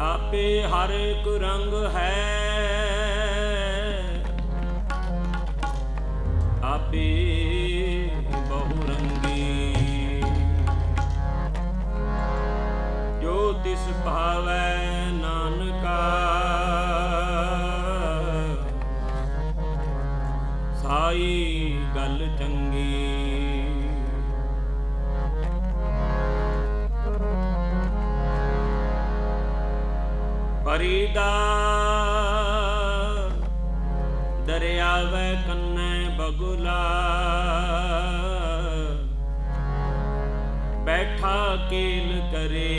आपे हर एक रंग है, आपे बहुरंगी। जो तिस भावै नानका, साई गल चंगी। फरीदा दरियावे कन्ने बगुला, बैठा केल करे,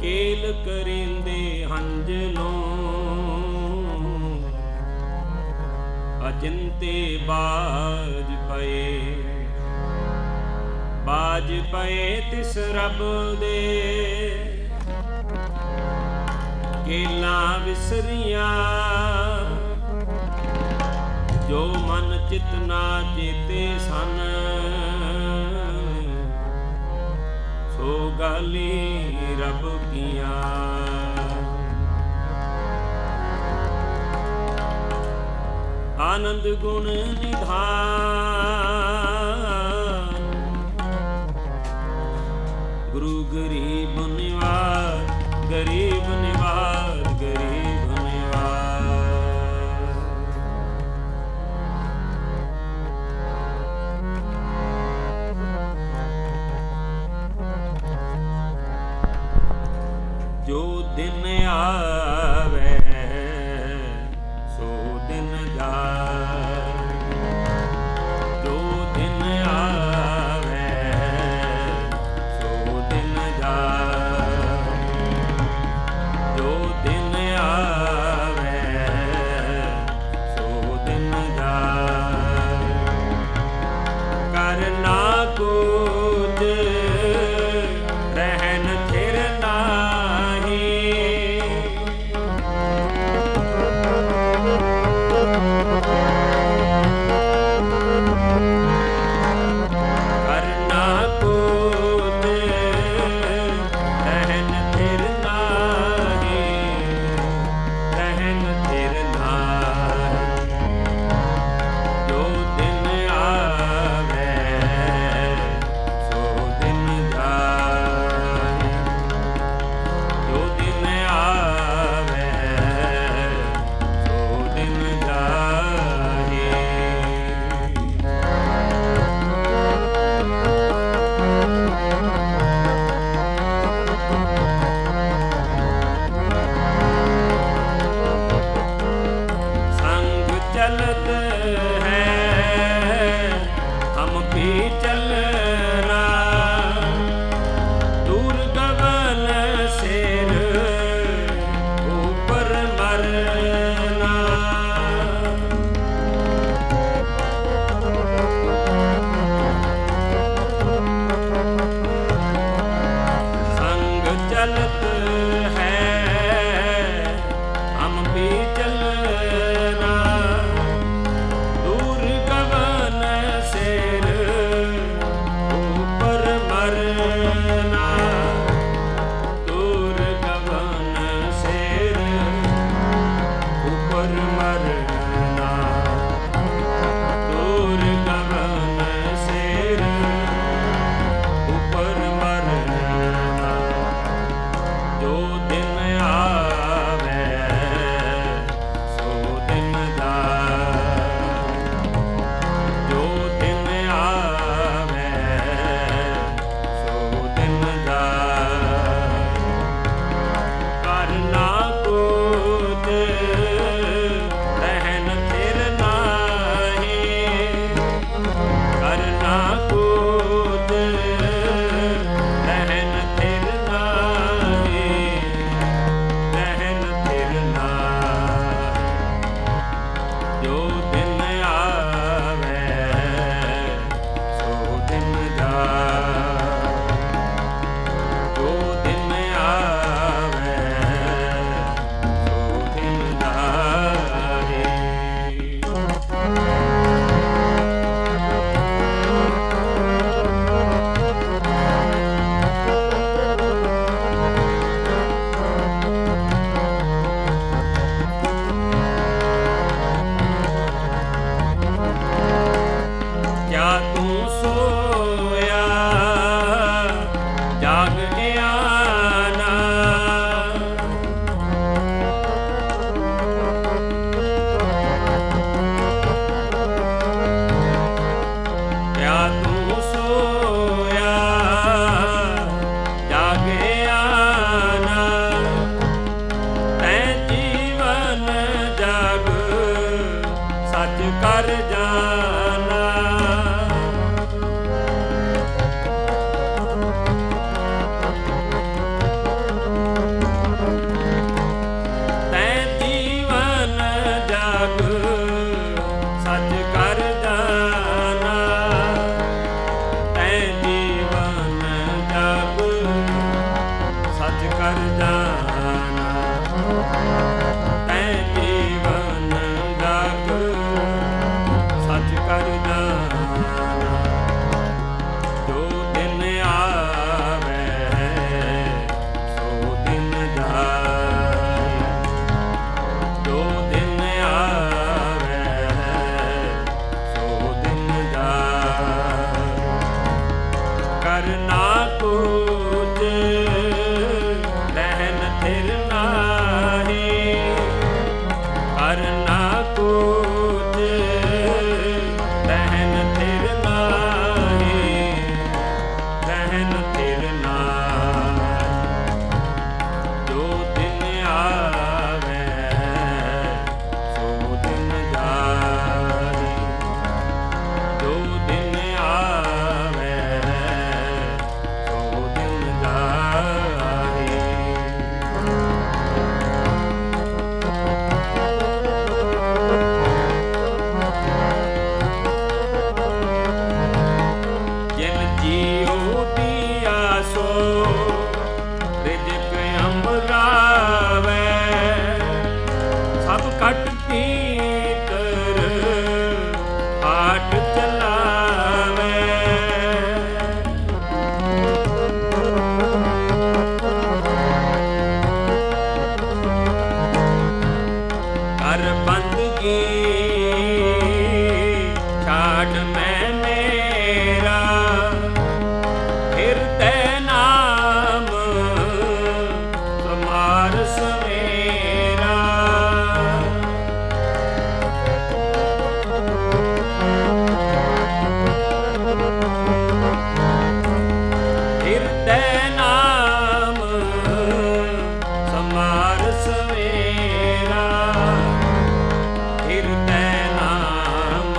केल करेंदे हंजलों, अचिंते बाज पए। बाज पए तिस रब दे, केलां विसरियां। जो मन चित ना चेते सन, सो गाली रब कीयां। आनंद गुण निधान, गुरु गरीब निवार, गरीब निवार, गरीब निवार। जो दिन आवे सो दिन जाए, ਤੂੰ ਸੋਇਆ ਜਾਗ ਗਿਆਨਾ। ਕਿਆ ਤੂੰ ਸੋਇਆ ਜਾਗ ਗਿਆਨਾ। ਤੈਂ ਜੀਵਨ ਜਗ ਸੱਚ ਕਰ ਜਾਨਾ। ਤੈਂ ਜੀਵਨ ਜਗ ਸੱਚ ਕਰ ਜਾਨਾ। ਤੈਂ ਜੀਵਨ ਜਗ ਸੱਚ ਕਰ ਜਾਨਾ। ਤੈਂ ਜੀਵਨ ਜਗ ਸੱਚ ਕਰ ਜਾਨਾ। ਜੋ ਦਿਨ ਆਵੇ ਸੋ ਦਿਨ ਜਾਏ। ਜੋ ਦਿਨ ਆਵੇ ਸੋ ਦਿਨ ਜਾਏ। ਕਰਨਾ ਕੁਝ ਰਹਿਨ ਥਿਰ ਨਾਹੀ। ਕਰਨਾ ਕੁਝ ਰਹਿਨ ਥਿਰ ਨਾਹੀ। ਰਹਿਨ ਥਿਰ ਨਾਹੀ। ਜੋ ਦਿਨ ਆਵੇ ਸੋ ਦਿਨ ਜਾਏ। ਜੋ ਦਿਨ ਆਵੇ ਸੋ ਦਿਨ ਜਾਏ। ਜਿਨ ਜੀਉ ਦੀਆ ਸੋ ਰਿਜਕ ਅੰਬਰਾਵੇ। ਸਭ ਘਟ ਭੀਤਰ ਹਾਟ ਚਲਾਵੇ। ਕਰ ਬੰਦਗੀ ਛਾੜ ਮੈਂ ਮੇਰਾ। ਹਿਰਦੈ ਨਾਮ ਸਮਾਰਸ ਮੇਰਾ। ਹਿਰਦੈ ਨਾਮ ਸਮਾਰਸ ਮੇਰਾ। ਹਿਰਦੈ ਨਾਮ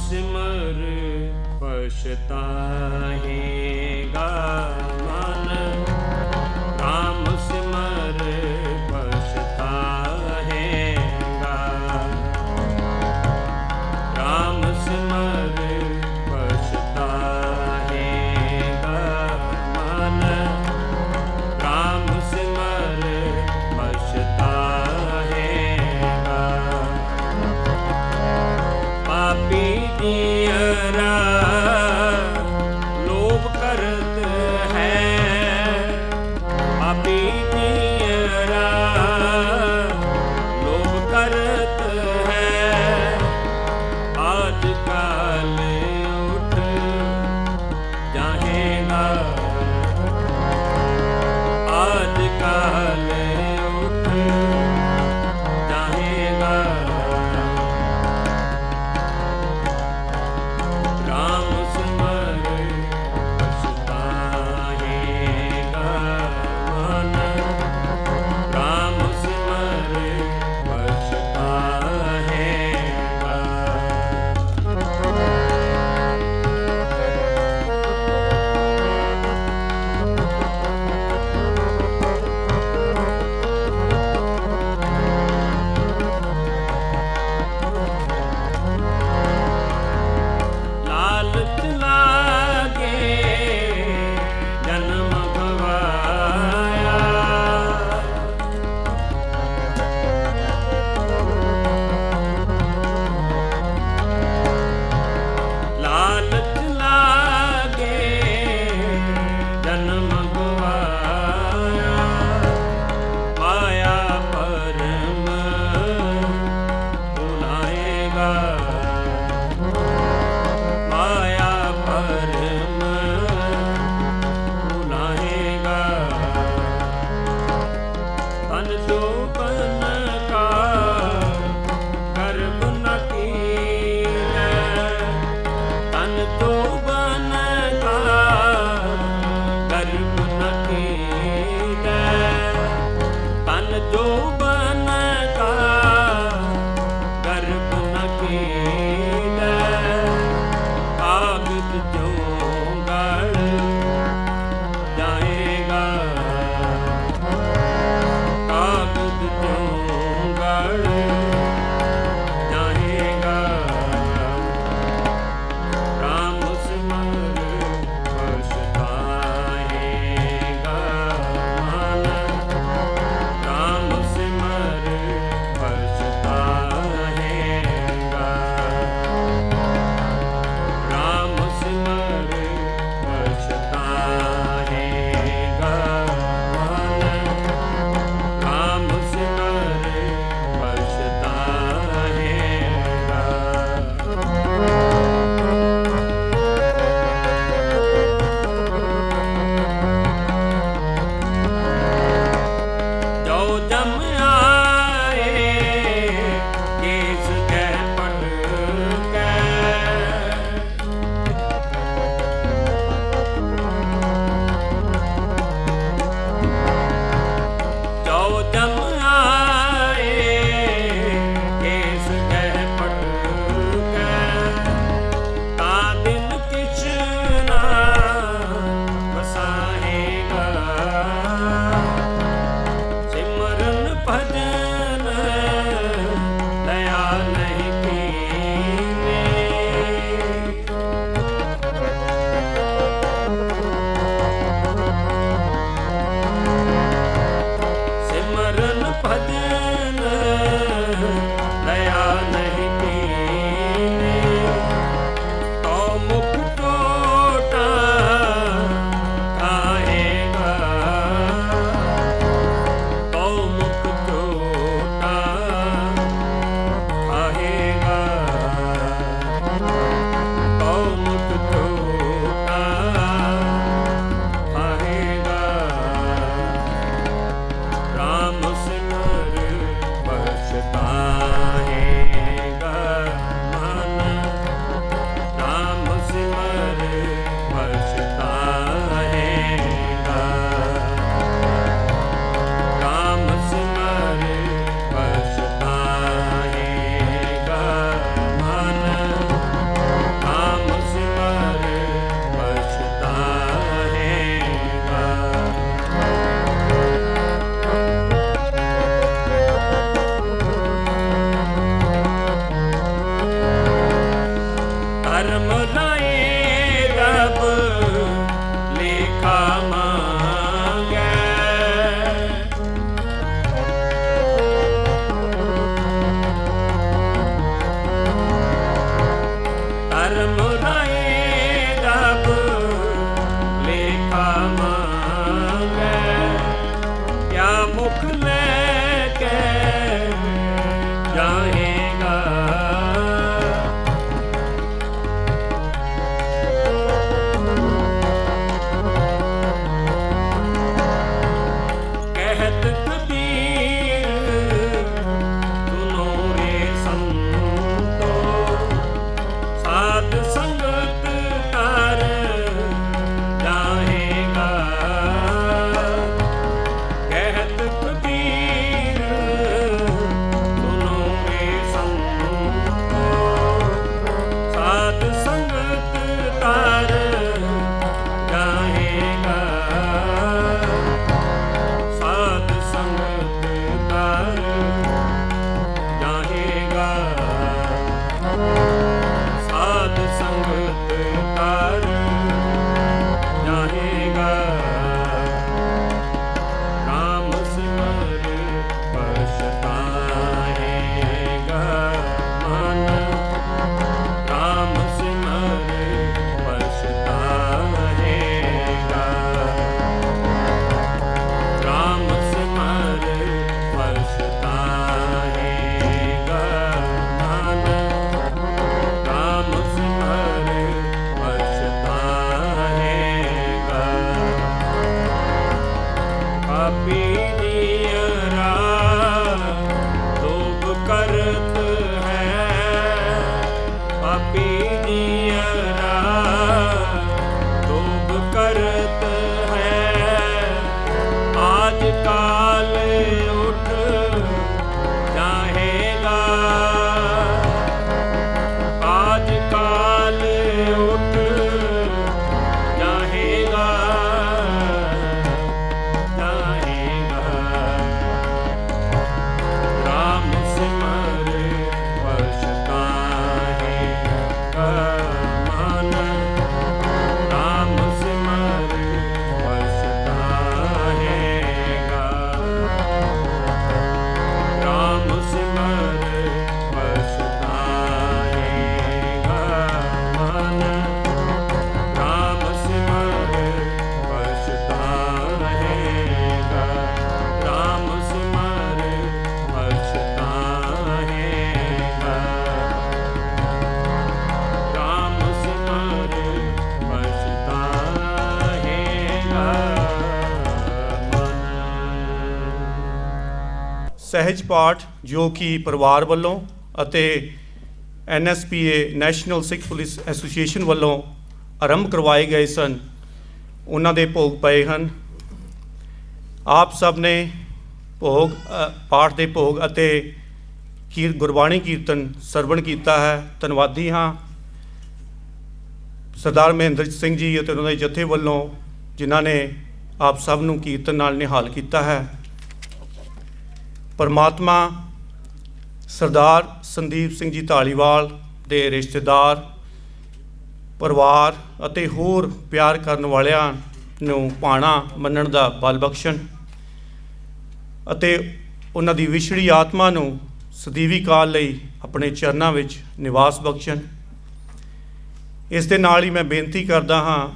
सिमर पछताहेगा मन, राम सिमर पछताहेगा। राम सिमर पछताहेगा मन, राम सिमर पछताहेगा। पापी दियरा लोभ करत है करत है पापी जियरा लोभ करत है आज काल उठ जाएगा आज काल उठ जाएगा जाएगा राम सिमर पछताएगा मन राम सिमर पछताएगा राम सिमर पछताएगा मन राम सिमर पछताएगा राम सिमर पछताएगा राम सिमर पछताएगा मन। ਸਹਿਜ ਪਾਠ ਜੋ ਕਿ ਪਰਿਵਾਰ ਵੱਲੋਂ ਅਤੇ NSPA ਨੈਸ਼ਨਲ ਸਿੱਖ ਪੁਲਿਸ ਐਸੋਸੀਏਸ਼ਨ ਵੱਲੋਂ ਆਰੰਭ ਕਰਵਾਏ ਗਏ ਸਨ, ਉਹਨਾਂ ਦੇ ਭੋਗ ਪਏ ਹਨ। ਆਪ ਸਭ ਨੇ ਪਾਠ ਦੇ ਭੋਗ ਅਤੇ ਗੁਰਬਾਣੀ ਕੀਰਤਨ ਸਰਵਣ ਕੀਤਾ ਹੈ। ਧੰਨਵਾਦੀ ਹਾਂ ਸਰਦਾਰ ਮਹਿੰਦਰ ਸਿੰਘ ਜੀ ਅਤੇ ਉਹਨਾਂ ਦੇ ਜਥੇ ਵੱਲੋਂ, ਜਿਨ੍ਹਾਂ ਨੇ ਆਪ ਸਭ ਨੂੰ ਕੀਰਤਨ ਨਾਲ ਨਿਹਾਲ ਕੀਤਾ ਹੈ। ਪਰਮਾਤਮਾ ਸਰਦਾਰ ਸੰਦੀਪ ਸਿੰਘ ਜੀ ਧਾਲੀਵਾਲ ਦੇ ਰਿਸ਼ਤੇਦਾਰ, ਪਰਿਵਾਰ ਅਤੇ ਹੋਰ ਪਿਆਰ ਕਰਨ ਵਾਲਿਆਂ ਨੂੰ ਭਾਣਾ ਮੰਨਣ ਦਾ ਬਲ ਬਖਸ਼ਣ ਅਤੇ ਉਹਨਾਂ ਦੀ ਵਿਛੜੀ ਆਤਮਾ ਨੂੰ ਸਦੀਵੀ ਕਾਲ ਲਈ ਆਪਣੇ ਚਰਨਾਂ ਵਿੱਚ ਨਿਵਾਸ ਬਖਸ਼ਣ। ਇਸ ਦੇ ਨਾਲ ਹੀ ਮੈਂ ਬੇਨਤੀ ਕਰਦਾ ਹਾਂ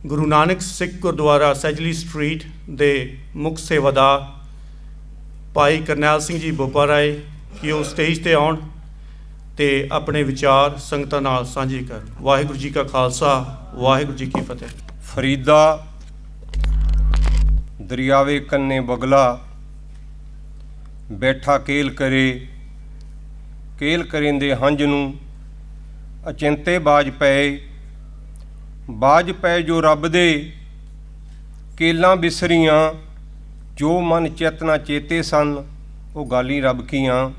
ਗੁਰੂ ਨਾਨਕ ਸਿੱਖ ਗੁਰਦੁਆਰਾ ਸੈਜਲੀ ਸਟਰੀਟ ਦੇ ਮੁੱਖ ਸੇਵਾਦਾਰ ਭਾਈ ਕਰਨੈਲ ਸਿੰਘ ਜੀ ਬੋਪਾ ਰਾਏ ਕਿ ਉਹ ਸਟੇਜ 'ਤੇ ਆਉਣ ਅਤੇ ਆਪਣੇ ਵਿਚਾਰ ਸੰਗਤਾਂ ਨਾਲ ਸਾਂਝੇ ਕਰਨ। ਵਾਹਿਗੁਰੂ ਜੀ ਕਾ ਖਾਲਸਾ, ਵਾਹਿਗੁਰੂ ਜੀ ਕੀ ਫਤਿਹ। ਫਰੀਦਾ ਦਰਿਆਵੇ ਕੰਨੇ ਬਗਲਾ ਬੈਠਾ ਕੇਲ ਕਰਿੰਦੇ ਹੰਝ ਨੂੰ ਅਚਿੰਤੇ ਬਾਜ ਪਏ ਜੋ ਰੱਬ ਦੇ ਕੇਲਾਂ ਬਿਸਰੀਆਂ ਜੋ ਮਨ ਚੇਤਨਾ ਚੇਤੇ ਸਨ ਉਹ ਗਾਲੀ ਰੱਬ ਕੀਆਂ।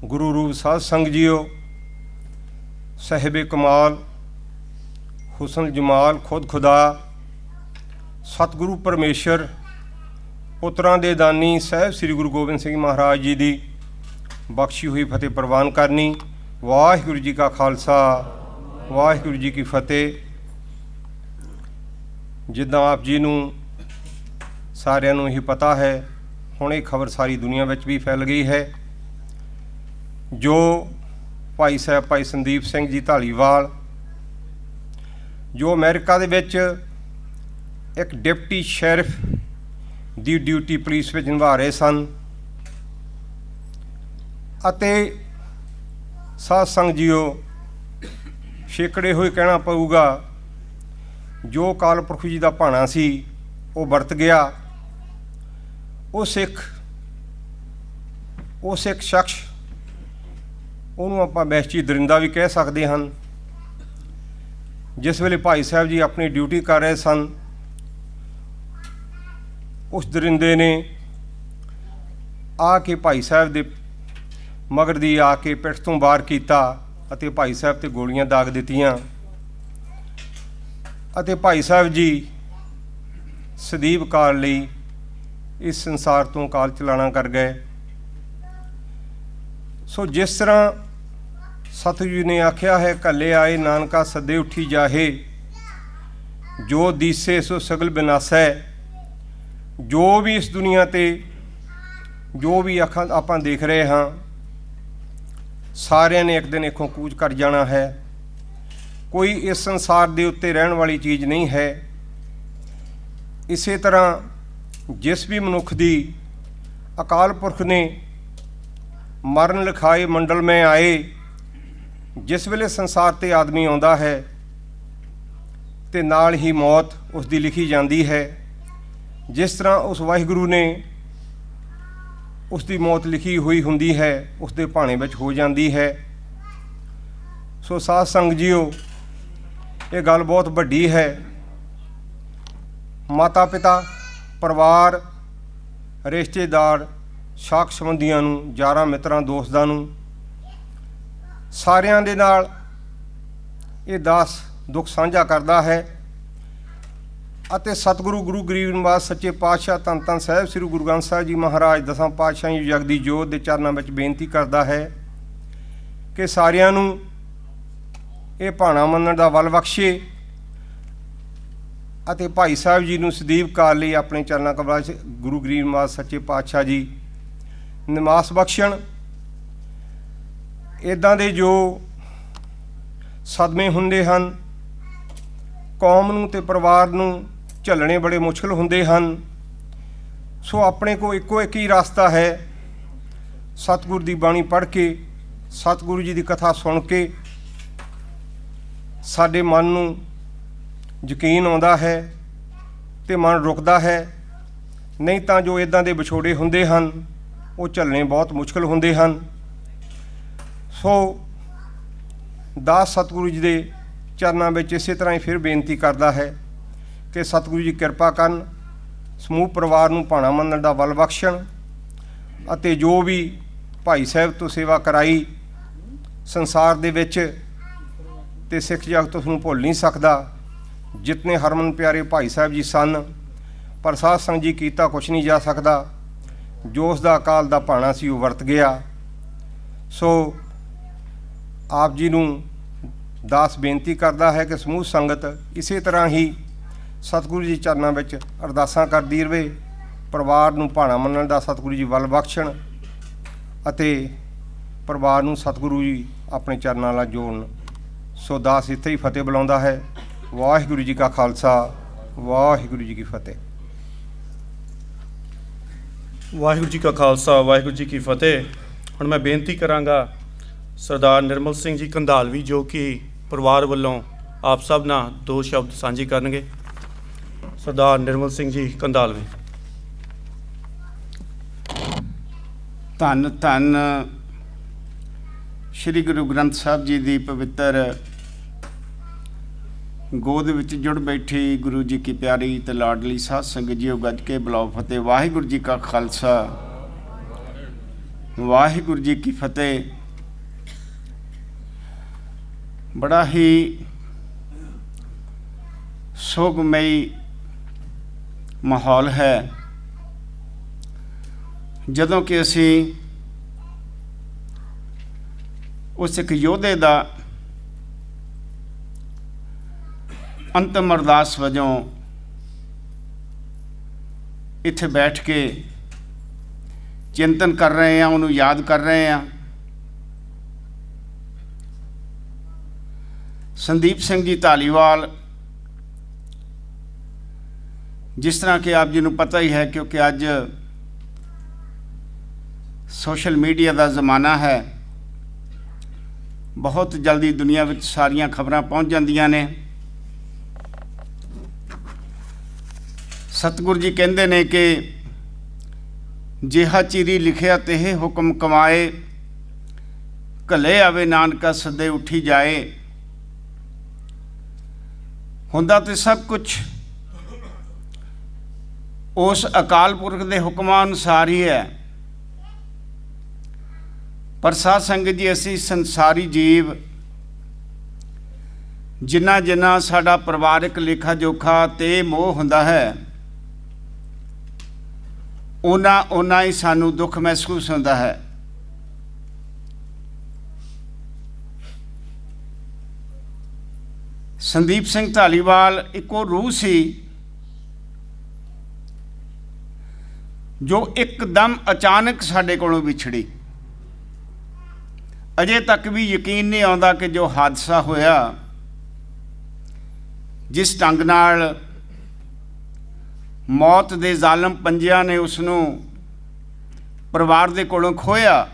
ਗੁਰੂ ਰੂਪ ਸਾਧ ਸੰਗ ਜੀਓ, ਸਾਹਿਬੇ ਕਮਾਲ ਹੁਸਨ ਜਮਾਲ ਖੁਦ ਖੁਦਾ ਸਤਿਗੁਰੂ ਪਰਮੇਸ਼ਰ ਪੁੱਤਰਾਂ ਦੇ ਦਾਨੀ ਸਾਹਿਬ ਸ੍ਰੀ ਗੁਰੂ ਗੋਬਿੰਦ ਸਿੰਘ ਮਹਾਰਾਜ ਜੀ ਦੀ ਬਖਸ਼ੀ ਹੋਈ ਫਤਿਹ ਪ੍ਰਵਾਨ ਕਰਨੀ। ਵਾਹਿਗੁਰੂ ਜੀ ਕਾ ਖਾਲਸਾ, ਵਾਹਿਗੁਰੂ ਜੀ ਕੀ ਫਤਿਹ। ਜਿੱਦਾਂ ਆਪ ਜੀ ਨੂੰ ਸਾਰਿਆਂ ਨੂੰ ਹੀ ਪਤਾ ਹੈ, ਹੁਣ ਇਹ ਖਬਰ ਸਾਰੀ ਦੁਨੀਆ ਵਿੱਚ ਵੀ ਫੈਲ ਗਈ ਹੈ, ਜੋ ਭਾਈ ਸੰਦੀਪ ਸਿੰਘ ਜੀ ਧਾਲੀਵਾਲ ਜੋ ਅਮਰੀਕਾ ਦੇ ਵਿੱਚ ਇੱਕ ਡਿਪਟੀ ਸ਼ੈਰਿਫ ਦੀ ਡਿਊਟੀ ਪੁਲਿਸ ਵਿੱਚ ਨਿਭਾ ਰਹੇ ਸਨ ਅਤੇ ਸਾਧ ਸੰਗਤ ਜੀਓ ਸ਼ੇਕੜੇ ਹੋਏ ਕਹਿਣਾ ਪਊਗਾ ਜੋ ਅਕਾਲ ਪੁਰਖ ਜੀ ਦਾ ਭਾਣਾ ਸੀ ਉਹ ਵਰਤ ਗਿਆ। ਉਹ ਸਿੱਖ ਸ਼ਖਸ, ਉਹਨੂੰ ਆਪਾਂ ਬਹਿਸ਼ਤੀ ਦਰਿੰਦਾ ਵੀ ਕਹਿ ਸਕਦੇ ਹਨ। ਜਿਸ ਵੇਲੇ ਭਾਈ ਸਾਹਿਬ ਜੀ ਆਪਣੀ ਡਿਊਟੀ ਕਰ ਰਹੇ ਸਨ, ਉਸ ਦਰਿੰਦੇ ਨੇ ਆ ਕੇ ਭਾਈ ਸਾਹਿਬ ਦੇ ਮਗਰ ਦੀ ਆ ਕੇ ਪਿੱਠ ਤੋਂ ਵਾਰ ਕੀਤਾ ਅਤੇ ਭਾਈ ਸਾਹਿਬ 'ਤੇ ਗੋਲੀਆਂ ਦਾਗ ਦਿੱਤੀਆਂ ਅਤੇ ਭਾਈ ਸਾਹਿਬ ਜੀ ਸਦੀਵ ਕਾਲ ਲਈ ਇਸ ਸੰਸਾਰ ਤੋਂ ਕਾਲ ਚਲਾਣਾ ਕਰ ਗਏ। ਸੋ ਜਿਸ ਤਰ੍ਹਾਂ ਸਤਿਗੁਰੂ ਜੀ ਨੇ ਆਖਿਆ ਹੈ, ਕੱਲੇ ਆਏ ਨਾਨਕਾ ਸੱਦੇ ਉੱਠੀ ਜਾਹੇ, ਜੋ ਦੀਸੇ ਸੋ ਸਗਲ ਬਿਨਾਸੈ। ਜੋ ਵੀ ਇਸ ਦੁਨੀਆ 'ਤੇ ਜੋ ਵੀ ਅੱਖਾਂ ਆਪਾਂ ਦੇਖ ਰਹੇ ਹਾਂ, ਸਾਰਿਆਂ ਨੇ ਇੱਕ ਦਿਨ ਇੱਥੋਂ ਕੂਚ ਕਰ ਜਾਣਾ ਹੈ। ਕੋਈ ਇਸ ਸੰਸਾਰ ਦੇ ਉੱਤੇ ਰਹਿਣ ਵਾਲੀ ਚੀਜ਼ ਨਹੀਂ ਹੈ। ਇਸੇ ਤਰ੍ਹਾਂ ਜਿਸ ਵੀ ਮਨੁੱਖ ਦੀ ਅਕਾਲ ਪੁਰਖ ਨੇ ਮਰਨ ਲਿਖਾਏ ਮੰਡਲ ਮੈਂ ਆਏ, ਜਿਸ ਵੇਲੇ ਸੰਸਾਰ 'ਤੇ ਆਦਮੀ ਆਉਂਦਾ ਹੈ ਤੇ ਨਾਲ ਹੀ ਮੌਤ ਉਸ ਦੀ ਲਿਖੀ ਜਾਂਦੀ ਹੈ। ਜਿਸ ਤਰ੍ਹਾਂ ਉਸ ਵਾਹਿਗੁਰੂ ਨੇ ਉਸ ਦੀ ਮੌਤ ਲਿਖੀ ਹੋਈ ਹੁੰਦੀ ਹੈ ਉਸ ਦੇ ਭਾਣੇ ਵਿੱਚ ਹੋ ਜਾਂਦੀ ਹੈ। ਸੋ ਸਾਧ ਸੰਗਤ ਜੀਓ, ਇਹ ਗੱਲ ਬਹੁਤ ਵੱਡੀ ਹੈ। ਮਾਤਾ ਪਿਤਾ, ਪਰਿਵਾਰ, ਰਿਸ਼ਤੇਦਾਰ, ਸਾਕ ਸੰਬੰਧੀਆਂ ਨੂੰ, ਯਾਰਾਂ ਮਿੱਤਰਾਂ, ਦੋਸਤਾਂ ਨੂੰ, ਸਾਰਿਆਂ ਦੇ ਨਾਲ ਇਹ ਦਾਸ ਦੁੱਖ ਸਾਂਝਾ ਕਰਦਾ ਹੈ ਅਤੇ ਸਤਿਗੁਰੂ ਗੁਰੂ ਗਰੀਬ ਨਿਵਾਜ ਸੱਚੇ ਪਾਤਸ਼ਾਹ ਧੰਨ ਧੰਨ ਸਾਹਿਬ ਸ੍ਰੀ ਗੁਰੂ ਗ੍ਰੰਥ ਸਾਹਿਬ ਜੀ ਮਹਾਰਾਜ ਦਸਾਂ ਪਾਤਸ਼ਾਹੀ ਜਗਦੀ ਜੋਤ ਦੇ ਚਰਨਾਂ ਵਿੱਚ ਬੇਨਤੀ ਕਰਦਾ ਹੈ ਕਿ ਸਾਰਿਆਂ ਨੂੰ ਇਹ ਭਾਣਾ ਮੰਨਣ ਦਾ ਬਲ ਬਖਸ਼ੇ ਅਤੇ ਭਾਈ ਸਾਹਿਬ ਜੀ ਨੂੰ ਸਦੀਵ ਕਾਲ ਲਈ ਆਪਣੇ ਚਰਨਾਂ ਕਮਲਾਂ 'ਚ ਗੁਰੂ ਗਰੀਬ ਨਿਵਾਜ ਸੱਚੇ ਪਾਤਸ਼ਾਹ ਜੀ ਨਿਵਾਸ ਬਖਸ਼ਣ। ਇੱਦਾਂ ਦੇ ਜੋ ਸਦਮੇ ਹੁੰਦੇ ਹਨ, ਕੌਮ ਨੂੰ ਅਤੇ ਪਰਿਵਾਰ ਨੂੰ ਝੱਲਣੇ ਬੜੇ ਮੁਸ਼ਕਿਲ ਹੁੰਦੇ ਹਨ। ਸੋ ਆਪਣੇ ਕੋਲ ਇੱਕੋ ਇੱਕ ਹੀ ਰਸਤਾ ਹੈ, ਸਤਿਗੁਰ ਦੀ ਬਾਣੀ ਪੜ੍ਹ ਕੇ, ਸਤਿਗੁਰੂ ਜੀ ਦੀ ਕਥਾ ਸੁਣ ਕੇ ਸਾਡੇ ਮਨ ਨੂੰ ਯਕੀਨ ਆਉਂਦਾ ਹੈ ਅਤੇ ਮਨ ਰੁਕਦਾ ਹੈ। ਨਹੀਂ ਤਾਂ ਜੋ ਇੱਦਾਂ ਦੇ ਵਿਛੋੜੇ ਹੁੰਦੇ ਹਨ ਉਹ ਝੱਲਣੇ ਬਹੁਤ ਮੁਸ਼ਕਿਲ ਹੁੰਦੇ ਹਨ। ਸੋ ਦਾਸ ਸਤਿਗੁਰੂ ਜੀ ਦੇ ਚਰਨਾਂ ਵਿੱਚ ਇਸੇ ਤਰ੍ਹਾਂ ਹੀ ਫਿਰ ਬੇਨਤੀ ਕਰਦਾ ਹੈ ਕਿ ਸਤਿਗੁਰੂ ਜੀ ਕਿਰਪਾ ਕਰਨ, ਸਮੂਹ ਪਰਿਵਾਰ ਨੂੰ ਭਾਣਾ ਮੰਨਣ ਦਾ ਬਲ ਬਖਸ਼ਣ ਅਤੇ ਜੋ ਵੀ ਭਾਈ ਸਾਹਿਬ ਤੋਂ ਸੇਵਾ ਕਰਾਈ ਸੰਸਾਰ ਦੇ ਵਿੱਚ ਅਤੇ ਸਿੱਖ ਜਗਤ ਉਸ ਨੂੰ ਭੁੱਲ ਨਹੀਂ ਸਕਦਾ। ਜਿਤਨੇ ਹਰਮਨ ਪਿਆਰੇ ਭਾਈ ਸਾਹਿਬ ਜੀ ਸਨ, ਪਰ ਸਾਧ ਸੰਗਤ ਜੀ ਕੀਤਾ ਕੁਛ ਨਹੀਂ ਜਾ ਸਕਦਾ। ਜੋ ਉਸ ਦਾ ਅਕਾਲ ਦਾ ਭਾਣਾ ਸੀ ਉਹ ਵਰਤ ਗਿਆ। ਸੋ ਆਪ ਜੀ ਨੂੰ ਦਾਸ ਬੇਨਤੀ ਕਰਦਾ ਹੈ ਕਿ ਸਮੂਹ ਸੰਗਤ ਇਸੇ ਤਰ੍ਹਾਂ ਹੀ ਸਤਿਗੁਰੂ ਜੀ ਚਰਨਾਂ ਵਿੱਚ ਅਰਦਾਸਾਂ ਕਰਦੀ ਰਹੇ, ਪਰਿਵਾਰ ਨੂੰ ਭਾਣਾ ਮੰਨਣ ਦਾ ਸਤਿਗੁਰੂ ਜੀ ਬਲ ਬਖਸ਼ਣ ਅਤੇ ਪਰਿਵਾਰ ਨੂੰ ਸਤਿਗੁਰੂ ਜੀ ਆਪਣੇ ਚਰਨਾਂ ਨਾਲ ਜੋੜਨ। ਸੋ ਦਾਸ ਇੱਥੇ ਹੀ ਫਤਿਹ ਬੁਲਾਉਂਦਾ ਹੈ। ਵਾਹਿਗੁਰੂ ਜੀ ਕਾ ਖਾਲਸਾ, ਵਾਹਿਗੁਰੂ ਜੀ ਕੀ ਫਤਿਹ। ਵਾਹਿਗੁਰੂ ਜੀ ਕਾ ਖਾਲਸਾ, ਵਾਹਿਗੁਰੂ ਜੀ ਕੀ ਫਤਿਹ। ਹੁਣ ਮੈਂ ਬੇਨਤੀ ਕਰਾਂਗਾ ਸਰਦਾਰ ਨਿਰਮਲ ਸਿੰਘ ਜੀ ਕੰਧਾਲਵੀ, ਜੋ ਕਿ ਪਰਿਵਾਰ ਵੱਲੋਂ ਆਪ ਸਭ ਨਾਲ ਦੋ ਸ਼ਬਦ ਸਾਂਝੇ ਕਰਨਗੇ। ਸਰਦਾਰ ਨਿਰਮਲ ਸਿੰਘ ਜੀ ਕੰਧਾਲਵੀ। ਧੰਨ ਧੰਨ ਸ਼੍ਰੀ ਗੁਰੂ ਗ੍ਰੰਥ ਸਾਹਿਬ ਜੀ ਦੀ ਪਵਿੱਤਰ ਗੋਦ ਵਿੱਚ ਜੁੜ ਬੈਠੀ ਗੁਰੂ ਜੀ ਕੀ ਪਿਆਰੀ ਤੇ ਲਾਡਲੀ ਸਾਧ ਸੰਗਤ ਜੀਓ, ਗੱਜ ਕੇ ਬੁਲਾਓ ਫਤਿਹ। ਵਾਹਿਗੁਰੂ ਜੀ ਕਾ ਖਾਲਸਾ, ਵਾਹਿਗੁਰੂ ਜੀ ਕੀ ਫਤਿਹ। ਬੜਾ ਹੀ ਸੋਗਮਈ ਮਾਹੌਲ ਹੈ ਜਦੋਂ ਕਿ ਅਸੀਂ ਉਸ ਇੱਕ ਯੋਧੇ ਦਾ ਅੰਤਮ ਅਰਦਾਸ ਵਜੋਂ ਇੱਥੇ ਬੈਠ ਕੇ ਚਿੰਤਨ ਕਰ ਰਹੇ ਹਾਂ, ਉਹਨੂੰ ਯਾਦ ਕਰ ਰਹੇ ਹਾਂ। ਸੰਦੀਪ ਸਿੰਘ ਜੀ ਧਾਲੀਵਾਲ, ਜਿਸ ਤਰ੍ਹਾਂ ਕਿ ਆਪ ਜੀ ਨੂੰ ਪਤਾ ਹੀ ਹੈ, ਕਿਉਂਕਿ ਅੱਜ ਸੋਸ਼ਲ ਮੀਡੀਆ ਦਾ ਜ਼ਮਾਨਾ ਹੈ, ਬਹੁਤ ਜਲਦੀ ਦੁਨੀਆ ਵਿੱਚ ਸਾਰੀਆਂ ਖਬਰਾਂ ਪਹੁੰਚ ਜਾਂਦੀਆਂ ਨੇ। ਸਤਿਗੁਰੂ ਜੀ ਕਹਿੰਦੇ ਨੇ ਕਿ ਜਿਹਾ ਚੀਰੀ ਲਿਖਿਆ ਤੇਹ ਹੁਕਮ ਕਮਾਏ, ਘਲੇ ਆਵੇ ਨਾਨਕਾ ਸਦੇ ਉੱਠੀ ਜਾਏ। ਹੁੰਦਾ ਤੇ ਸਭ ਕੁਛ ਉਸ ਅਕਾਲ ਪੁਰਖ ਦੇ ਹੁਕਮਾਂ ਅਨੁਸਾਰ ਹੀ ਹੈ, ਪਰ ਸਾਧ ਸੰਗਤ ਜੀ ਅਸੀਂ ਸੰਸਾਰੀ ਜੀਵ ਜਿੰਨਾ ਜਿੰਨਾ ਸਾਡਾ ਪਰਿਵਾਰਕ ਲੇਖਾ ਜੋਖਾ ਤੇ ਮੋਹ ਹੁੰਦਾ ਹੈ, ਓਨਾ ਹੀ ਸਾਨੂੰ ਦੁੱਖ ਮਹਿਸੂਸ ਹੁੰਦਾ ਹੈ। ਸੰਦੀਪ ਸਿੰਘ ਧਾਲੀਵਾਲ ਇੱਕੋ ਰੂਹ ਸੀ ਜੋ ਇੱਕਦਮ ਅਚਾਨਕ ਸਾਡੇ ਕੋਲੋਂ ਵਿਛੜੀ। ਅਜੇ ਤੱਕ ਵੀ ਯਕੀਨ ਨਹੀਂ ਆਉਂਦਾ ਕਿ ਜੋ ਹਾਦਸਾ ਹੋਇਆ, ਜਿਸ ਢੰਗ ਨਾਲ ਮੌਤ ਦੇ ਜ਼ਾਲਮ ਪੰਜਿਆਂ ਨੇ ਉਸ ਨੂੰ ਪਰਿਵਾਰ ਦੇ ਕੋਲੋਂ ਖੋਹਿਆ,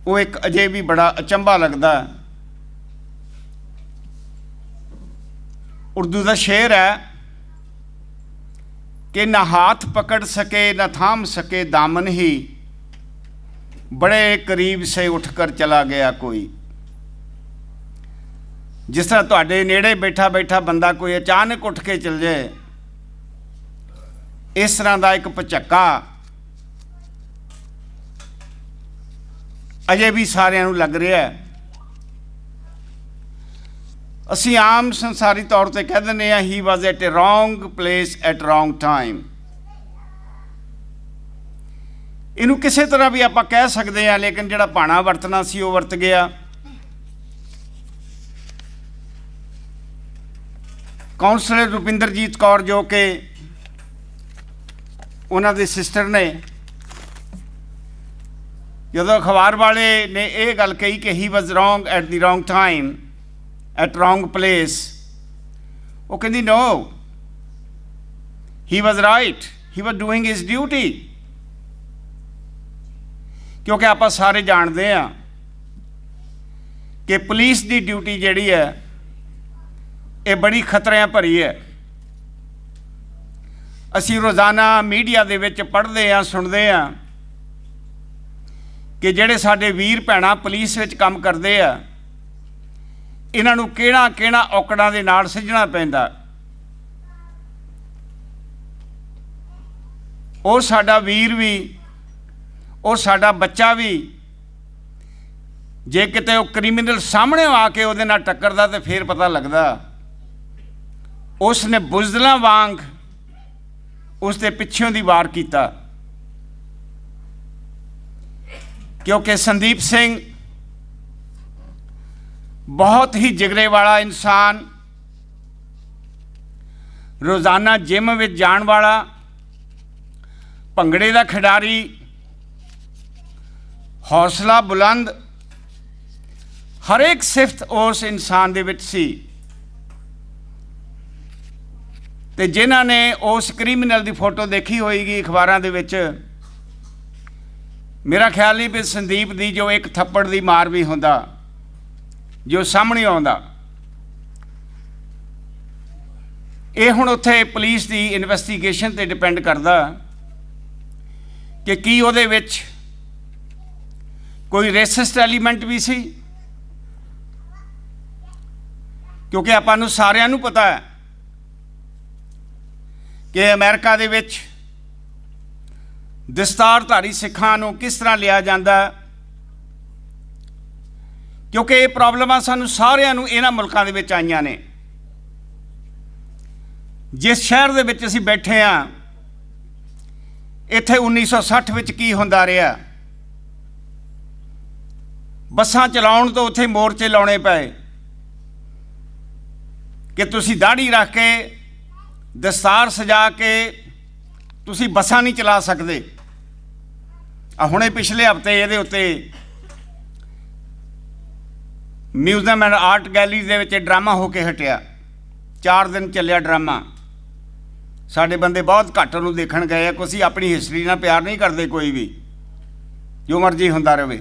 ਉਹ ਇੱਕ ਅਜੇ ਵੀ ਬੜਾ ਅਚੰਭਾ ਲੱਗਦਾ। ਉਰਦੂ ਦਾ ਸ਼ੇਰ ਹੈ कि न हाथ पकड़ सके न थाम सके दामन ही, बड़े करीब से उठकर चला गया कोई। जिस तरह तुहाडे नेड़े बैठा बैठा बंदा कोई अचानक उठ के चल जाए, इस तरह का एक भचक्का अजे भी सारिਆਂ ਨੂੰ लग रहा है। ਅਸੀਂ आम संसारी तौर पर कह दिंदे आ he was at a wrong place at wrong time. ਇਹਨੂੰ ਕਿਸੇ ਤਰ੍ਹਾਂ ਵੀ ਆਪਾਂ ਕਹਿ ਸਕਦੇ ਹਾਂ, ਲੇਕਿਨ ਜਿਹੜਾ ਭਾਣਾ ਵਰਤਣਾ ਸੀ ਉਹ ਵਰਤ ਗਿਆ। ਕਾਉਂਸਲਰ ਰੁਪਿੰਦਰਜੀਤ ਕੌਰ ਜੋ ਕਿ ਉਹਨਾਂ ਦੇ ਸਿਸਟਰ ਨੇ, ਜਦੋਂ ਅਖਬਾਰ ਵਾਲੇ ਨੇ ਇਹ ਗੱਲ ਕਹੀ ਕਿ he was wrong at the wrong time at wrong place, ਉਹ ਕਹਿੰਦੀ no, he was right, he was doing his duty. ਕਿਉਂਕਿ ਆਪਾਂ ਸਾਰੇ ਜਾਣਦੇ ਹਾਂ ਕਿ ਪੁਲਿਸ ਦੀ ਡਿਊਟੀ ਜਿਹੜੀ ਹੈ ਇਹ ਬੜੀ ਖਤਰਿਆਂ ਭਰੀ ਹੈ। ਅਸੀਂ ਰੋਜ਼ਾਨਾ ਮੀਡੀਆ ਦੇ ਵਿੱਚ ਪੜ੍ਹਦੇ ਹਾਂ, ਸੁਣਦੇ ਹਾਂ ਕਿ ਜਿਹੜੇ ਸਾਡੇ ਵੀਰ ਭੈਣਾਂ ਪੁਲਿਸ ਵਿੱਚ ਕੰਮ ਕਰਦੇ ਆ, ਇਹਨਾਂ ਨੂੰ ਕਿਹੜਾ ਕਿਹੜਾ ਔਕੜਾਂ ਦੇ ਨਾਲ ਸਿੱਝਣਾ ਪੈਂਦਾ। ਉਹ ਸਾਡਾ ਵੀਰ ਵੀ, ਉਹ ਸਾਡਾ ਬੱਚਾ ਵੀ, ਜੇ ਕਿਤੇ ਉਹ ਕ੍ਰਿਮੀਨਲ ਸਾਹਮਣੇ ਆ ਕੇ ਉਹਦੇ ਨਾਲ ਟੱਕਰਦਾ ਤੇ ਫਿਰ ਪਤਾ ਲੱਗਦਾ ਉਸ ਨੇ ਬੁਜ਼ਦਲਾਂ ਵਾਂਗ ਉਸ ਦੇ ਪਿੱਛੋਂ ਦੀ ਵਾਰ ਕੀਤਾ। क्योंकि संदीप सिंह बहुत ही जिगरे वाला इंसान, रोज़ाना जिम में जान वाला, भंगड़े का खिडारी, हौसला बुलंद, हर एक सिफत उस इंसान दे विच सी। ते जिन्हां ने उस क्रिमिनल की फोटो देखी होएगी अखबारां दे विच, मेरा ख्याल नहीं भी संदीप दी जो एक थप्पड़ दी मार भी होंदा जो सामने आउंदा। ये हुण उत्थे पुलिस की इन्वेस्टिगेशन ते डिपेंड करदा कि की उहदे विच कोई रेसिस्ट एलीमेंट भी सी, क्योंकि आपां नूं सारिआं नूं पता है कि अमेरिका दे विच दस्तारधारी सिखां नूं किस तरह लिया जाता, क्योंकि ये प्रॉब्लमां सानूं सारिआं नूं इन्हां मुल्कां दे विच आईआं ने। जिस शहर दे विच असीं बैठे हाँ, इत्थे 1960 विच की हुंदा रिहा, बसां चलाउण तो उत्थे मोर्चे लाउणे पए कि तुसीं दाढ़ी रख के दस्तार सजा के तुसीं बसां नहीं चला सकदे। हुणे पिछले हफ्ते ये उत्ते museum and art gallery they which drama होके हटिया, 4 दिन चलिया ड्रामा। साडे बंदे बहुत घੱਟ ਉਹਨੂੰ देखण गए, कुछ अपनी हिस्टरी नाल प्यार नहीं करते, कोई भी जो मर्जी हुंदा रहे।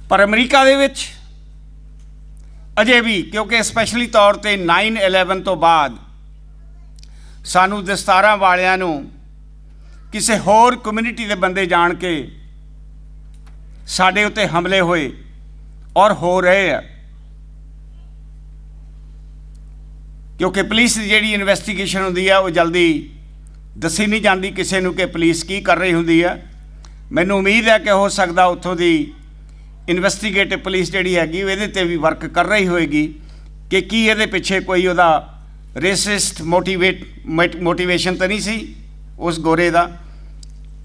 पर अमरीका दे विच अजे भी, क्योंकि स्पैशली तौर पर 9/11 तो बाद सानू दस्तारां वालियां नूं किसी होर कम्यूनिटी के बंदे जान के साडे उत्ते हमले होए और हो रहे हैं, क्योंकि पुलिस की जिहड़ी इन्वेस्टिगेशन हुंदी है वो जल्दी दसी नहीं जाती किसी नूं कि पुलिस की कर रही हुंदी है। मैनूं उम्मीद है कि हो सकदा उत्थों दी इन्वेस्टिगेटिव पुलिस जिहड़ी हैगी इहदे ते भी वर्क कर रही होएगी कि की इहदे पिछे कोई उहदा रेसिस्ट मोटिवेशन तो नहीं सी उस गोरे का,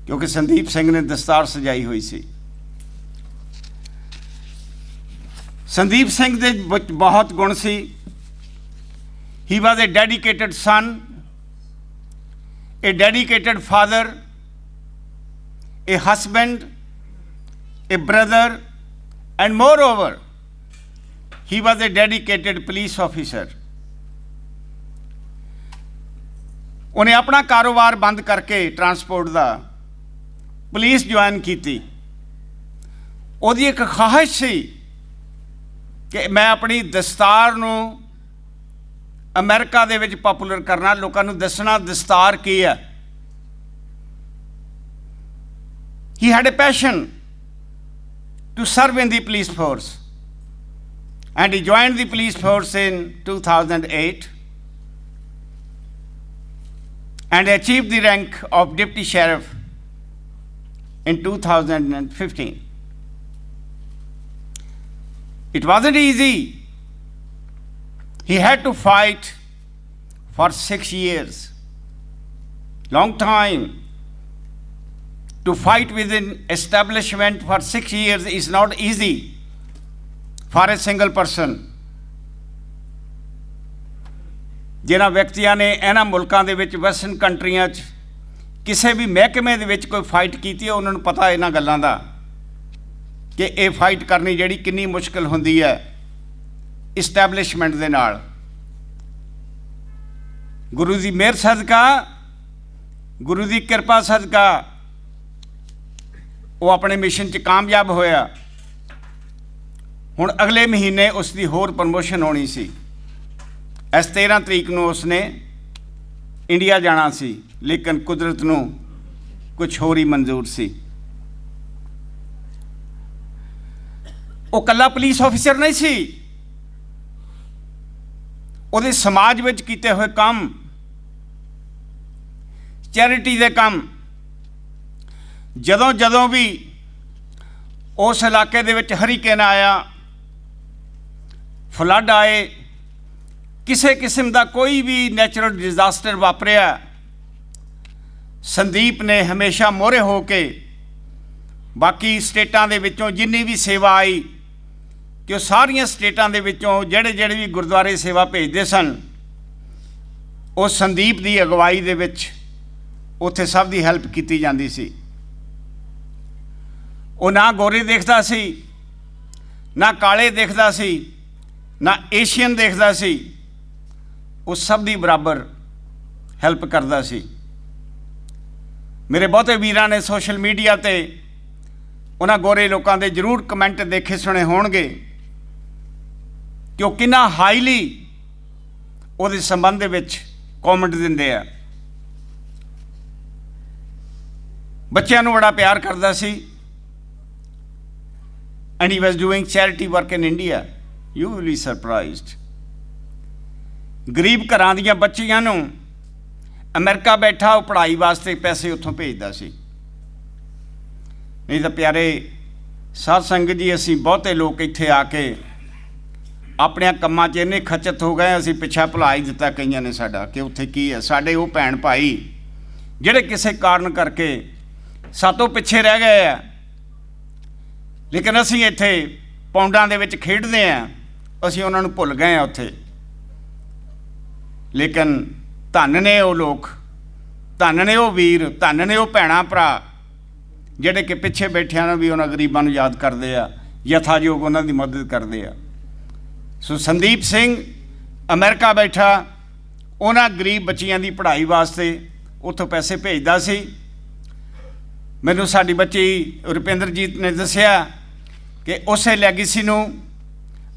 क्योंकि संदीप सिंह ने दस्तार सजाई हुई सी। संदीप सिंह दे बहुत गुण सी। He was a dedicated son, a dedicated father, a husband, a brother, and moreover he was a dedicated police officer. उन्हें अपना कारोबार बंद करके ट्रांसपोर्ट का पुलिस ज्वाइन की। उहदी एक ख्वाहिश सी कि मैं अपनी दस्तार नूं ਅਮਰੀਕਾ ਦੇ ਵਿੱਚ ਪਪੂਲਰ ਕਰਨਾ, ਲੋਕਾਂ ਨੂੰ ਦੱਸਣਾ ਦਸਤਾਰ ਕੀ ਹੈ। He had a passion to serve in the police force and he joined the police force in 2008 and achieved the rank of deputy sheriff in 2015. It wasn't easy. He had to fight for 6 years. Long time. To fight within establishment for 6 years is not easy for a single person. ਜਿਨ੍ਹਾਂ ਵਿਅਕਤੀਆਂ ਨੇ ਇਹਨਾਂ ਮੁਲਕਾਂ ਦੇ ਵਿੱਚ western ਕੰਟਰੀਆਂ 'ਚ ਕਿਸੇ ਵੀ ਮਹਿਕਮੇ ਦੇ ਵਿੱਚ ਕੋਈ ਫਾਈਟ ਕੀਤੀ ਹੈ, ਉਹਨਾਂ ਨੂੰ ਪਤਾ ਇਹਨਾਂ ਗੱਲਾਂ ਦਾ ਕਿ ਇਹ ਫਾਈਟ ਕਰਨੀ ਜਿਹੜੀ ਕਿੰਨੀ ਮੁਸ਼ਕਿਲ ਹੁੰਦੀ ਹੈ ਇਸਟੈਬਲਿਸ਼ਮੈਂਟ ਦੇ ਨਾਲ। ਗੁਰੂ ਦੀ ਮਿਹਰ ਸਦਕਾ, ਗੁਰੂ ਦੀ ਕਿਰਪਾ ਸਦਕਾ ਉਹ ਆਪਣੇ ਮਿਸ਼ਨ 'ਚ ਕਾਮਯਾਬ ਹੋਇਆ। ਹੁਣ ਅਗਲੇ ਮਹੀਨੇ ਉਸ ਦੀ ਹੋਰ ਪ੍ਰਮੋਸ਼ਨ ਹੋਣੀ ਸੀ। ਇਸ 13 ਤਰੀਕ ਨੂੰ ਉਸਨੇ ਇੰਡੀਆ ਜਾਣਾ ਸੀ, ਲੇਕਿਨ ਕੁਦਰਤ ਨੂੰ ਕੁਛ ਹੋਰ ਹੀ ਮਨਜ਼ੂਰ ਸੀ। ਉਹ ਇਕੱਲਾ ਪੁਲਿਸ ਆਫੀਸਰ ਨਹੀਂ ਸੀ, ਉਹਦੇ ਸਮਾਜ ਵਿੱਚ ਕੀਤੇ ਹੋਏ ਕੰਮ, ਚੈਰਿਟੀ ਦੇ ਕੰਮ, ਜਦੋਂ ਜਦੋਂ ਵੀ ਉਸ ਇਲਾਕੇ ਦੇ ਵਿੱਚ ਹਰੀਕੇਨ ਆਇਆ, ਫਲੱਡ ਆਏ, ਕਿਸੇ ਕਿਸਮ ਦਾ ਕੋਈ ਵੀ ਨੈਚੁਰਲ ਡਿਜ਼ਾਸਟਰ ਵਾਪਰਿਆ, ਸੰਦੀਪ ਨੇ ਹਮੇਸ਼ਾ ਮੋਹਰੇ ਹੋ ਕੇ ਬਾਕੀ ਸਟੇਟਾਂ ਦੇ ਵਿੱਚੋਂ ਜਿੰਨੀ ਵੀ ਸੇਵਾ ਆਈ, ਕਿ ਉਹ ਸਾਰੀਆਂ ਸਟੇਟਾਂ ਦੇ ਵਿੱਚੋਂ ਜਿਹੜੇ ਵੀ ਗੁਰਦੁਆਰੇ ਸੇਵਾ ਭੇਜਦੇ ਸਨ, ਉਹ ਸੰਦੀਪ ਦੀ ਅਗਵਾਈ ਦੇ ਵਿੱਚ ਉੱਥੇ ਸਭ ਦੀ ਹੈਲਪ ਕੀਤੀ ਜਾਂਦੀ ਸੀ। ਉਹ ਨਾ ਗੋਰੇ ਦੇਖਦਾ ਸੀ, ਨਾ ਕਾਲੇ ਦੇਖਦਾ ਸੀ, ਨਾ ਏਸ਼ੀਅਨ ਦੇਖਦਾ ਸੀ, ਉਹ ਸਭ ਦੀ ਬਰਾਬਰ ਹੈਲਪ ਕਰਦਾ ਸੀ। ਮੇਰੇ ਬਹੁਤੇ ਵੀਰਾਂ ਨੇ ਸੋਸ਼ਲ ਮੀਡੀਆ 'ਤੇ ਉਹਨਾਂ ਗੋਰੇ ਲੋਕਾਂ ਦੇ ਜ਼ਰੂਰ ਕਮੈਂਟ ਦੇਖੇ ਸੁਣੇ ਹੋਣਗੇ ਕਿ ਉਹ ਕਿੰਨਾ ਹਾਈਲੀ ਉਹਦੇ ਸੰਬੰਧ ਦੇ ਵਿੱਚ ਕਮੈਂਟ ਦਿੰਦੇ ਆ। ਬੱਚਿਆਂ ਨੂੰ ਬੜਾ ਪਿਆਰ ਕਰਦਾ ਸੀ। And he was doing charity work in India. You will be surprised. ਗਰੀਬ ਘਰਾਂ ਦੀਆਂ ਬੱਚੀਆਂ ਨੂੰ ਅਮਰੀਕਾ ਬੈਠਾ ਉਹ ਪੜ੍ਹਾਈ ਵਾਸਤੇ ਪੈਸੇ ਉੱਥੋਂ ਭੇਜਦਾ ਸੀ। ਨਹੀਂ ਤਾਂ ਪਿਆਰੇ ਸਾਧ ਸੰਗਤ ਜੀ, ਅਸੀਂ ਬਹੁਤੇ ਲੋਕ ਇੱਥੇ ਆ ਕੇ ਆਪਣੇ ਕੰਮਾਂ 'ਚ ਇੰਨੇ ਖਚਤ ਹੋ ਗਏ, ਅਸੀਂ ਪਿੱਛਾ ਭੁਲਾ ਹੀ ਦਿੱਤਾ ਕਈਆਂ ਨੇ ਸਾਡਾ ਕਿ ਉੱਥੇ ਕੀ ਹੈ। ਸਾਡੇ ਉਹ ਭੈਣ ਭਾਈ ਜਿਹੜੇ ਕਿਸੇ ਕਾਰਨ ਕਰਕੇ ਸਾਤੋਂ ਪਿੱਛੇ ਰਹਿ ਗਏ ਆ, ਲੇਕਿਨ ਅਸੀਂ ਇੱਥੇ ਪੌਂਡਾਂ ਦੇ ਵਿੱਚ ਖੇਡਦੇ ਹਾਂ, ਅਸੀਂ ਉਹਨਾਂ ਨੂੰ ਭੁੱਲ ਗਏ ਹਾਂ ਉੱਥੇ। ਲੇਕਿਨ ਧੰਨ ਨੇ ਉਹ ਲੋਕ, ਧੰਨ ਨੇ ਉਹ ਵੀਰ, ਧੰਨ ਨੇ ਉਹ ਭੈਣਾਂ ਭਰਾ ਜਿਹੜੇ ਕਿ ਪਿੱਛੇ ਬੈਠਿਆਂ ਨੂੰ ਵੀ ਉਹਨਾਂ ਗਰੀਬਾਂ ਨੂੰ ਯਾਦ ਕਰਦੇ ਆ, ਯਥਾਯੋਗ ਉਹਨਾਂ ਦੀ ਮਦਦ ਕਰਦੇ ਆ। ਸੋ ਸੰਦੀਪ ਸਿੰਘ ਅਮਰੀਕਾ ਬੈਠਾ ਉਹਨਾਂ ਗਰੀਬ ਬੱਚੀਆਂ ਦੀ ਪੜ੍ਹਾਈ ਵਾਸਤੇ ਉੱਥੋਂ ਪੈਸੇ ਭੇਜਦਾ ਸੀ। ਮੈਨੂੰ ਸਾਡੀ ਬੱਚੀ ਰੁਪਿੰਦਰਜੀਤ ਨੇ ਦੱਸਿਆ ਕਿ ਉਸੇ ਲੈਗੇਸੀ ਨੂੰ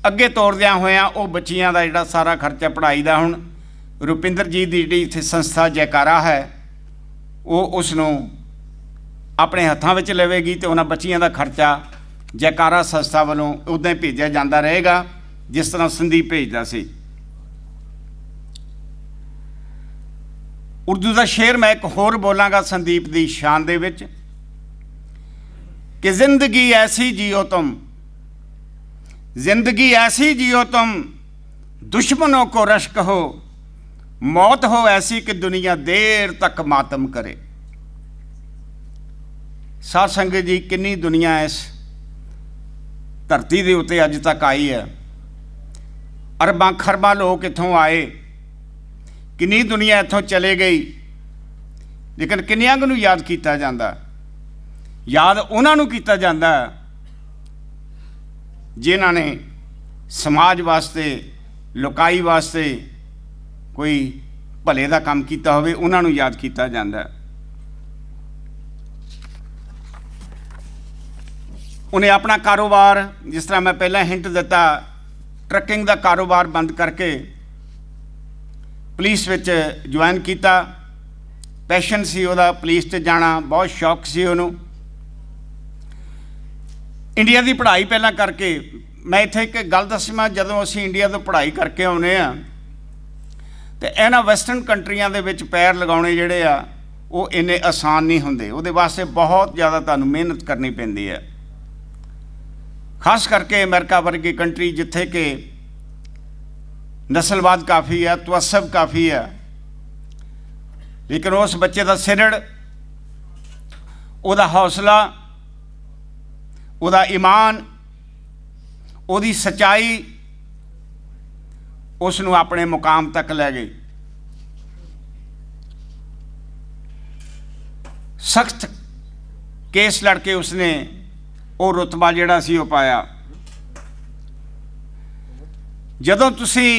ਅੱਗੇ ਤੋਰਦਿਆਂ ਹੋਇਆਂ ਉਹ ਬੱਚੀਆਂ ਦਾ ਜਿਹੜਾ ਸਾਰਾ ਖਰਚਾ ਪੜ੍ਹਾਈ ਦਾ ਹੁਣ ਰੁਪਿੰਦਰਜੀਤ ਦੀ ਜਿਹੜੀ ਇੱਥੇ ਸੰਸਥਾ ਜੈਕਾਰਾ ਹੈ ਉਹ ਉਸ ਨੂੰ ਆਪਣੇ ਹੱਥਾਂ ਵਿੱਚ ਲਵੇਗੀ ਅਤੇ ਉਹਨਾਂ ਬੱਚੀਆਂ ਦਾ ਖਰਚਾ ਜੈਕਾਰਾ ਸੰਸਥਾ ਵੱਲੋਂ ਉੱਦਾਂ ਹੀ ਭੇਜਿਆ ਜਾਂਦਾ ਰਹੇਗਾ ਜਿਸ ਤਰ੍ਹਾਂ ਸੰਦੀਪ ਭੇਜਦਾ ਸੀ। ਉਰਦੂ ਦਾ ਸ਼ੇਰ ਮੈਂ ਇੱਕ ਹੋਰ ਬੋਲਾਂਗਾ ਸੰਦੀਪ ਦੀ ਸ਼ਾਨ ਦੇ ਵਿੱਚ कि जिंदगी ऐसी जियो तुम, जिंदगी ऐसी जियो तुम, दुश्मनों को रश्क हो, मौत हो ऐसी कि दुनिया देर तक मातम करे। साध संगत जी, किन्नी दुनिया इस धरती के उत्ते अज तक आई है, अरबां खरबां लोग इत्थों आए, किन्नी दुनिया इत्थों चले गई, लेकिन किन्नियां नूं याद किया जाता? याद उन्होंने किया जाता जिन्हां ने समाज वास्ते, लोकाई वास्ते कोई भले का काम किया होवे, उन्होंने याद किया जाता। उन्हें अपना कारोबार, जिस तरह मैं पहले हिंट दिता, ट्रकिंग का कारोबार बंद करके ਪੁਲਿਸ ਵਿੱਚ ਜੁਆਇਨ ਕੀਤਾ। ਪੈਸ਼ਨ ਸੀ ਉਹਦਾ ਪੁਲਿਸ 'ਚ ਜਾਣਾ, ਬਹੁਤ ਸ਼ੌਕ ਸੀ ਉਹਨੂੰ। ਇੰਡੀਆ ਦੀ ਪੜ੍ਹਾਈ ਪਹਿਲਾਂ ਕਰਕੇ, ਮੈਂ ਇੱਥੇ ਇੱਕ ਗੱਲ ਦੱਸਾਂ, ਜਦੋਂ ਅਸੀਂ ਇੰਡੀਆ ਤੋਂ ਪੜ੍ਹਾਈ ਕਰਕੇ ਆਉਂਦੇ ਹਾਂ ਤੇ ਇਹਨਾਂ ਵੈਸਟਰਨ ਕੰਟਰੀਆਂ ਦੇ ਵਿੱਚ ਪੈਰ ਲਗਾਉਣੇ ਜਿਹੜੇ ਆ ਉਹ ਇੰਨੇ ਆਸਾਨ ਨਹੀਂ ਹੁੰਦੇ। ਉਹਦੇ ਵਾਸਤੇ ਬਹੁਤ ਜ਼ਿਆਦਾ ਤੁਹਾਨੂੰ ਮਿਹਨਤ ਕਰਨੀ ਪੈਂਦੀ ਹੈ, ਖਾਸ ਕਰਕੇ ਅਮਰੀਕਾ ਵਰਗੀ ਕੰਟਰੀ ਜਿੱਥੇ ਕਿ ਨਸਲਵਾਦ ਕਾਫੀ ਹੈ, ਤਵੱਸਬ ਕਾਫੀ ਹੈ। ਲੇਕਿਨ ਉਸ ਬੱਚੇ ਦਾ ਸਿਰੜ, ਉਹਦਾ ਹੌਸਲਾ, ਉਹਦਾ ਈਮਾਨ, ਉਹਦੀ ਸੱਚਾਈ ਉਸ ਨੂੰ ਆਪਣੇ ਮੁਕਾਮ ਤੱਕ ਲੈ ਗਈ। ਸਖਤ ਕੇਸ ਲੜ ਕੇ ਉਸਨੇ ਉਹ ਰੁਤਬਾ ਜਿਹੜਾ ਸੀ ਉਹ ਪਾਇਆ। ਜਦੋਂ ਤੁਸੀਂ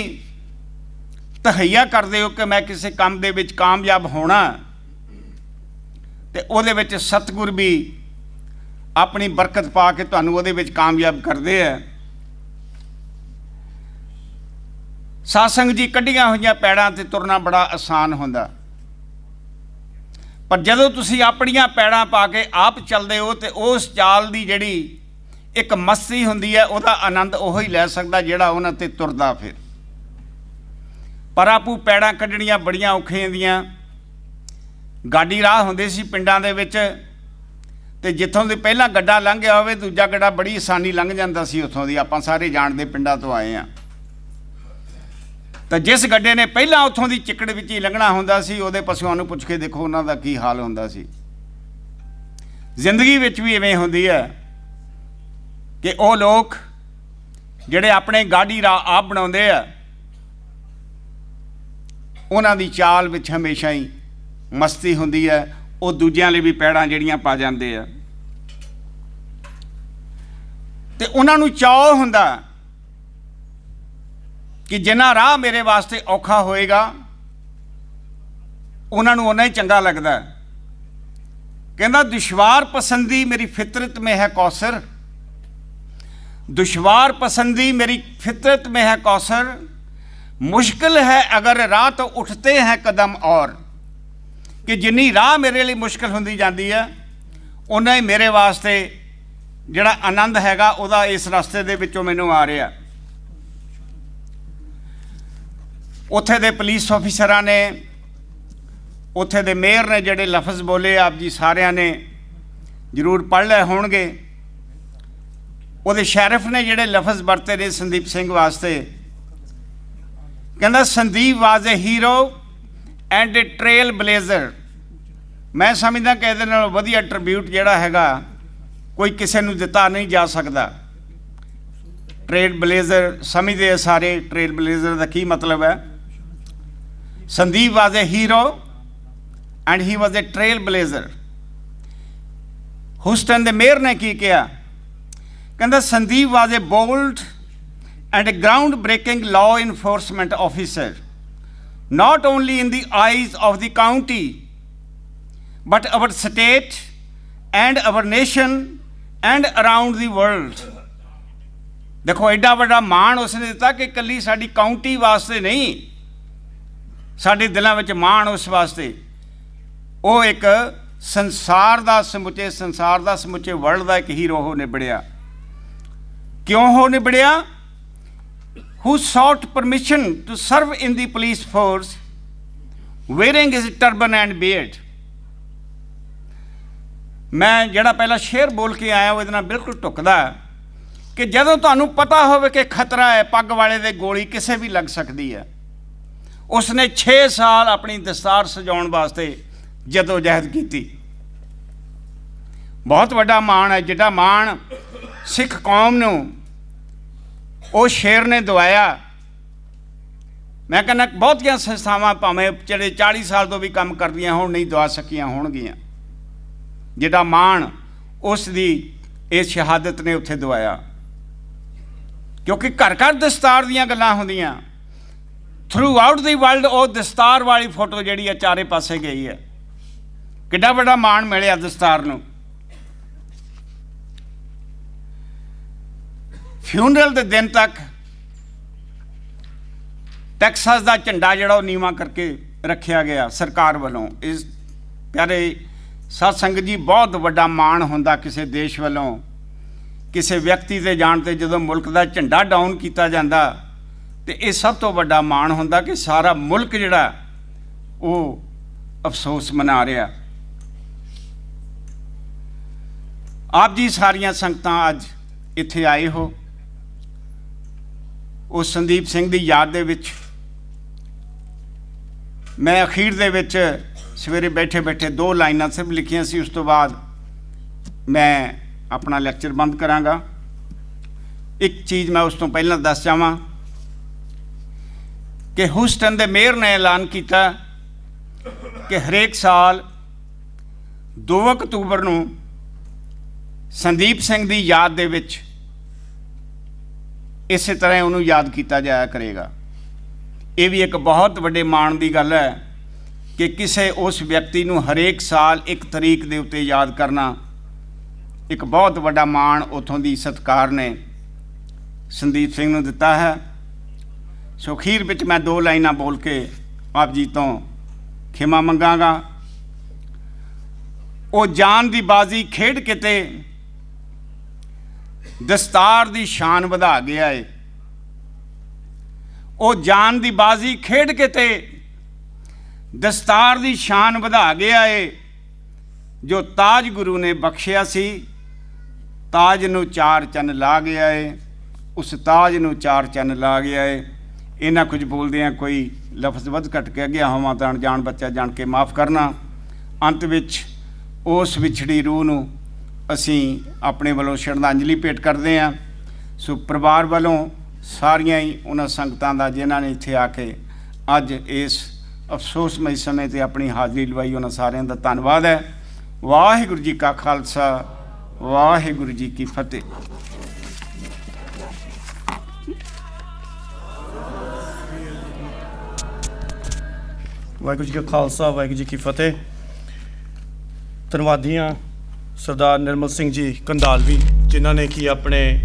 ਤਹਈਆ ਕਰਦੇ ਹੋ ਕਿ ਮੈਂ ਕਿਸੇ ਕੰਮ ਦੇ ਵਿੱਚ ਕਾਮਯਾਬ ਹੋਣਾ, ਤੇ ਉਹਦੇ ਵਿੱਚ ਸਤਿਗੁਰ ਵੀ ਆਪਣੀ ਬਰਕਤ ਪਾ ਕੇ ਤੁਹਾਨੂੰ ਉਹਦੇ ਵਿੱਚ ਕਾਮਯਾਬ ਕਰਦੇ ਆ। ਸਾਧ ਸੰਗਤ ਜੀ, ਕੱਢੀਆਂ ਹੋਈਆਂ ਪੈੜਾਂ 'ਤੇ ਤੁਰਨਾ ਬੜਾ ਆਸਾਨ ਹੁੰਦਾ, ਪਰ ਜਦੋਂ ਤੁਸੀਂ ਆਪਣੀਆਂ ਪੈੜਾਂ ਪਾ ਕੇ ਆਪ ਚੱਲਦੇ ਹੋ ਤੇ ਉਸ ਚਾਲ ਦੀ ਜਿਹੜੀ ਇੱਕ ਮਸਤੀ ਹੁੰਦੀ ਹੈ, ਉਹਦਾ ਆਨੰਦ ਉਹ ਹੀ ਲੈ ਸਕਦਾ ਜਿਹੜਾ ਉਹਨਾਂ 'ਤੇ ਤੁਰਦਾ। ਫਿਰ ਪਰ ਆਪੂ ਪੈੜਾਂ ਕੱਢਣੀਆਂ ਬੜੀਆਂ ਔਖੀਆਂ ਦੀਆਂ। ਗਾਡੀ ਰਾਹ ਹੁੰਦੇ ਸੀ ਪਿੰਡਾਂ ਦੇ ਵਿੱਚ, ਤੇ ਜਿੱਥੋਂ ਦੀ ਪਹਿਲਾਂ ਗੱਡਾ ਲੰਘ ਗਿਆ ਹੋਵੇ ਦੂਜਾ ਗੱਡਾ ਬੜੀ ਆਸਾਨੀ ਲੰਘ ਜਾਂਦਾ ਸੀ ਉੱਥੋਂ ਦੀ। ਆਪਾਂ ਸਾਰੇ ਜਾਣਦੇ ਪਿੰਡਾਂ ਤੋਂ ਆਏ ਹਾਂ। ਤਾਂ ਜਿਸ ਗੱਡੇ ਨੇ ਪਹਿਲਾਂ ਉੱਥੋਂ ਦੀ ਚਿੱਕੜ ਵਿੱਚ ਹੀ ਲੰਘਣਾ ਹੁੰਦਾ ਸੀ, ਉਹਦੇ ਪਸ਼ੂਆਂ ਨੂੰ ਪੁੱਛ ਕੇ ਦੇਖੋ ਉਹਨਾਂ ਦਾ ਕੀ ਹਾਲ ਹੁੰਦਾ ਸੀ। ਜ਼ਿੰਦਗੀ ਵਿੱਚ ਵੀ ਇਵੇਂ ਹੁੰਦੀ ਹੈ ਕਿ ਉਹ ਲੋਕ ਜਿਹੜੇ ਆਪਣੇ ਗਾਡੀ ਰਾਹ ਆਪ ਬਣਾਉਂਦੇ ਆ, ਉਹਨਾਂ ਦੀ ਚਾਲ ਵਿੱਚ ਹਮੇਸ਼ਾ ਹੀ ਮਸਤੀ ਹੁੰਦੀ ਹੈ। ਉਹ ਦੂਜਿਆਂ ਲਈ ਵੀ ਪੈੜਾਂ ਜਿਹੜੀਆਂ ਪਾ ਜਾਂਦੇ ਆ, ਤੇ ਉਹਨਾਂ ਨੂੰ ਚਾਅ ਹੁੰਦਾ ਕਿ ਜਿੰਨਾ ਰਾਹ ਮੇਰੇ ਵਾਸਤੇ ਔਖਾ ਹੋਏਗਾ ਉਹਨਾਂ ਨੂੰ ਓਨਾ ਹੀ ਚੰਗਾ ਲੱਗਦਾ। ਕਹਿੰਦਾ ਦੁਸ਼ਵਾਰ ਪਸੰਦੀ ਮੇਰੀ ਫਿਤਰਤ में है कौसर, दुश्वार पसंदी मेरी फितरत में है कौसर, मुश्किल है अगर राह तो उठते हैं कदम और। कि जिन्नी राह मेरे लिए मुश्किल होंदी जाती है उन्ना ही मेरे वास्ते जिहड़ा आनंद हैगा उहदा इस रस्ते दे विचों मैनूं आ रहा। उत्थे दे पुलिस ऑफिसरां ने, उत्थे दे मेयर ने जिहड़े लफज बोले आप जी सारिਆਂ ने जरूर पढ़ लए होणगे। ਉਹਦੇ ਸ਼ੈਰਿਫ ਨੇ ਜਿਹੜੇ ਲਫ਼ਜ਼ ਵਰਤੇ ਨੇ ਸੰਦੀਪ ਸਿੰਘ ਵਾਸਤੇ, ਕਹਿੰਦਾ Sandeep was a hero and a trailblazer. ਮੈਂ ਸਮਝਦਾ ਕਿ ਇਹਦੇ ਨਾਲ ਵਧੀਆ ਟ੍ਰਿਬਿਊਟ ਜਿਹੜਾ ਹੈਗਾ ਕੋਈ ਕਿਸੇ ਨੂੰ ਦਿੱਤਾ ਨਹੀਂ ਜਾ ਸਕਦਾ। ਟ੍ਰੇਲ ਬਲੇਜ਼ਰ ਸਮਝਦੇ ਆ ਸਾਰੇ, ਟ੍ਰੇਲ ਬਲੇਜ਼ਰ ਦਾ ਕੀ ਮਤਲਬ ਹੈ। Sandeep was a hero and he was a trailblazer. Houston ਦੇ ਮੇਅਰ ਨੇ ਕੀ ਕਿਹਾ, ਕਹਿੰਦਾ Sandeep was a bold and a groundbreaking law enforcement officer, not only in the eyes of the county but our state and our nation and around the world। देखो एडा बड़ा मान उसने दिता कि कली साडी काउंटी वास्ते नहीं, साडे दिलों में मान उस वास्ते वो एक संसार दा समुचे वर्ल्ड का एक हीरो हो निबड़िया। क्यों हो निबड़िया? Who sought permission to serve in the police force wearing his turban and beard। मैं ਜਿਹੜਾ ਪਹਿਲਾ ਸ਼ੇਰ ਬੋਲ ਕੇ ਆਇਆ ਉਹਦੇ ਨਾਲ ਬਿਲਕੁਲ ਟੁਕਦਾ ਕਿ ਜਦੋਂ ਤੁਹਾਨੂੰ ਪਤਾ ਹੋਵੇ ਕਿ ਖਤਰਾ ਹੈ, ਪੱਗ ਵਾਲੇ ਦੇ ਗੋਲੀ ਕਿਸੇ ਵੀ ਲੱਗ ਸਕਦੀ ਹੈ। ਉਸਨੇ 6 ਸਾਲ ਆਪਣੀ ਦਸਤਾਰ ਸਜਾਉਣ ਵਾਸਤੇ ਜਦੋਜਹਿਦ ਕੀਤੀ। ਬਹੁਤ ਵੱਡਾ ਮਾਣ ਹੈ, ਜਿਹੜਾ ਮਾਣ ਸਿੱਖ ਕੌਮ ਨੂੰ ਉਹ ਸ਼ੇਰ ਨੇ ਦਵਾਇਆ। ਮੈਂ ਕਹਿੰਦਾ ਬਹੁਤੀਆਂ ਸੰਸਥਾਵਾਂ ਭਾਵੇਂ ਜਿਹੜੇ 40 ਸਾਲ ਤੋਂ ਵੀ ਕੰਮ ਕਰਦੀਆਂ ਹੋਣ ਨਹੀਂ ਦਵਾ ਸਕੀਆਂ ਹੋਣਗੀਆਂ, ਜਿਹੜਾ ਮਾਣ ਉਸ ਦੀ ਇਸ ਸ਼ਹਾਦਤ ਨੇ ਉੱਥੇ ਦਵਾਇਆ। ਕਿਉਂਕਿ ਘਰ ਘਰ ਦਸਤਾਰ ਦੀਆਂ ਗੱਲਾਂ ਹੁੰਦੀਆਂ, ਥਰੂ ਆਊਟ ਦੀ ਵਰਲਡ ਉਹ ਦਸਤਾਰ ਵਾਲੀ ਫੋਟੋ ਜਿਹੜੀ ਹੈ ਚਾਰੇ ਪਾਸੇ ਗਈ ਹੈ। ਕਿੱਡਾ ਵੱਡਾ ਮਾਣ ਮਿਲਿਆ ਦਸਤਾਰ ਨੂੰ। ਫਿਊਨਰਲ ਦੇ ਦਿਨ ਤੱਕ ਟੈਕਸਾਸ ਦਾ ਝੰਡਾ ਜਿਹੜਾ ਉਹ ਨੀਵਾਂ ਕਰਕੇ ਰੱਖਿਆ ਗਿਆ ਸਰਕਾਰ ਵੱਲੋਂ। ਇਸ ਪਿਆਰੇ ਸਾਧ ਸੰਗਤ ਜੀ, ਬਹੁਤ ਵੱਡਾ ਮਾਣ ਹੁੰਦਾ ਕਿਸੇ ਦੇਸ਼ ਵੱਲੋਂ ਕਿਸੇ ਵਿਅਕਤੀ ਦੇ ਜਾਣ 'ਤੇ ਜਦੋਂ ਮੁਲਕ ਦਾ ਝੰਡਾ ਡਾਊਨ ਕੀਤਾ ਜਾਂਦਾ, ਤੇ ਇਹ ਸਭ ਤੋਂ ਵੱਡਾ ਮਾਣ ਹੁੰਦਾ ਕਿ ਸਾਰਾ ਮੁਲਕ ਜਿਹੜਾ ਉਹ ਅਫਸੋਸ ਮਨਾ ਰਿਹਾ। ਆਪ ਜੀ ਸਾਰੀਆਂ ਸੰਗਤਾਂ ਅੱਜ ਇੱਥੇ ਆਏ ਹੋ, ਉਸ ਸੰਦੀਪ ਸਿੰਘ ਦੀ ਯਾਦ ਦੇ ਵਿੱਚ। ਮੈਂ ਅਖੀਰ ਦੇ ਵਿੱਚ ਸਵੇਰੇ ਬੈਠੇ ਬੈਠੇ 2 ਲਾਈਨਾਂ ਸਿਰਫ ਲਿਖੀਆਂ ਸੀ, ਉਸ ਤੋਂ ਬਾਅਦ ਮੈਂ ਆਪਣਾ ਲੈਕਚਰ ਬੰਦ ਕਰਾਂਗਾ। ਇੱਕ ਚੀਜ਼ ਮੈਂ ਉਸ ਤੋਂ ਪਹਿਲਾਂ ਦੱਸ ਜਾਵਾਂ ਕਿ ਹਿਊਸਟਨ ਦੇ ਮੇਅਰ ਨੇ ਐਲਾਨ ਕੀਤਾ ਕਿ ਹਰੇਕ ਸਾਲ 2 ਅਕਤੂਬਰ ਨੂੰ ਸੰਦੀਪ ਸਿੰਘ ਦੀ ਯਾਦ ਦੇ ਵਿੱਚ ਇਸੇ ਤਰ੍ਹਾਂ ਉਹਨੂੰ ਯਾਦ ਕੀਤਾ ਜਾਇਆ ਕਰੇਗਾ। ਇਹ ਵੀ ਇੱਕ ਬਹੁਤ ਵੱਡੇ ਮਾਣ ਦੀ ਗੱਲ ਹੈ ਕਿ ਕਿਸੇ ਉਸ ਵਿਅਕਤੀ ਨੂੰ ਹਰੇਕ ਸਾਲ 1 ਤਰੀਕ ਦੇ ਉੱਤੇ ਯਾਦ ਕਰਨਾ ਇੱਕ ਬਹੁਤ ਵੱਡਾ ਮਾਣ ਉੱਥੋਂ ਦੀ ਸਤਿਕਾਰ ਨੇ ਸੰਦੀਪ ਸਿੰਘ ਨੂੰ ਦਿੱਤਾ ਹੈ। ਸੋ ਅਖੀਰ ਵਿੱਚ ਮੈਂ 2 ਲਾਈਨਾਂ ਬੋਲ ਕੇ ਆਪ ਜੀ ਤੋਂ ਖਿਮਾ ਮੰਗਾਂਗਾ। ਉਹ ਜਾਨ ਦੀ ਬਾਜ਼ੀ ਖੇਡ ਕੇ ਤੇ ਦਸਤਾਰ ਦੀ ਸ਼ਾਨ ਵਧਾ ਗਿਆ ਏ। ਉਹ ਜਾਨ ਦੀ ਬਾਜ਼ੀ ਖੇਡ ਕੇ ਤੇ ਦਸਤਾਰ ਦੀ ਸ਼ਾਨ ਵਧਾ ਗਿਆ ਏ। ਜੋ ਤਾਜ ਗੁਰੂ ਨੇ ਬਖਸ਼ਿਆ ਸੀ, ਤਾਜ ਨੂੰ 4 ਚੰਨ ਲਾ ਗਿਆ ਏ। ਉਸ ਤਾਜ ਨੂੰ 4 ਚੰਨ ਲਾ ਗਿਆ ਏ। ਇਹਨਾਂ ਕੁਝ ਬੋਲਦਿਆਂ ਕੋਈ ਲਫ਼ਜ਼ ਵੱਧ ਘੱਟ ਕੇ ਗਿਆ ਹੋਵਾਂ ਤਾਂ ਅਣਜਾਣ ਬੱਚਾ ਜਾਣ ਕੇ ਮਾफ़ ਕਰਨਾ। ਅੰਤ ਵਿੱਚ ਉਸ ਵਿਛੜੀ ਰੂਹ ਨੂੰ ਅਸੀਂ ਆਪਣੇ ਵੱਲੋਂ ਸ਼ਰਧਾਂਜਲੀ ਭੇਟ ਕਰਦੇ ਹਾਂ। ਸੋ ਪਰਿਵਾਰ ਵੱਲੋਂ ਸਾਰੀਆਂ ਹੀ ਉਹਨਾਂ ਸੰਗਤਾਂ ਦਾ ਜਿਨ੍ਹਾਂ ਨੇ ਇੱਥੇ ਆ ਕੇ ਅੱਜ ਇਸ ਅਫਸੋਸਮਈ ਸਮੇਂ 'ਤੇ ਆਪਣੀ ਹਾਜ਼ਰੀ ਲਵਾਈ, ਉਹਨਾਂ ਸਾਰਿਆਂ ਦਾ ਧੰਨਵਾਦ ਹੈ। ਵਾਹਿਗੁਰੂ ਜੀ ਕਾ ਖਾਲਸਾ, ਵਾਹਿਗੁਰੂ ਜੀ ਕੀ ਫਤਿਹ। ਵਾਹਿਗੁਰੂ ਜੀ ਕਾ ਖਾਲਸਾ, ਵਾਹਿਗੁਰੂ ਜੀ ਕੀ ਫਤਿਹ। ਧੰਨਵਾਦੀ ਹਾਂ ਸਰਦਾਰ ਨਿਰਮਲ ਸਿੰਘ ਜੀ ਕੰਧਾਲਵੀ, ਜਿਨ੍ਹਾਂ ਨੇ ਕਿ ਆਪਣੇ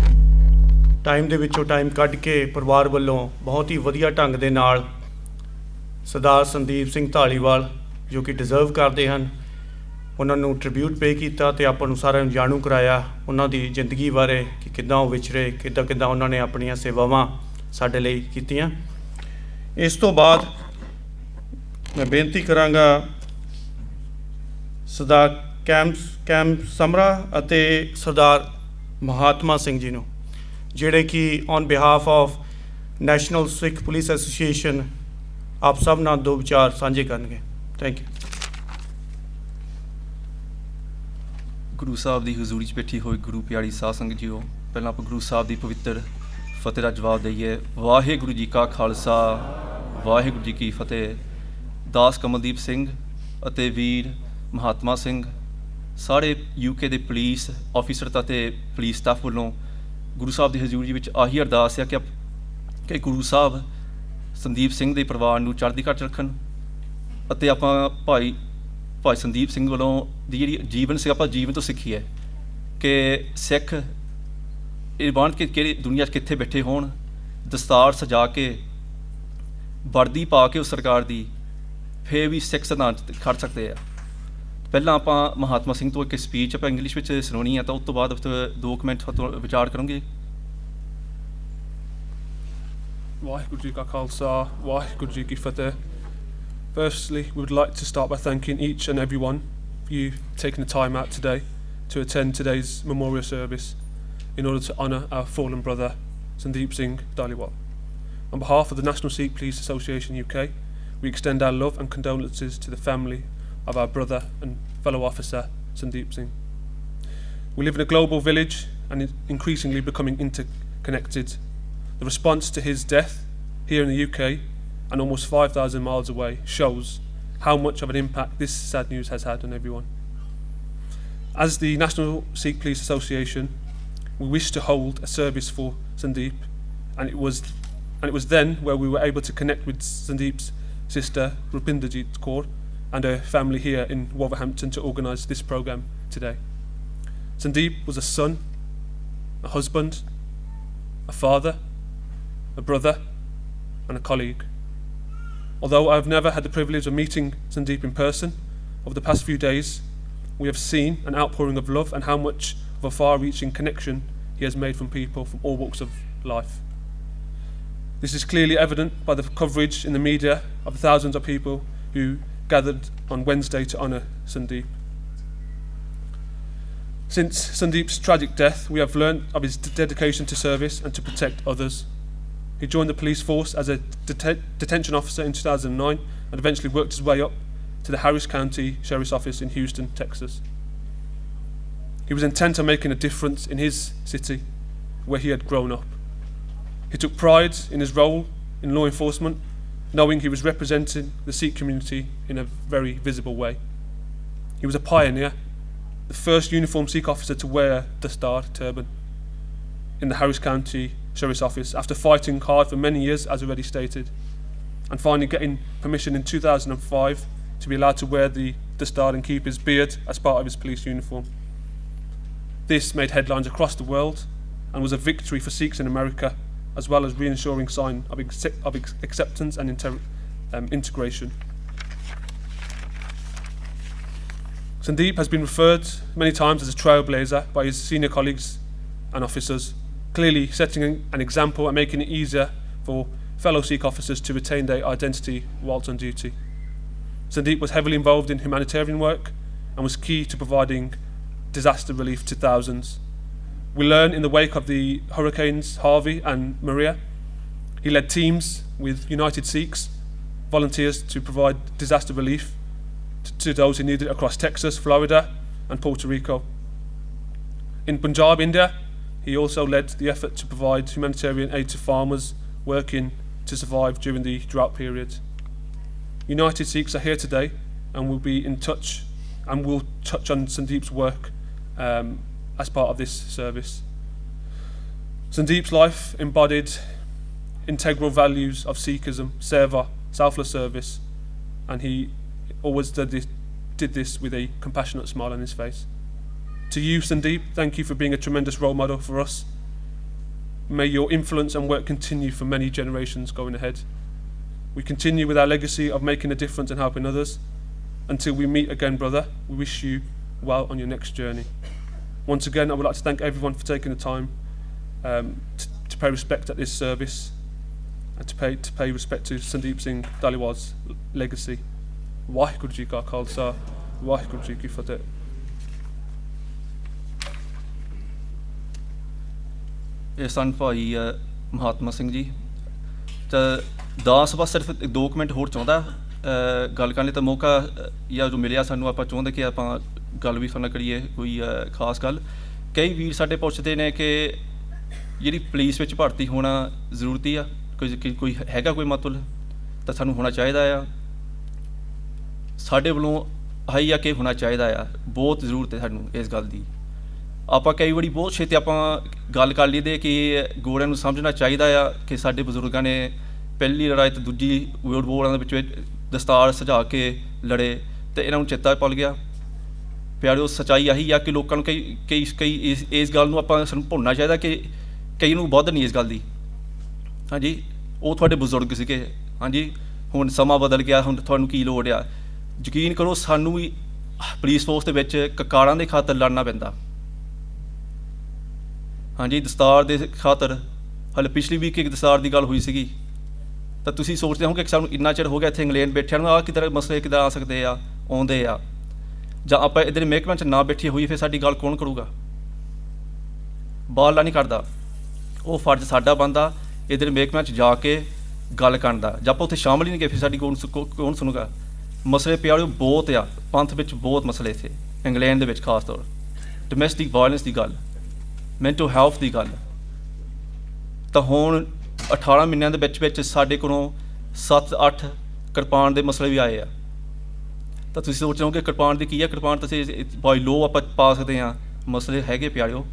ਟਾਈਮ ਦੇ ਵਿੱਚੋਂ ਟਾਈਮ ਕੱਢ ਕੇ ਪਰਿਵਾਰ ਵੱਲੋਂ ਬਹੁਤ ਹੀ ਵਧੀਆ ਢੰਗ ਦੇ ਨਾਲ ਸਰਦਾਰ ਸੰਦੀਪ ਸਿੰਘ ਧਾਲੀਵਾਲ, ਜੋ ਕਿ ਡਿਜ਼ਰਵ ਕਰਦੇ ਹਨ, ਉਹਨਾਂ ਨੂੰ ਟ੍ਰਿਬਿਊਟ ਪੇ ਕੀਤਾ ਤੇ ਆਪਾਂ ਨੂੰ ਸਾਰਿਆਂ ਨੂੰ ਜਾਣੂ ਕਰਾਇਆ ਉਹਨਾਂ ਦੀ ਜ਼ਿੰਦਗੀ ਬਾਰੇ ਕਿ ਕਿੱਦਾਂ ਉਹ ਵਿਚਰੇ, ਕਿੱਦਾਂ ਉਹਨਾਂ ਨੇ ਆਪਣੀਆਂ ਸੇਵਾਵਾਂ ਸਾਡੇ ਲਈ ਕੀਤੀਆਂ। ਇਸ ਤੋਂ ਬਾਅਦ ਮੈਂ ਬੇਨਤੀ ਕਰਾਂਗਾ ਸਰਦਾਰ ਕੈਮ ਸਮਰਾ ਅਤੇ ਸਰਦਾਰ ਮਹਾਤਮਾ ਸਿੰਘ ਜੀ ਨੂੰ, ਜਿਹੜੇ ਕਿ on behalf of national Sikh police association ਆਪ ਸਭ ਨਾਲ 2 ਵਿਚਾਰ ਸਾਂਝੇ ਕਰਨਗੇ। Thank you. ਗੁਰੂ ਸਾਹਿਬ ਦੀ ਹਜ਼ੂਰੀ 'ਚ ਬੈਠੀ ਹੋਈ ਗੁਰੂ ਪਿਆਰੀ ਸਾਧ ਸੰਗਤ ਜੀਓ, ਪਹਿਲਾਂ ਆਪਾਂ ਗੁਰੂ ਸਾਹਿਬ ਦੀ ਪਵਿੱਤਰ ਫਤਿਹ ਦਾ ਜਵਾਬ ਦਈਏ। ਵਾਹਿਗੁਰੂ ਜੀ ਕਾ ਖਾਲਸਾ, ਵਾਹਿਗੁਰੂ ਜੀ ਕੀ ਫਤਿਹ। ਦਾਸ ਕਮਲਦੀਪ ਸਿੰਘ ਅਤੇ ਵੀਰ ਮਹਾਤਮਾ ਸਿੰਘ, ਸਾਰੇ UK ਦੇ ਪੁਲਿਸ ਆਫੀਸਰ ਅਤੇ ਪੁਲਿਸ ਸਟਾਫ ਵੱਲੋਂ ਗੁਰੂ ਸਾਹਿਬ ਦੀ ਹਜ਼ੂਰੀ ਵਿੱਚ ਆਹੀ ਅਰਦਾਸ ਹੈ ਕਿ ਗੁਰੂ ਸਾਹਿਬ ਸੰਦੀਪ ਸਿੰਘ ਦੇ ਪਰਿਵਾਰ ਨੂੰ ਚੜ੍ਹਦੀ ਕਲਾ 'ਚ ਰੱਖਣ। ਅਤੇ ਆਪਾਂ ਭਾਈ ਸੰਦੀਪ ਸਿੰਘ ਵੱਲੋਂ ਦੀ ਜਿਹੜੀ ਜੀਵਨ ਸੀ, ਆਪਾਂ ਜੀਵਨ ਤੋਂ ਸਿੱਖੀ ਹੈ ਕਿ ਸਿੱਖ ਇਹ ਬਣ ਕੇ ਕਿਹੜੀ ਦੁਨੀਆ 'ਚ ਕਿੱਥੇ ਬੈਠੇ ਹੋਣ, ਦਸਤਾਰ ਸਜਾ ਕੇ ਵਰਦੀ ਪਾ ਕੇ ਉਸ ਸਰਕਾਰ ਦੀ, ਫਿਰ ਵੀ ਸਿੱਖ ਸਿਧਾਂਤ ਖੜ ਸਕਦੇ ਆ। ਪਹਿਲਾਂ ਆਪਾਂ ਮਹਾਤਮਾ ਸਿੰਘ ਤੋਂ ਇੱਕ ਸਪੀਚ ਆਪਾਂ ਇੰਗਲਿਸ਼ ਵਿੱਚ ਸੁਣਾਉਣੀ ਹੈ, ਤਾਂ ਉਸ ਤੋਂ ਬਾਅਦ 2 ਮਿੰਟ ਵਿਚਾਰ ਕਰਾਂਗੇ। ਵਾਹਿਗੁਰੂ ਜੀ ਕਾ ਖਾਲਸਾ, ਵਾਹਿਗੁਰੂ ਜੀ ਕੀ ਫਤਿਹ। Firstly, we would like to start by thanking each and every one for you taking the time out today to attend today's memorial service in order to honour our fallen brother, Sandeep Singh Dhaliwal. On behalf of the National Sikh Police Association UK, we extend our love and condolences to the family of our brother and fellow officer, Sandeep Singh. We live in a global village and is increasingly becoming interconnected. The response to his death here in the UK and almost 5,000 miles away shows how much of an impact this sad news has had on everyone. As the National Sikh Police Association, we wish to hold a service for Sandeep, and it was then where we were able to connect with Sandeep's sister Rupinderjit Kaur and her family here in Wolverhampton to organise this programme today. Sandeep was a son, a husband, a father, a brother and a colleague. Although I have never had the privilege of meeting Sandeep in person, over the past few days, we have seen an outpouring of love and how much of a far-reaching connection he has made from people from all walks of life. This is clearly evident by the coverage in the media of the thousands of people who gathered on Wednesday to honour Sandeep. Since Sandeep's tragic death, we have learned of his dedication to service and to protect others. He joined the police force as a detention officer in 2009 and eventually worked his way up to the Harris County Sheriff's Office in Houston, Texas. He was intent on making a difference in his city, where he had grown up. He took pride in his role in law enforcement, knowing he was representing the Sikh community in a very visible way. He was a pioneer, the first uniformed Sikh officer to wear the starred turban in the Harris County Sheriff's Office after fighting hard for many years, as already stated, and finally getting permission in 2005 to be allowed to wear the star and keep his beard as part of his police uniform. This made headlines across the world and was a victory for Sikhs in America, as well as reassuring sign of acceptance and integration. Sandeep has been referred many times as a trailblazer by his senior colleagues and officers, clearly setting an example and making it easier for fellow Sikh officers to retain their identity whilst on duty. Sandeep was heavily involved in humanitarian work and was key to providing disaster relief to thousands. We learn in the wake of the hurricanes Harvey and Maria, he led teams with United Sikhs, volunteers to provide disaster relief to those who needed it across Texas, Florida and Puerto Rico. In Punjab, India, he also led the effort to provide humanitarian aid to farmers working to survive during the drought period. United Sikhs are here today and will be in touch and will touch on Sandeep's work as part of this service. Sandeep's life embodied integral values of Sikhism, seva, selfless service, and he always did this with a compassionate smile on his face. To you, Sandeep, thank you for being a tremendous role model for us. May your influence and work continue for many generations going ahead. We continue with our legacy of making a difference and helping others. Until we meet again, brother, we wish you well on your next journey. Once again, I would like to thank everyone for taking the time to pay respect at this service and to pay respect to Sandeep Singh Dhaliwal's legacy. Waheguru Ji Ka Khalsa, Waheguru Ji Ki Fateh. ਇਹ ਸਨ ਭਾਈ ਮਹਾਤਮਾ ਸਿੰਘ ਜੀ। ਤਾਂ ਦਾਸ ਬਸ ਸਿਰਫ 2 minute ਹੋਰ ਚਾਹੁੰਦਾ ਗੱਲ ਕਰਨ ਲਈ, ਤਾਂ ਮੌਕਾ ਜਾਂ ਜੋ ਮਿਲਿਆ ਸਾਨੂੰ, ਆਪਾਂ ਚਾਹੁੰਦੇ ਕਿ ਆਪਾਂ ਗੱਲ ਵੀ ਸੁਣਨਾ ਕਰੀਏ ਕੋਈ ਖਾਸ ਗੱਲ। ਕਈ ਵੀਰ ਸਾਡੇ ਪੁੱਛਦੇ ਨੇ ਕਿ ਜਿਹੜੀ ਪੁਲਿਸ ਵਿੱਚ ਭਰਤੀ ਹੋਣਾ ਜ਼ਰੂਰਤੀ ਆ, ਕੋਈ ਹੈਗਾ ਕੋਈ ਮਤਲਬ, ਤਾਂ ਸਾਨੂੰ ਹੋਣਾ ਚਾਹੀਦਾ ਆ। ਸਾਡੇ ਵੱਲੋਂ ਆਹੀ ਆ ਕਿ ਹੋਣਾ ਚਾਹੀਦਾ ਆ, ਬਹੁਤ ਜ਼ਰੂਰਤ ਹੈ ਸਾਨੂੰ ਇਸ ਗੱਲ ਦੀ। ਆਪਾਂ ਕਈ ਵਾਰੀ ਬਹੁਤ ਛੇਤੀ ਆਪਾਂ ਗੱਲ ਕਰ ਲਈਦੇ ਕਿ ਗੋਰਿਆਂ ਨੂੰ ਸਮਝਣਾ ਚਾਹੀਦਾ ਆ ਕਿ ਸਾਡੇ ਬਜ਼ੁਰਗਾਂ ਨੇ ਪਹਿਲੀ ਲੜਾਈ ਅਤੇ ਦੂਜੀ ਵਰਲਡ ਵਾਰਾਂ ਦੇ ਵਿੱਚ ਦਸਤਾਰ ਸਜਾ ਕੇ ਲੜੇ, ਅਤੇ ਇਹਨਾਂ ਨੂੰ ਚੇਤਾ ਭੁੱਲ ਗਿਆ। ਪਿਆਰਿਓ, ਸੱਚਾਈ ਆਹੀ ਆ ਕਿ ਲੋਕਾਂ ਨੂੰ ਕਈ ਇਸ ਗੱਲ ਨੂੰ ਆਪਾਂ ਸਾਨੂੰ ਭੁੱਲਣਾ ਚਾਹੀਦਾ ਕਿ ਕਈ ਨੂੰ ਵੱਧ ਨਹੀਂ ਇਸ ਗੱਲ ਦੀ। ਹਾਂਜੀ, ਉਹ ਤੁਹਾਡੇ ਬਜ਼ੁਰਗ ਸੀਗੇ। ਹਾਂਜੀ, ਹੁਣ ਸਮਾਂ ਬਦਲ ਗਿਆ, ਹੁਣ ਤੁਹਾਨੂੰ ਕੀ ਲੋੜ ਆ। ਯਕੀਨ ਕਰੋ, ਸਾਨੂੰ ਵੀ ਪੁਲਿਸ ਫੋਰਸ ਦੇ ਵਿੱਚ ਕਕਾਰਾਂ ਦੇ ਖਾਤਰ ਲੜਨਾ ਪੈਂਦਾ। ਹਾਂਜੀ, ਦਸਤਾਰ ਦੇ ਖਾਤਰ। ਹਾਲੇ ਪਿਛਲੀ ਵੀਕ ਇੱਕ ਦਸਤਾਰ ਦੀ ਗੱਲ ਹੋਈ ਸੀਗੀ, ਤਾਂ ਤੁਸੀਂ ਸੋਚਦੇ ਹੋਗੇ ਕਿ ਸਾਨੂੰ ਇੰਨਾ ਚਿਰ ਹੋ ਗਿਆ ਇੱਥੇ ਇੰਗਲੈਂਡ ਬੈਠਿਆਂ ਨੂੰ, ਆਹ ਕਿੱਦਾਂ ਮਸਲੇ ਕਿੱਦਾਂ ਆ ਸਕਦੇ ਆ, ਆਉਂਦੇ ਆ। ਜਾਂ ਆਪਾਂ ਇੱਧਰ ਮਹਿਕਮਿਆਂ 'ਚ ਨਾ ਬੈਠੀ ਹੋਈ, ਫਿਰ ਸਾਡੀ ਗੱਲ ਕੌਣ ਕਰੂਗਾ? ਬਾਹਰਲਾ ਨਹੀਂ ਕਰਦਾ। ਉਹ ਫਰਜ਼ ਸਾਡਾ ਬਣਦਾ ਇੱਧਰ ਮਹਿਕਮਿਆਂ 'ਚ ਜਾ ਕੇ ਗੱਲ ਕਰਨ ਦਾ। ਜੇ ਆਪਾਂ ਉੱਥੇ ਸ਼ਾਮਲ ਹੀ ਨਹੀਂ ਗਏ, ਫਿਰ ਸਾਡੀ ਕੌਣ ਸੁਣੂਗਾ? ਮਸਲੇ ਪਿਆਰਿਓ ਬਹੁਤ ਆ, ਪੰਥ ਵਿੱਚ ਬਹੁਤ ਮਸਲੇ ਇੱਥੇ ਇੰਗਲੈਂਡ ਦੇ ਵਿੱਚ, ਖਾਸ ਤੌਰ ਡੋਮੈਸਟਿਕ ਵਾਇਲੈਂਸ ਦੀ ਗੱਲ, ਮੈਂਟਲ ਹੈਲਥ ਦੀ ਗੱਲ। ਤਾਂ ਹੁਣ 18 ਮਹੀਨਿਆਂ ਦੇ ਵਿੱਚ ਸਾਡੇ ਕੋਲੋਂ 7-8 ਕਿਰਪਾਨ ਦੇ ਮਸਲੇ ਵੀ ਆਏ ਆ। ਤਾਂ ਤੁਸੀਂ ਸੋਚ ਰਹੇ ਹੋ ਕਿ ਕਿਰਪਾਨ ਦੀ ਕੀ ਆ? ਕਿਰਪਾਨ ਤਾਂ ਅਸੀਂ ਬਾਈ ਲੋ ਆਪਾਂ ਪਾ ਸਕਦੇ ਹਾਂ। ਮਸਲੇ ਹੈਗੇ ਪਿਆਰਿਓ।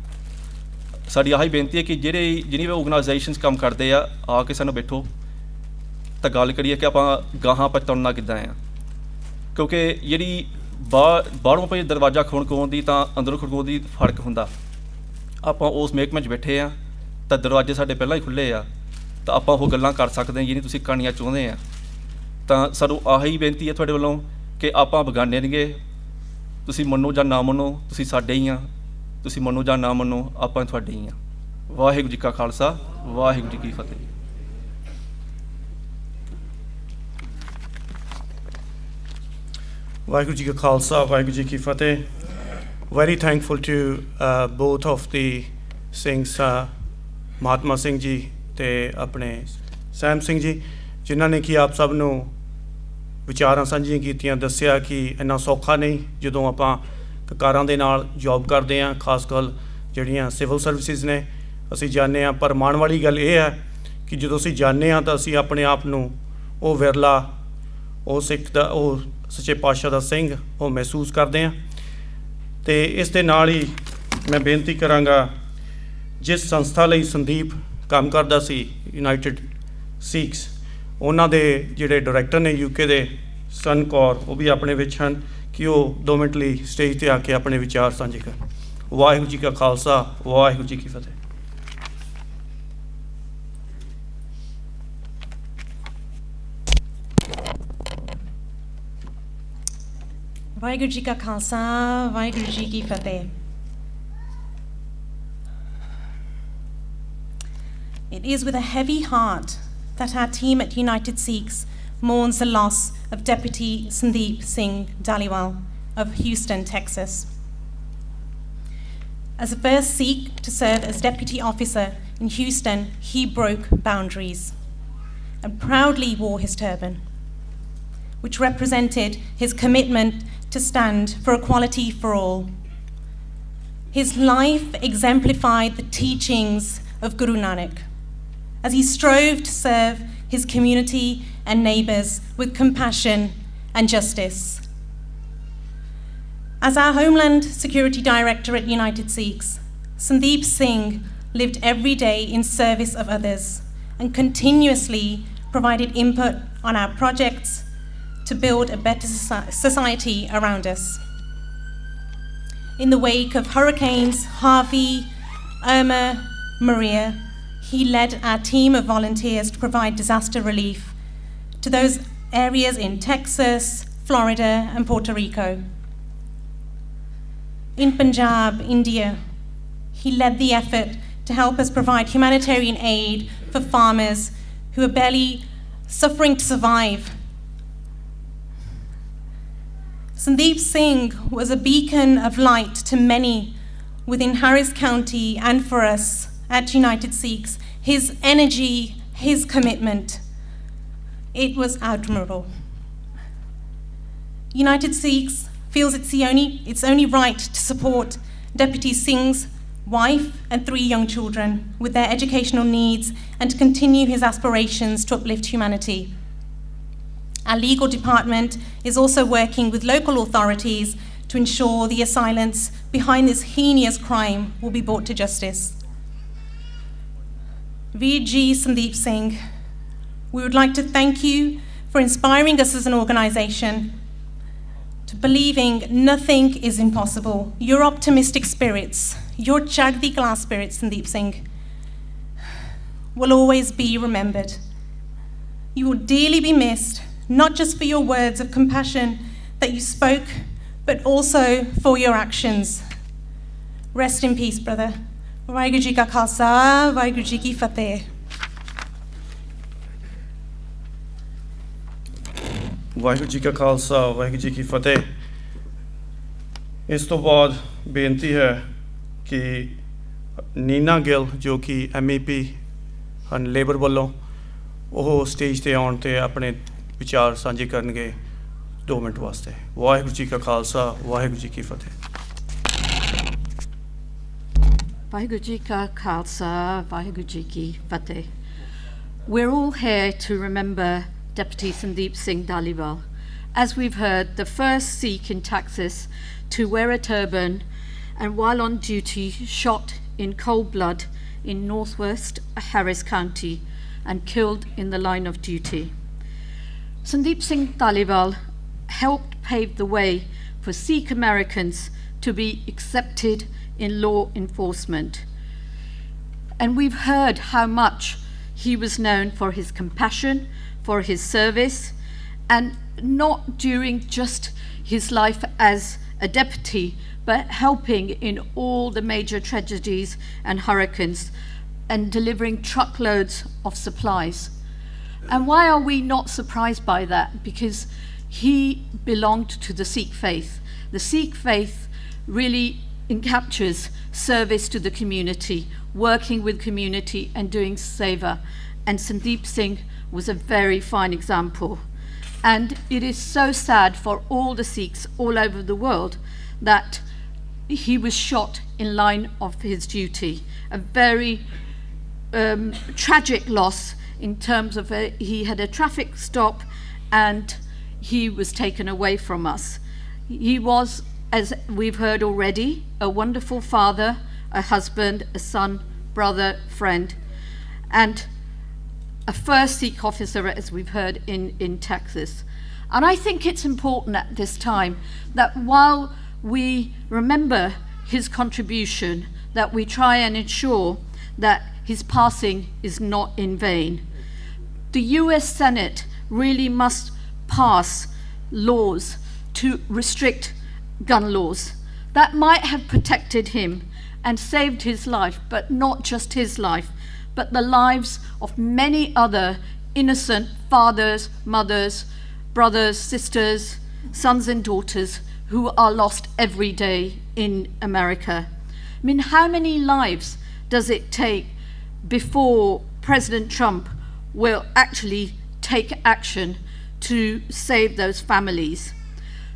ਸਾਡੀ ਆਹੀ ਬੇਨਤੀ ਹੈ ਕਿ ਜਿੰਨੀ ਵੀ ਆਰਗੇਨਾਈਜੇਸ਼ਨਸ ਕੰਮ ਕਰਦੇ ਆ ਕੇ ਸਾਨੂੰ ਬੈਠੋ ਤਾਂ ਗੱਲ ਕਰੀਏ ਕਿ ਆਪਾਂ ਗਾਹਾਂ ਆਪਾਂ ਤੁਰਨਾ ਕਿੱਦਾਂ ਆ। ਕਿਉਂਕਿ ਜਿਹੜੀ ਬਾਹਰੋਂ ਭਾਈ ਦਰਵਾਜ਼ਾ ਖੜਕਾਉਣ ਦੀ ਤਾਂ ਅੰਦਰੋਂ ਖੜਕਾਉਣ ਦੀ ਫਰਕ ਹੁੰਦਾ। ਆਪਾਂ ਉਸ ਮਹਿਕਮੇ 'ਚ ਬੈਠੇ ਆ ਤਾਂ ਦਰਵਾਜ਼ੇ ਸਾਡੇ ਪਹਿਲਾਂ ਹੀ ਖੁੱਲ੍ਹੇ ਆ, ਤਾਂ ਆਪਾਂ ਉਹ ਗੱਲਾਂ ਕਰ ਸਕਦੇ ਹਾਂ ਜਿਹੜੀਆਂ ਤੁਸੀਂ ਕਰਨੀਆਂ ਚਾਹੁੰਦੇ ਆ। ਤਾਂ ਸਾਨੂੰ ਆਹੀ ਬੇਨਤੀ ਹੈ ਤੁਹਾਡੇ ਵੱਲੋਂ ਕਿ ਆਪਾਂ ਬਗਾਨੇ ਨੇਗੇ, ਤੁਸੀਂ ਮੰਨੋ ਜਾਂ ਨਾ ਮੰਨੋ, ਤੁਸੀਂ ਸਾਡੇ ਹੀ ਆ, ਤੁਸੀਂ ਮੰਨੋ ਜਾਂ ਨਾ ਮੰਨੋ, ਆਪਾਂ ਤੁਹਾਡੇ ਹੀ ਆ। ਵਾਹਿਗੁਰੂ ਜੀ ਕਾ ਖਾਲਸਾ, ਵਾਹਿਗੁਰੂ ਜੀ ਕੀ ਫਤਿਹ। ਵਾਹਿਗੁਰੂ ਜੀ ਕਾ ਖਾਲਸਾ, ਵਾਹਿਗੁਰੂ ਜੀ ਕੀ ਫਤਿਹ। Very thankful to both of the Singhs, Mahatma Singh ji ਤੇ ਆਪਣੇ ਸੈਮ ਸਿੰਘ ਜੀ, ਜਿਨ੍ਹਾਂ ਨੇ ਕਿ ਆਪ ਸਭ ਨੂੰ ਵਿਚਾਰਾਂ ਸਾਂਝੀਆਂ ਕੀਤੀਆਂ, ਦੱਸਿਆ ਕਿ ਇੰਨਾ ਸੌਖਾ ਨਹੀਂ ਜਦੋਂ ਆਪਾਂ ਕਕਾਰਾਂ ਦੇ ਨਾਲ ਜੌਬ ਕਰਦੇ ਹਾਂ, ਖਾਸ ਗੱਲ ਜਿਹੜੀਆਂ ਸਿਵਲ ਸਰਵਿਸਿਜ਼ ਨੇ ਅਸੀਂ ਜਾਣਦੇ ਹਾਂ। ਪਰ ਮਾਣ ਵਾਲੀ ਗੱਲ ਇਹ ਹੈ ਕਿ ਜਦੋਂ ਅਸੀਂ ਜਾਣਦੇ ਹਾਂ ਤਾਂ ਅਸੀਂ ਆਪਣੇ ਆਪ ਨੂੰ ਉਹ ਵਿਰਲਾ, ਉਹ ਸਿੱਖ ਦਾ, ਉਹ ਸੱਚੇ ਪਾਤਸ਼ਾਹ ਦਾ ਸਿੰਘ ਉਹ ਮਹਿਸੂਸ ਕਰਦੇ ਹਾਂ। ਅਤੇ ਇਸ ਦੇ ਨਾਲ ਹੀ ਮੈਂ ਬੇਨਤੀ ਕਰਾਂਗਾ, ਜਿਸ ਸੰਸਥਾ ਲਈ ਸੰਦੀਪ ਕੰਮ ਕਰਦਾ ਸੀ, ਯੂਨਾਈਟਿਡ ਸਿੱਖਸ, ਉਹਨਾਂ ਦੇ ਜਿਹੜੇ ਡਾਇਰੈਕਟਰ ਨੇ UK ਦੇ, ਸਨ ਕੌਰ, ਉਹ ਵੀ ਆਪਣੇ ਵਿੱਚ ਹਨ, ਕਿ ਉਹ 2 ਮਿੰਟ ਲਈ ਸਟੇਜ 'ਤੇ ਆ ਕੇ ਆਪਣੇ ਵਿਚਾਰ ਸਾਂਝੇ ਕਰਨ। ਵਾਹਿਗੁਰੂ ਜੀ ਕਾ ਖਾਲਸਾ, ਵਾਹਿਗੁਰੂ ਜੀ ਕੀ ਫਤਿਹ। ਵਾਹਿਗੁਰੂ ਜੀ ਕਾ ਖਾਲਸਾ, ਵਾਹਿਗੁਰੂ ਜੀ ਕੀ ਫਤਿਹ। It is with a heavy heart that our team at United Sikhs mourns the loss of Deputy Sandeep Singh Dhaliwal of Houston, Texas. As the first Sikh to serve as deputy officer in Houston, he broke boundaries and proudly wore his turban, which represented his commitment to stand for equality for all. His life exemplified the teachings of Guru Nanak, as he strove to serve his community and neighbours with compassion and justice. As our Homeland Security Director at United Sikhs, Sandeep Singh lived every day in service of others and continuously provided input on our projects to build a better society around us. In the wake of Hurricanes Harvey, Irma, Maria, he led our team of volunteers to provide disaster relief to those areas in Texas, Florida, and Puerto Rico. In Punjab, India, he led the effort to help us provide humanitarian aid for farmers who are barely suffering to survive. Sandeep Singh was a beacon of light to many within Harris County and for us at United Sikhs. His energy, his commitment, it was admirable. United Sikhs feels it's only right to support Deputy Singh's wife and 3 young children with their educational needs and to continue his aspirations to uplift humanity. Our legal department is also working with local authorities to ensure the assailants behind this heinous crime will be brought to justice. Veer Ji Sandeep Singh, we would like to thank you for inspiring us as an organisation to believing nothing is impossible. Your optimistic spirits, your Chagdi Kala spirits, Sandeep Singh, will always be remembered. You will dearly be missed, not just for your words of compassion that you spoke, but also for your actions. Rest in peace, brother. Vaheguru Ji ka Khalsa, Vaheguru Ji ki Fateh. Waheguru ji ਕਾ ਖਾਲਸਾ, ਵਾਹਿਗੁਰੂ ਜੀ ਕੀ ਫਤਿਹ। ਇਸ ਤੋਂ ਬਾਅਦ ਬੇਨਤੀ ਹੈ ਕਿ ਨੀਨਾ ਗਿੱਲ, ਜੋ ਕਿ MEP ਹਨ ਲੇਬਰ ਵੱਲੋਂ, ਉਹ ਸਟੇਜ 'ਤੇ ਆਉਣ 'ਤੇ ਆਪਣੇ ਵਿਚਾਰ ਸਾਂਝੇ ਕਰਨਗੇ 2 ਮਿੰਟ ਵਾਸਤੇ। ਵਾਹਿਗੁਰੂ ਜੀ ਕਾ ਖਾਲਸਾ, ਵਾਹਿਗੁਰੂ ਜੀ ਕੀ ਫਤਿਹ। Vaheguru Ji ka Khalsa, Vaheguru Ji ki Fateh. We're all here to remember Deputy Sandeep Singh Dhaliwal. As we've heard, the first Sikh in Texas to wear a turban and while on duty shot in cold blood in northwest Harris County and killed in the line of duty. Sandeep Singh Dhaliwal helped pave the way for Sikh Americans to be accepted in law enforcement. And we've heard how much he was known for his compassion, for his service, and not during just his life as a deputy, but helping in all the major tragedies and hurricanes and delivering truckloads of supplies. And why are we not surprised by that? Because he belonged to the Sikh faith. The Sikh faith really encaptures service to the community, working with community and doing seva. And Sandeep Singh was a very fine example. And it is so sad for all the Sikhs all over the world that he was shot in line of his duty. A very tragic loss in terms of he had a traffic stop and he was taken away from us. He was, as we've heard already, a wonderful father, a husband, a son, brother, friend, and a first Sikh officer, as we've heard, in Texas. And I think it's important at this time that while we remember his contribution, that we try and ensure that his passing is not in vain. The US Senate really must pass laws to restrict gun laws that might have protected him and saved his life, but not just his life, but the lives of many other innocent fathers, mothers, brothers, sisters, sons and daughters who are lost every day in America. I mean, how many lives does it take before President Trump will actually take action to save those families?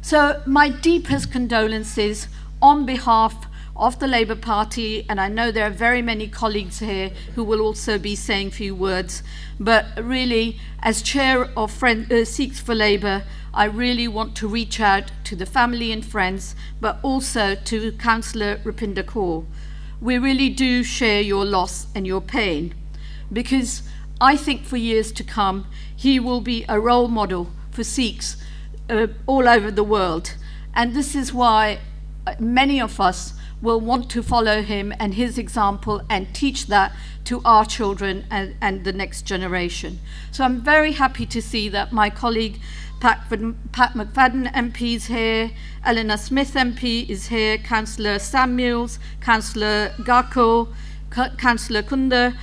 So my deepest condolences on behalf of the Labour Party, and I know there are very many colleagues here who will also be saying a few words, but really, as chair of Sikhs for Labour, I really want to reach out to the family and friends, but also to Councillor Rupinder Kaur. We really do share your loss and your pain, because I think for years to come, he will be a role model for Sikhs all over the world. And this is why many of us will want to follow him and his example and teach that to our children and the next generation. So I'm very happy to see that my colleague Pat McFadden MP is here, Eleanor Smith MP is here, Councillor Samuels, Councillor Garko, Councillor Kuna,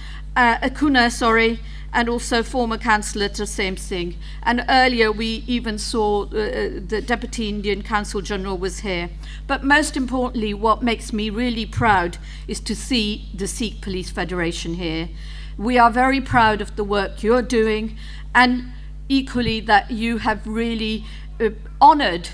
and also former Councillor Tarsim Singh. And earlier we even saw the Deputy Indian Consul General was here. But most importantly, what makes me really proud is to see the Sikh Police Federation here. We are very proud of the work you're doing, and equally that you have really honoured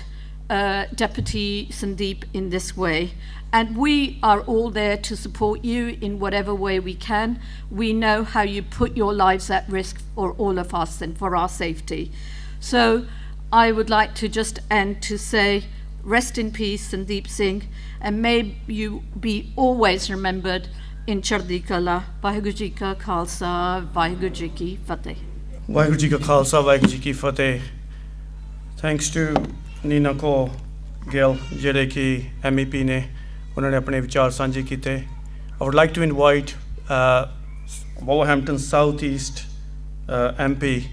Deputy Sandeep in this way. And we are all there to support you in whatever way we can. We know how you put your lives at risk for all of us and for our safety. So I would like to just end to say, rest in peace, Sandeep Singh, and may you be always remembered in Chardi Kala. Vaheguru Ji Ka Khalsa, Vaheguru Ji Ki Fateh. Vaheguru Ji Ka Khalsa, Vaheguru Ji Ki Fateh. Thanks to Nina Kaur Gill, ਜਿਹੜੇ ਕਿ MEP ਨੇ ਉਹਨਾਂ ਨੇ ਆਪਣੇ ਵਿਚਾਰ ਸਾਂਝੇ ਕੀਤੇ. I would like to invite Wolverhampton South East MP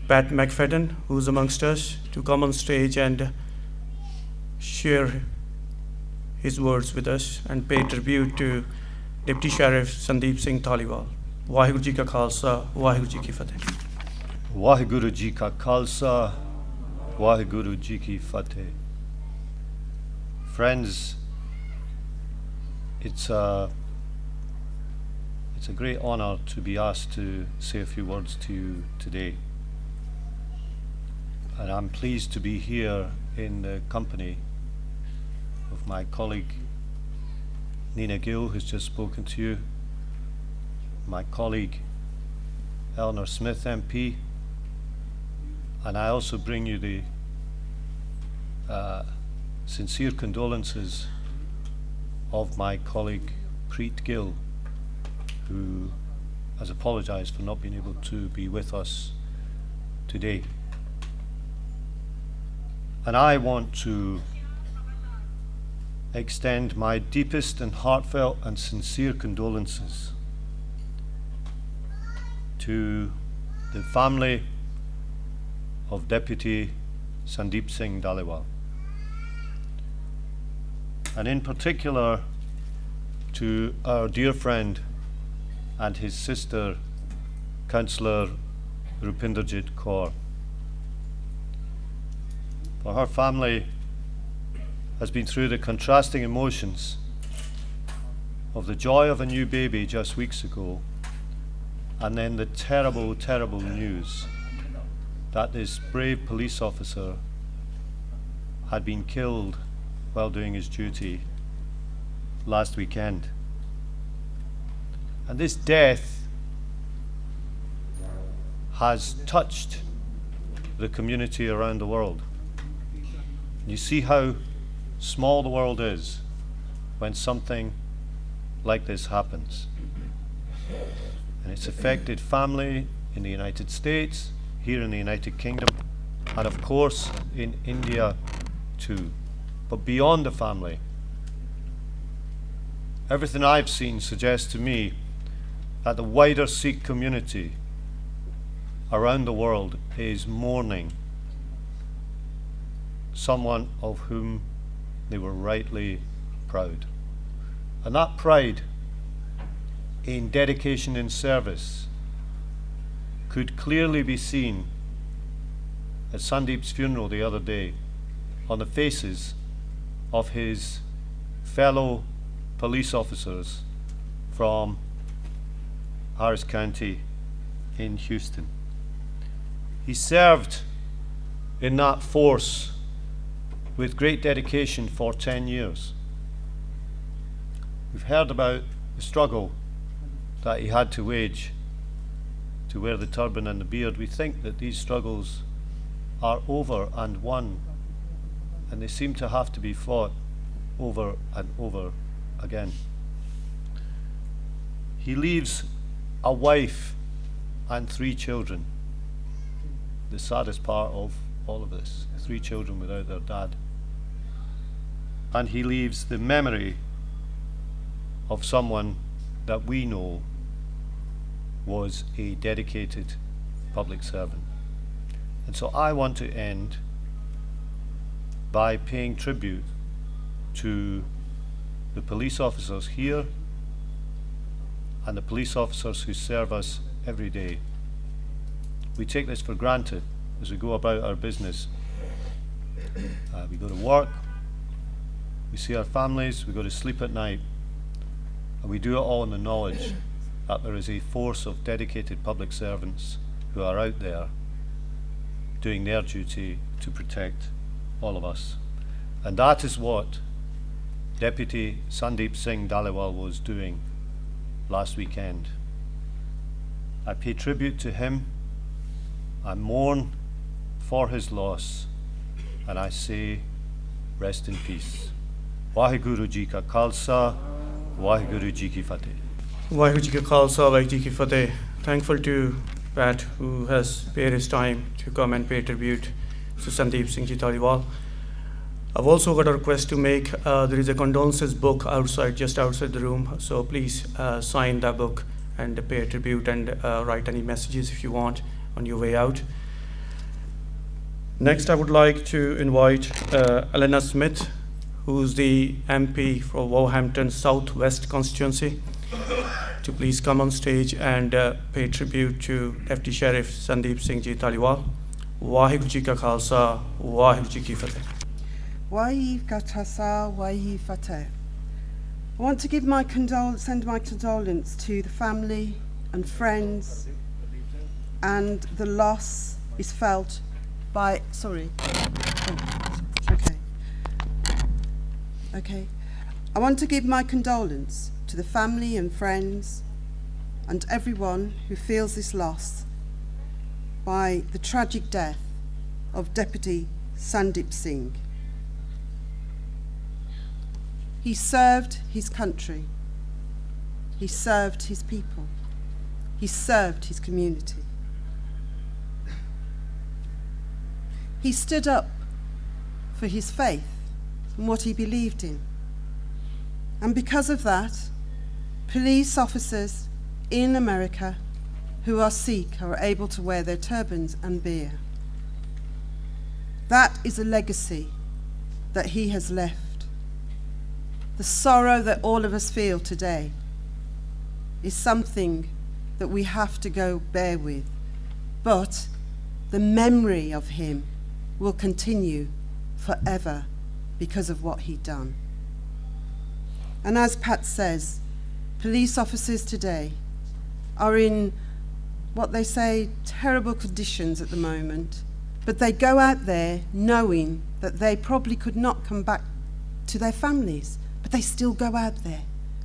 Pat McFadden, who's amongst us, to come on stage and share his words with us and pay tribute to Deputy Sheriff Sandeep Singh Dhaliwal. Vaheguru Ji Ka Khalsa, Vaheguru Ji Ki Fateh. Vaheguru Ji Ka Khalsa, Vaheguru Ji Ki Fateh. Friends, it's a great honor to be asked to say a few words to you today. And I'm pleased to be here in the company of my colleague Nina Gill, who's just spoken to you, my colleague Eleanor Smith MP, and I also bring you the sincere condolences of my colleague Preet Gill, who has apologised for not being able to be with us today. And I want to extend my deepest and heartfelt and sincere condolences to the family of Deputy Sandeep Singh Dhaliwal. And in particular to our dear friend and his sister, Councillor Rupinderjit Kaur. For her family has been through the contrasting emotions of the joy of a new baby just weeks ago, and then the terrible, terrible news that this brave police officer had been killed while doing his duty last weekend. And this death has touched the community around the world. You see how small the world is when something like this happens. And it's affected family in the United States, here in the United Kingdom, and of course in India too. But beyond the family, everything I've seen suggests to me that the wider Sikh community around the world is mourning someone of whom they were rightly proud. And that pride in dedication in service could clearly be seen at Sandeep's funeral the other day on the faces of his fellow police officers from Harris County in Houston. He served in that force with great dedication for 10 years. We've heard about the struggle that he had to wage to wear the turban and the beard. We think that these struggles are over and won, and they seem to have to be fought over and over again. He leaves a wife and 3 children. The saddest part of all of this, 3 children without their dad. And he leaves the memory of someone that we know was a dedicated public servant. And so I want to end by paying tribute to the police officers here and the police officers who serve us every day. We take this for granted as we go about our business. We go to work, we see our families, we go to sleep at night, and we do it all in the knowledge that there is a force of dedicated public servants who are out there doing their duty to protect all of us. And that is what Deputy Sandeep Singh Dhaliwal was doing last weekend. I pay tribute to him, I mourn for his loss, and I say, rest in peace. Vaheguru Ji Ka Khalsa, Vaheguru Ji Ki Fateh. Vaheguru Ji Ka Khalsa, Vaheguru Ji Ki Fateh. Thankful to Pat, who has spared his time to come and pay tribute to Sandeep Singh Ji Dhaliwal. I've also got a request to make. There is a condolences book outside, just outside the room, so please sign that book and pay a tribute and write any messages if you want on your way out. Next, I would like to invite Elena Smith, who's the MP for Wolverhampton South West constituency, to please come on stage and pay tribute to Deputy Sheriff Sandeep Singh Ji Dhaliwal. Vaheguru Ji Ka Khalsa, Vaheguru Ji Ki Fateh. Wahi Katasa, Wahi Fateh. I want to give send my condolence to the family and friends, and the loss is felt by, Okay. I want to give my condolence to the family and friends and everyone who feels this loss by the tragic death of Deputy Sandeep Singh. He served his country. He served his people. He served his community. He stood up for his faith and what he believed in. And because of that, police officers in America who are Sikh are able to wear their turbans and beard. That is a legacy that he has left. The sorrow that all of us feel today is something that we have to go bear with. But the memory of him will continue forever because of what he'd done. And as Pat says, police officers today are in what they say terrible conditions at the moment, but they go out there knowing that they probably could not come back to their families, but they still go out there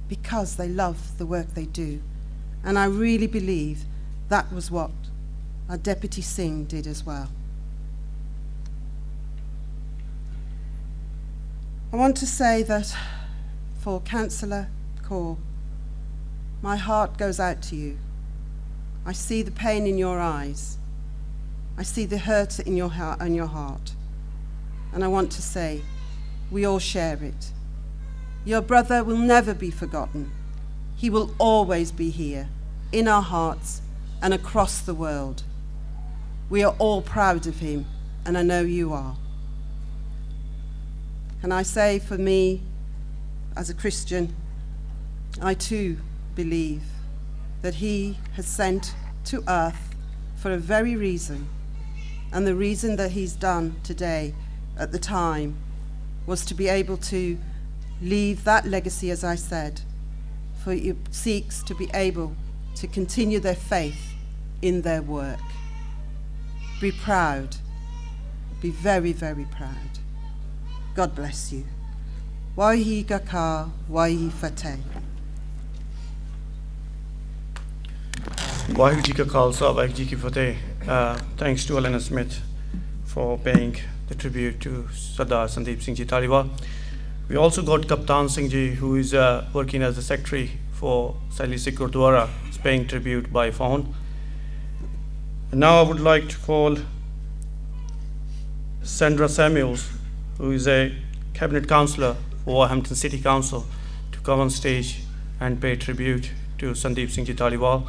because they love the work they do. And I really believe that was what our Deputy Singh did as well. I want to say that for Councillor Kaur, my heart goes out to you. I see the pain in your eyes. I see the hurt in your heart. And I want to say, we all share it. Your brother will never be forgotten. He will always be here, in our hearts and across the world. We are all proud of him, and I know you are. Can I say, for me, as a Christian, I too believe that he has sent to earth for a very reason, and the reason that he's done today at the time was to be able to leave that legacy, as I said, for Sikhs to be able to continue their faith in their work. Be proud. Be very, very proud. God bless you. Waihi Gakar, Waihi Fateh. Waheguru Ji Ka Khalsa, Waheguru Ji Ki Fateh. Thanks to Elena Smith for paying the tribute to Sardar Sandeep Singh Ji Dhaliwal. We also got Kaptan Singh Ji, who is working as the secretary for Saheli Sikh Gurdwara, is paying tribute by phone. And now I would like to call Sandra Samuels, who is a cabinet councillor for Hampton City Council, to come on stage and pay tribute to Sandeep Singh Ji Dhaliwal.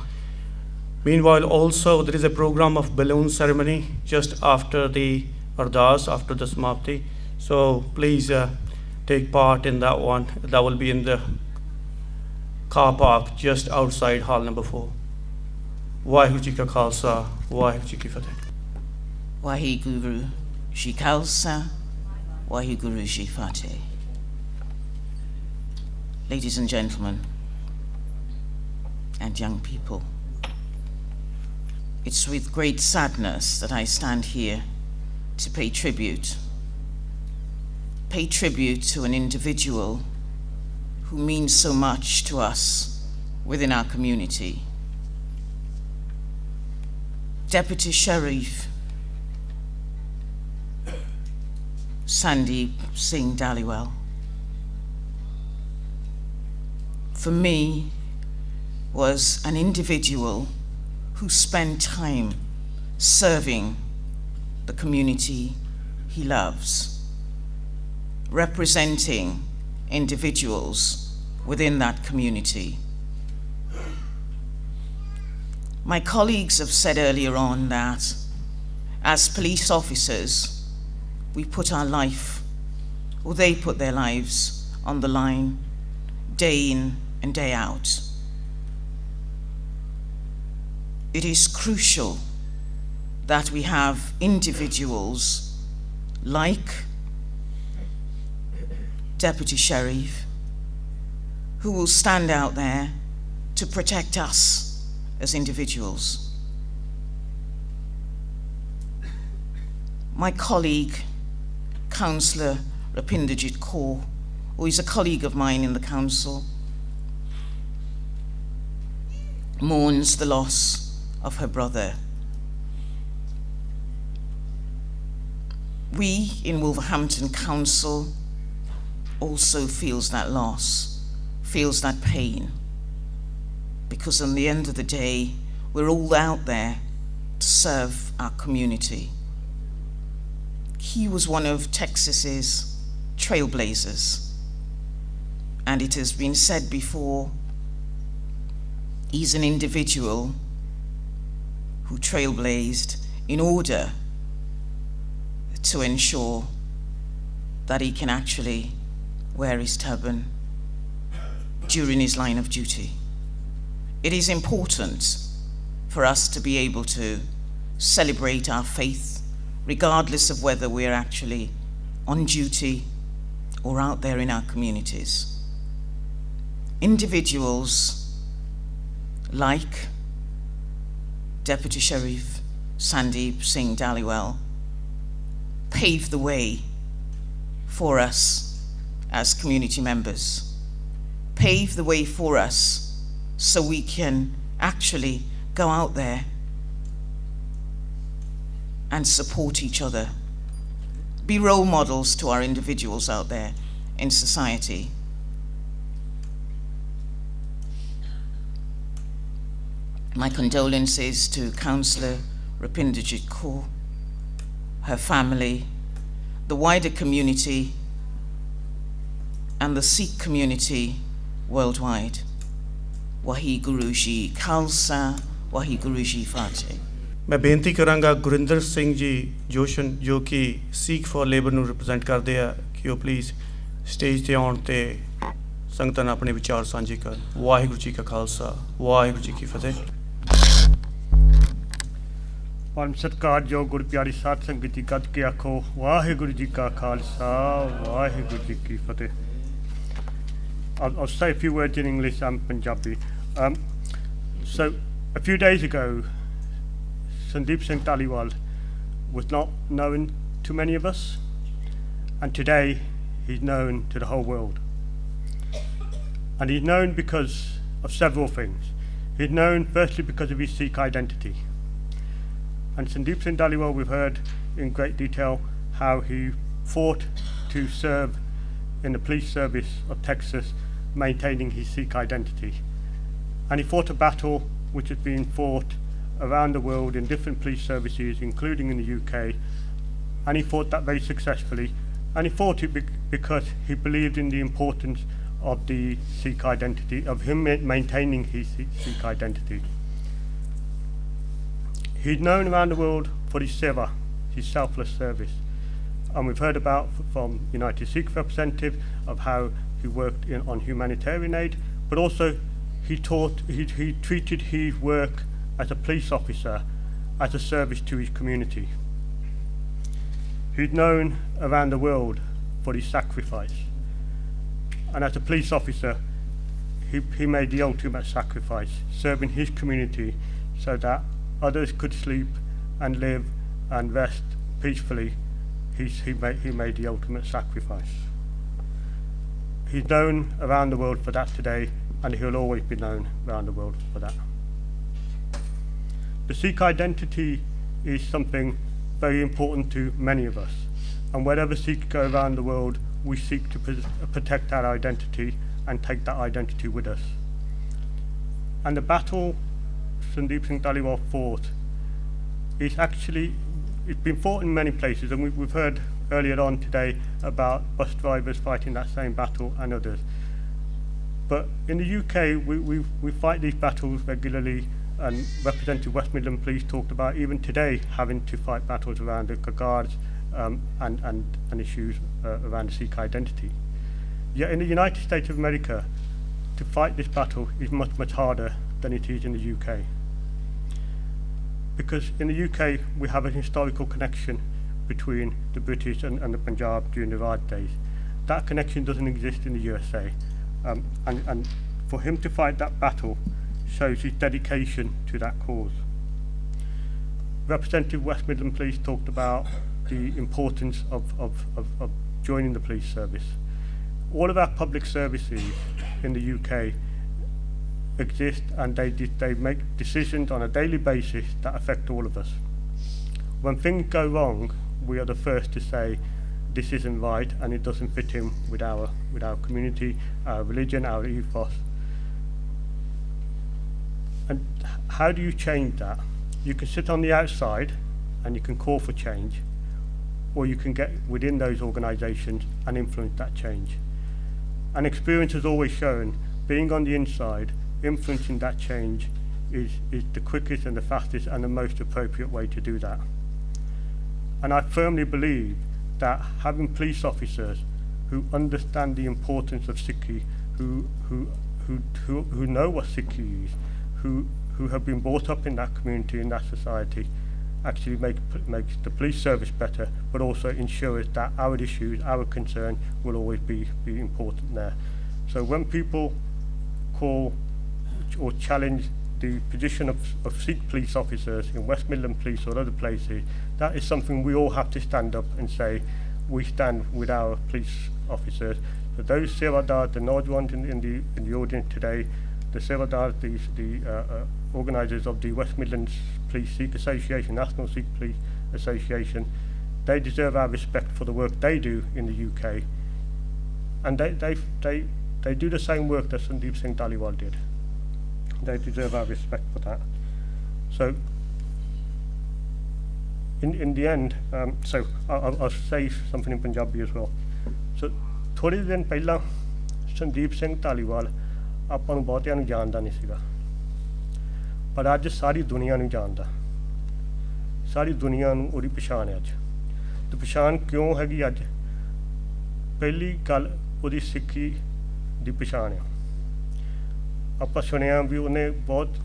Meanwhile, also there is a program of balloon ceremony just after the Ardas, after the Samapti. So please take part in that one. That will be in the car park just outside hall number 4. Waheguru Ji Ka Khalsa, Waheguru Ji Ki Fateh. Waheguru Ji Khalsa, Waheguru Ji Fateh. Ladies and gentlemen, and young people, it's with great sadness that I stand here to pay tribute to an individual who means so much to us within our community. Deputy Sheriff Sandeep Singh Dhaliwal, for me, was an individual who spent time serving the community he loves, representing individuals within that community. My colleagues have said earlier on that as police officers, we put our life, or they put their lives on the line day in and day out. It is crucial that we have individuals like Deputy Sheriff who will stand out there to protect us as individuals. My colleague, Councillor Rapinderjit Kaur, who is a colleague of mine in the council, mourns the loss of her brother. We in Wolverhampton Council also feels that loss, feels that pain, because on the end of the day, we're all out there to serve our community. He was one of Texas's trailblazers, and it has been said before, he's an individual who trailblazed in order to ensure that he can actually wear his turban during his line of duty. It is important for us to be able to celebrate our faith, regardless of whether we're actually on duty or out there in our communities. Individuals like Deputy Sheriff Sandeep Singh Dhaliwal paved the way for us as community members, paved the way for us so we can actually go out there and support each other, be role models to our individuals out there in society. My condolences to Councillor Rupinderjit Kaur, her family, the wider community, and the Sikh community worldwide. Waheguru Ji Khalsa, Waheguru Ji Fateh. ਮੈਂ ਬੇਨਤੀ ਕਰਾਂਗਾ ਗੁਰਿੰਦਰ ਸਿੰਘ ਜੀ ਜੋਸ਼ਨ ਜੋ ਕਿ ਸਿੱਖ for labour ਨੂੰ represent ਕਰਦੇ ਆ ਕਿ ਉਹ ਪਲੀਜ਼ ਸਟੇਜ ਤੇ ਆਉਣ ਤੇ ਸੰਗਤਾਂ ਨਾਲ ਆਪਣੇ ਵਿਚਾਰ ਸਾਂਝੇ ਕਰਨ। ਵਾਹਿਗੁਰੂ ਜੀ ਕਾ ਖਾਲਸਾ, ਵਾਹਿਗੁਰੂ ਜੀ ਕੀ ਫਤਿਹ। परम सत्कारयोग गुरु प्यारी साध संगत जी गज के आखो वाहिगुरु जी का खालसा वाहिगुरु जी की फतेह। I'll say a few words in English and Punjabi. So a few days ago, Sandeep Singh Dhaliwal was not known to many of us, and today he's known to the whole world. And he's known because of several things. He's known firstly because of his Sikh identity. And Sandeep Singh Dhaliwal, we've heard in great detail how he fought to serve in the police service of Texas, maintaining his Sikh identity. And he fought a battle which has been fought around the world in different police services, including in the UK, and he fought that very successfully. And he fought it because he believed in the importance of the Sikh identity, of him maintaining his Sikh identity. He's known around the world for his seva, his selfless service. And we've heard about from United Sikh representative of how he worked on humanitarian aid, but also he treated his work as a police officer as a service to his community. He's known around the world for his sacrifice. And as a police officer, he made the ultimate sacrifice, serving his community so that others could sleep and live and rest peacefully. He made the ultimate sacrifice. He's known around the world for that today, and he'll always be known around the world for that. The Sikh identity is something very important to many of us, and wherever Sikhs go around the world, we seek to protect our identity and take that identity with us. And the battle Sandeep Singh Dhaliwal fought is actually, it's been fought in many places, and we've heard earlier on today about bus drivers fighting that same battle and others. But in the UK, we fight these battles regularly, and Representative West Midland Police talked about even today having to fight battles around the guards and issues around the Sikh identity. Yet in the United States of America, to fight this battle is much, much harder than it is in the UK. Because in the UK, we have a historical connection between the British and the Punjab during the Raj days. That connection doesn't exist in the USA. And for him to fight that battle shows his dedication to that cause. Representative West Midland Police talked about the importance of joining the police service. All of our public services in the UK exist, and they make decisions on a daily basis that affect all of us. When things go wrong, we are the first to say this isn't right and it doesn't fit in with our community, our religion, our ethos. And how do you change that? You can sit on the outside and you can call for change, or you can get within those organisations and influence that change. And experience has always shown being on the inside, influencing that change is the quickest and the fastest and the most appropriate way to do that. And I firmly believe that having police officers who understand the importance of Sikhi, who know what Sikhi is, who have been brought up in that community, in that society, actually makes the police service better, but also ensures that our issues, our concern will always be important there. So when people call or challenge the position of Sikh police officers in West Midland Police or other places, that is something we all have to stand up and say, we stand with our police officers. So those Sevadar, the Nojwans in the audience today, the Sevadar, the organisers of the West Midlands Police Sikh Association, National Sikh Police Association, they deserve our respect for the work they do in the UK, and they do the same work that Sandeep Singh Dhaliwal did. They deserve our respect for that. So in the end, so I'll say something in Punjabi as well. So ਥੋੜੇ ਦਿਨ ਪਹਿਲਾਂ ਸੰਦੀਪ ਸਿੰਘ ਧਾਲੀਵਾਲ ਆਪਾਂ ਨੂੰ ਬਹੁਤਿਆਂ ਨੂੰ ਜਾਣਦਾ ਨਹੀਂ ਸੀਗਾ, ਪਰ ਅੱਜ ਸਾਰੀ ਦੁਨੀਆ ਨੂੰ ਜਾਣਦਾ, ਸਾਰੀ ਦੁਨੀਆ ਨੂੰ ਉਹਦੀ ਪਛਾਣ ਹੈ ਅੱਜ। ਤੇ ਪਛਾਣ ਕਿਉਂ ਹੈਗੀ ਅੱਜ? ਪਹਿਲੀ ਗੱਲ ਉਹਦੀ ਸਿੱਖੀ ਦੀ ਪਛਾਣ ਆ। ਆਪਾਂ ਸੁਣਿਆ ਵੀ ਉਹਨੇ ਬਹੁਤ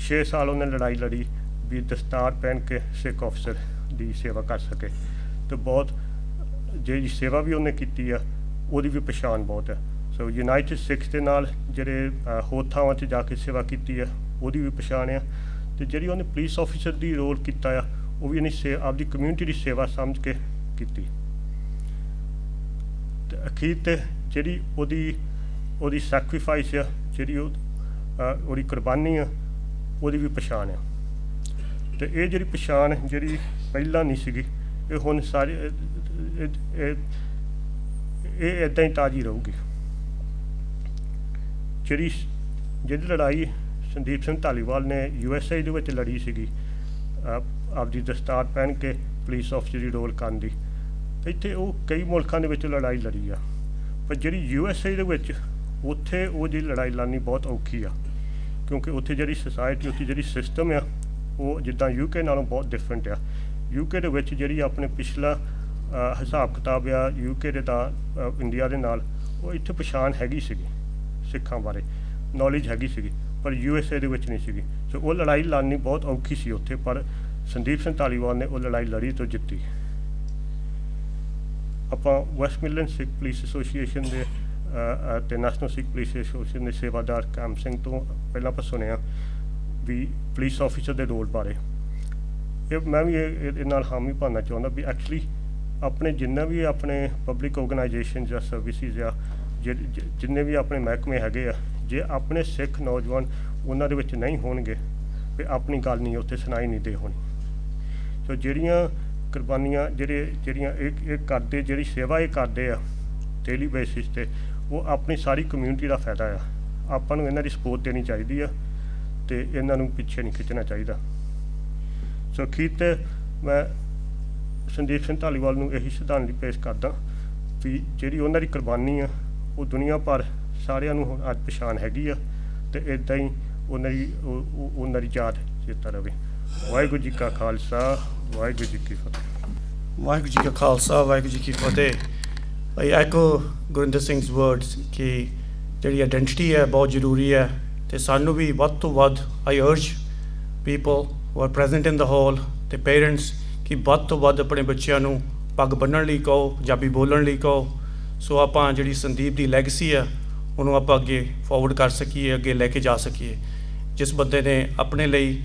6 ਸਾਲ ਉਹਨੇ ਲੜਾਈ ਲੜੀ ਵੀ ਦਸਤਾਰ ਪਹਿਨ ਕੇ ਸਿੱਖ ਅਫਸਰ ਦੀ ਸੇਵਾ ਕਰ ਸਕੇ, ਤੇ ਬਹੁਤ ਜਿਹੜੀ ਸੇਵਾ ਵੀ ਉਹਨੇ ਕੀਤੀ ਆ ਉਹਦੀ ਵੀ ਪਛਾਣ ਬਹੁਤ ਹੈ। ਸੋ ਯੂਨਾਈਟਿਡ ਸਿੱਖਸ ਦੇ ਨਾਲ ਜਿਹੜੇ ਹੋਰ ਥਾਵਾਂ 'ਤੇ ਜਾ ਕੇ ਸੇਵਾ ਕੀਤੀ ਆ ਉਹਦੀ ਵੀ ਪਛਾਣ ਆ, ਤੇ ਜਿਹੜੀ ਉਹਨੇ ਪੁਲਿਸ ਆਫਿਸਰ ਦੀ ਰੋਲ ਕੀਤਾ ਆ ਉਹ ਵੀ ਉਹਨੇ ਆਪਦੀ ਕਮਿਊਨਿਟੀ ਦੀ ਸੇਵਾ ਸਮਝ ਕੇ ਕੀਤੀ। ਤੇ ਅਖੀਰ 'ਤੇ ਜਿਹੜੀ ਉਹਦੀ ਸੈਕਰੀਫਾਈਸ ਆ, ਜਿਹੜੀ ਉਹਦੀ ਕੁਰਬਾਨੀ ਆ, ਉਹਦੀ ਵੀ ਪਛਾਣ ਆ। ਤੇ ਇਹ ਜਿਹੜੀ ਪਛਾਣ ਜਿਹੜੀ ਪਹਿਲਾਂ ਨਹੀਂ ਸੀਗੀ, ਇਹ ਹੁਣ ਸਾਰੇ ਇਹ ਇੱਦਾਂ ਹੀ ਤਾਜ਼ੀ ਰਹੂਗੀ। ਜਿਹੜੀ ਲੜਾਈ ਸੰਦੀਪ ਸਿੰਘ ਧਾਲੀਵਾਲ ਨੇ USA ਦੇ ਵਿੱਚ ਲੜੀ ਸੀਗੀ ਆਪਦੀ ਦਸਤਾਰ ਪਹਿਨ ਕੇ ਪੁਲਿਸ ਆਫਿਸਰ ਦੀ ਰੋਲ ਕਰਨ ਦੀ, ਇੱਥੇ ਉਹ ਕਈ ਮੁਲਕਾਂ ਦੇ ਵਿੱਚ ਲੜਾਈ ਲੜੀ ਆ, ਪਰ ਜਿਹੜੀ USA ਦੇ ਵਿੱਚ ਉੱਥੇ ਉਹ ਜਿਹੜੀ ਲੜਾਈ ਲੜਨੀ ਬਹੁਤ ਔਖੀ ਆ, ਕਿਉਂਕਿ ਉੱਥੇ ਜਿਹੜੀ ਸੁਸਾਇਟੀ, ਉੱਥੇ ਜਿਹੜੀ ਸਿਸਟਮ ਆ ਉਹ ਜਿੱਦਾਂ UK ਨਾਲੋਂ ਬਹੁਤ ਡਿਫਰੈਂਟ ਆ। UK ਦੇ ਵਿੱਚ ਜਿਹੜੀ ਆਪਣੇ ਪਿਛਲਾ ਹਿਸਾਬ ਕਿਤਾਬ ਆ UK ਦੇ ਤਾਂ ਇੰਡੀਆ ਦੇ ਨਾਲ, ਉਹ ਇੱਥੇ ਪਛਾਣ ਹੈਗੀ ਸੀਗੀ ਸਿੱਖਾਂ ਬਾਰੇ, ਨੌਲੇਜ ਹੈਗੀ ਸੀਗੀ, ਪਰ USA ਦੇ ਵਿੱਚ ਨਹੀਂ ਸੀਗੀ। ਸੋ ਉਹ ਲੜਾਈ ਲੜਨੀ ਬਹੁਤ ਔਖੀ ਸੀ ਉੱਥੇ, ਪਰ ਸੰਦੀਪ ਸਿੰਘ ਧਾਲੀਵਾਲ ਨੇ ਉਹ ਲੜਾਈ ਲੜੀ ਤੋਂ ਜਿੱਤੀ। ਆਪਾਂ ਵੈਸਟ ਮਿਡਲੈਂਡ ਸਿੱਖ ਪੁਲਿਸ ਐਸੋਸੀਏਸ਼ਨ ਦੇ ਅਤੇ ਨੈਸ਼ਨਲ ਸਿੱਖ ਪੁਲਿਸ ਐਸੋਸੀਏਸ਼ਨ ਦੇ ਸੇਵਾਦਾਰ ਕਾਮ ਸਿੰਘ ਤੋਂ ਪਹਿਲਾਂ ਆਪਾਂ ਸੁਣਿਆ ਵੀ ਪੁਲਿਸ ਆਫਿਸਰ ਦੇ ਰੋਲ ਬਾਰੇ। ਇਹ ਮੈਂ ਵੀ ਇਹ ਨਾਲ ਹਾਮੀ ਭਰਨਾ ਚਾਹੁੰਦਾ ਵੀ ਐਕਚੁਅਲੀ ਆਪਣੇ ਜਿੰਨਾ ਵੀ ਆਪਣੇ ਪਬਲਿਕ ਆਰਗੇਨਾਈਜੇਸ਼ਨ ਜਾਂ ਸਰਵਿਸਿਜ਼ ਆ, ਜਿੰਨੇ ਵੀ ਆਪਣੇ ਮਹਿਕਮੇ ਹੈਗੇ ਆ, ਜੇ ਆਪਣੇ ਸਿੱਖ ਨੌਜਵਾਨ ਉਹਨਾਂ ਦੇ ਵਿੱਚ ਨਹੀਂ ਹੋਣਗੇ ਵੀ ਆਪਣੀ ਗੱਲ ਨਹੀਂ ਉੱਥੇ ਸੁਣਾਈ ਨਹੀਂ ਦੇ ਹੋਣੀ। ਸੋ ਜਿਹੜੀਆਂ ਕੁਰਬਾਨੀਆਂ ਜਿਹੜੀਆਂ ਇਹ ਕਰਦੇ, ਜਿਹੜੀ ਸੇਵਾ ਇਹ ਕਰਦੇ ਆ ਡੇਲੀ ਬੇਸਿਸ 'ਤੇ, ਉਹ ਆਪਣੀ ਸਾਰੀ ਕਮਿਊਨਿਟੀ ਦਾ ਫਾਇਦਾ ਆ। ਆਪਾਂ ਨੂੰ ਇਹਨਾਂ ਦੀ ਸਪੋਰਟ ਦੇਣੀ ਚਾਹੀਦੀ ਆ ਅਤੇ ਇਹਨਾਂ ਨੂੰ ਪਿੱਛੇ ਨਹੀਂ ਖਿੱਚਣਾ ਚਾਹੀਦਾ। ਸੋ ਅਖੀਰ 'ਤੇ ਮੈਂ ਸੰਦੀਪ ਸਿੰਘ ਧਾਲੀਵਾਲ ਨੂੰ ਇਹੀ ਸ਼ਰਧਾਂਜਲੀ ਪੇਸ਼ ਕਰਦਾ ਵੀ ਜਿਹੜੀ ਉਹਨਾਂ ਦੀ ਕੁਰਬਾਨੀ ਆ ਉਹ ਦੁਨੀਆ ਭਰ ਸਾਰਿਆਂ ਨੂੰ ਹੁਣ ਅੱਜ ਪਛਾਣ ਹੈਗੀ ਆ, ਅਤੇ ਇੱਦਾਂ ਹੀ ਉਹਨਾਂ ਦੀ ਯਾਦ ਚੇਤਾ ਰਹੇ। ਵਾਹਿਗੁਰੂ ਜੀ ਕਾ ਖਾਲਸਾ, ਵਾਹਿਗੁਰੂ ਜੀ ਕੀ ਫਤਿਹ। ਵਾਹਿਗੁਰੂ ਜੀ ਕਾ ਖਾਲਸਾ, ਵਾਹਿਗੁਰੂ ਜੀ ਕੀ ਫਤਿਹ। I echo ਗੁਰਿੰਦਰ ਸਿੰਘ's words ਕਿ ਜਿਹੜੀ ਆਇਡੈਂਟੀਟੀ ਹੈ ਬਹੁਤ ਜ਼ਰੂਰੀ ਹੈ, ਅਤੇ ਸਾਨੂੰ ਵੀ ਵੱਧ ਤੋਂ ਵੱਧ I urge people who are present in the hall ਅਤੇ ਪੇਰੈਂਟਸ ਕਿ ਵੱਧ ਤੋਂ ਵੱਧ ਆਪਣੇ ਬੱਚਿਆਂ ਨੂੰ ਪੱਗ ਬੰਨ੍ਹਣ ਲਈ ਕਹੋ, ਪੰਜਾਬੀ ਬੋਲਣ ਲਈ ਕਹੋ। ਸੋ ਆਪਾਂ ਜਿਹੜੀ ਸੰਦੀਪ ਦੀ ਲੈਗੇਸੀ ਆ ਉਹਨੂੰ ਆਪਾਂ ਅੱਗੇ ਫਾਰਵਰਡ ਕਰ ਸਕੀਏ, ਅੱਗੇ ਲੈ ਕੇ ਜਾ ਸਕੀਏ। ਜਿਸ ਬੰਦੇ ਨੇ ਆਪਣੇ ਲਈ,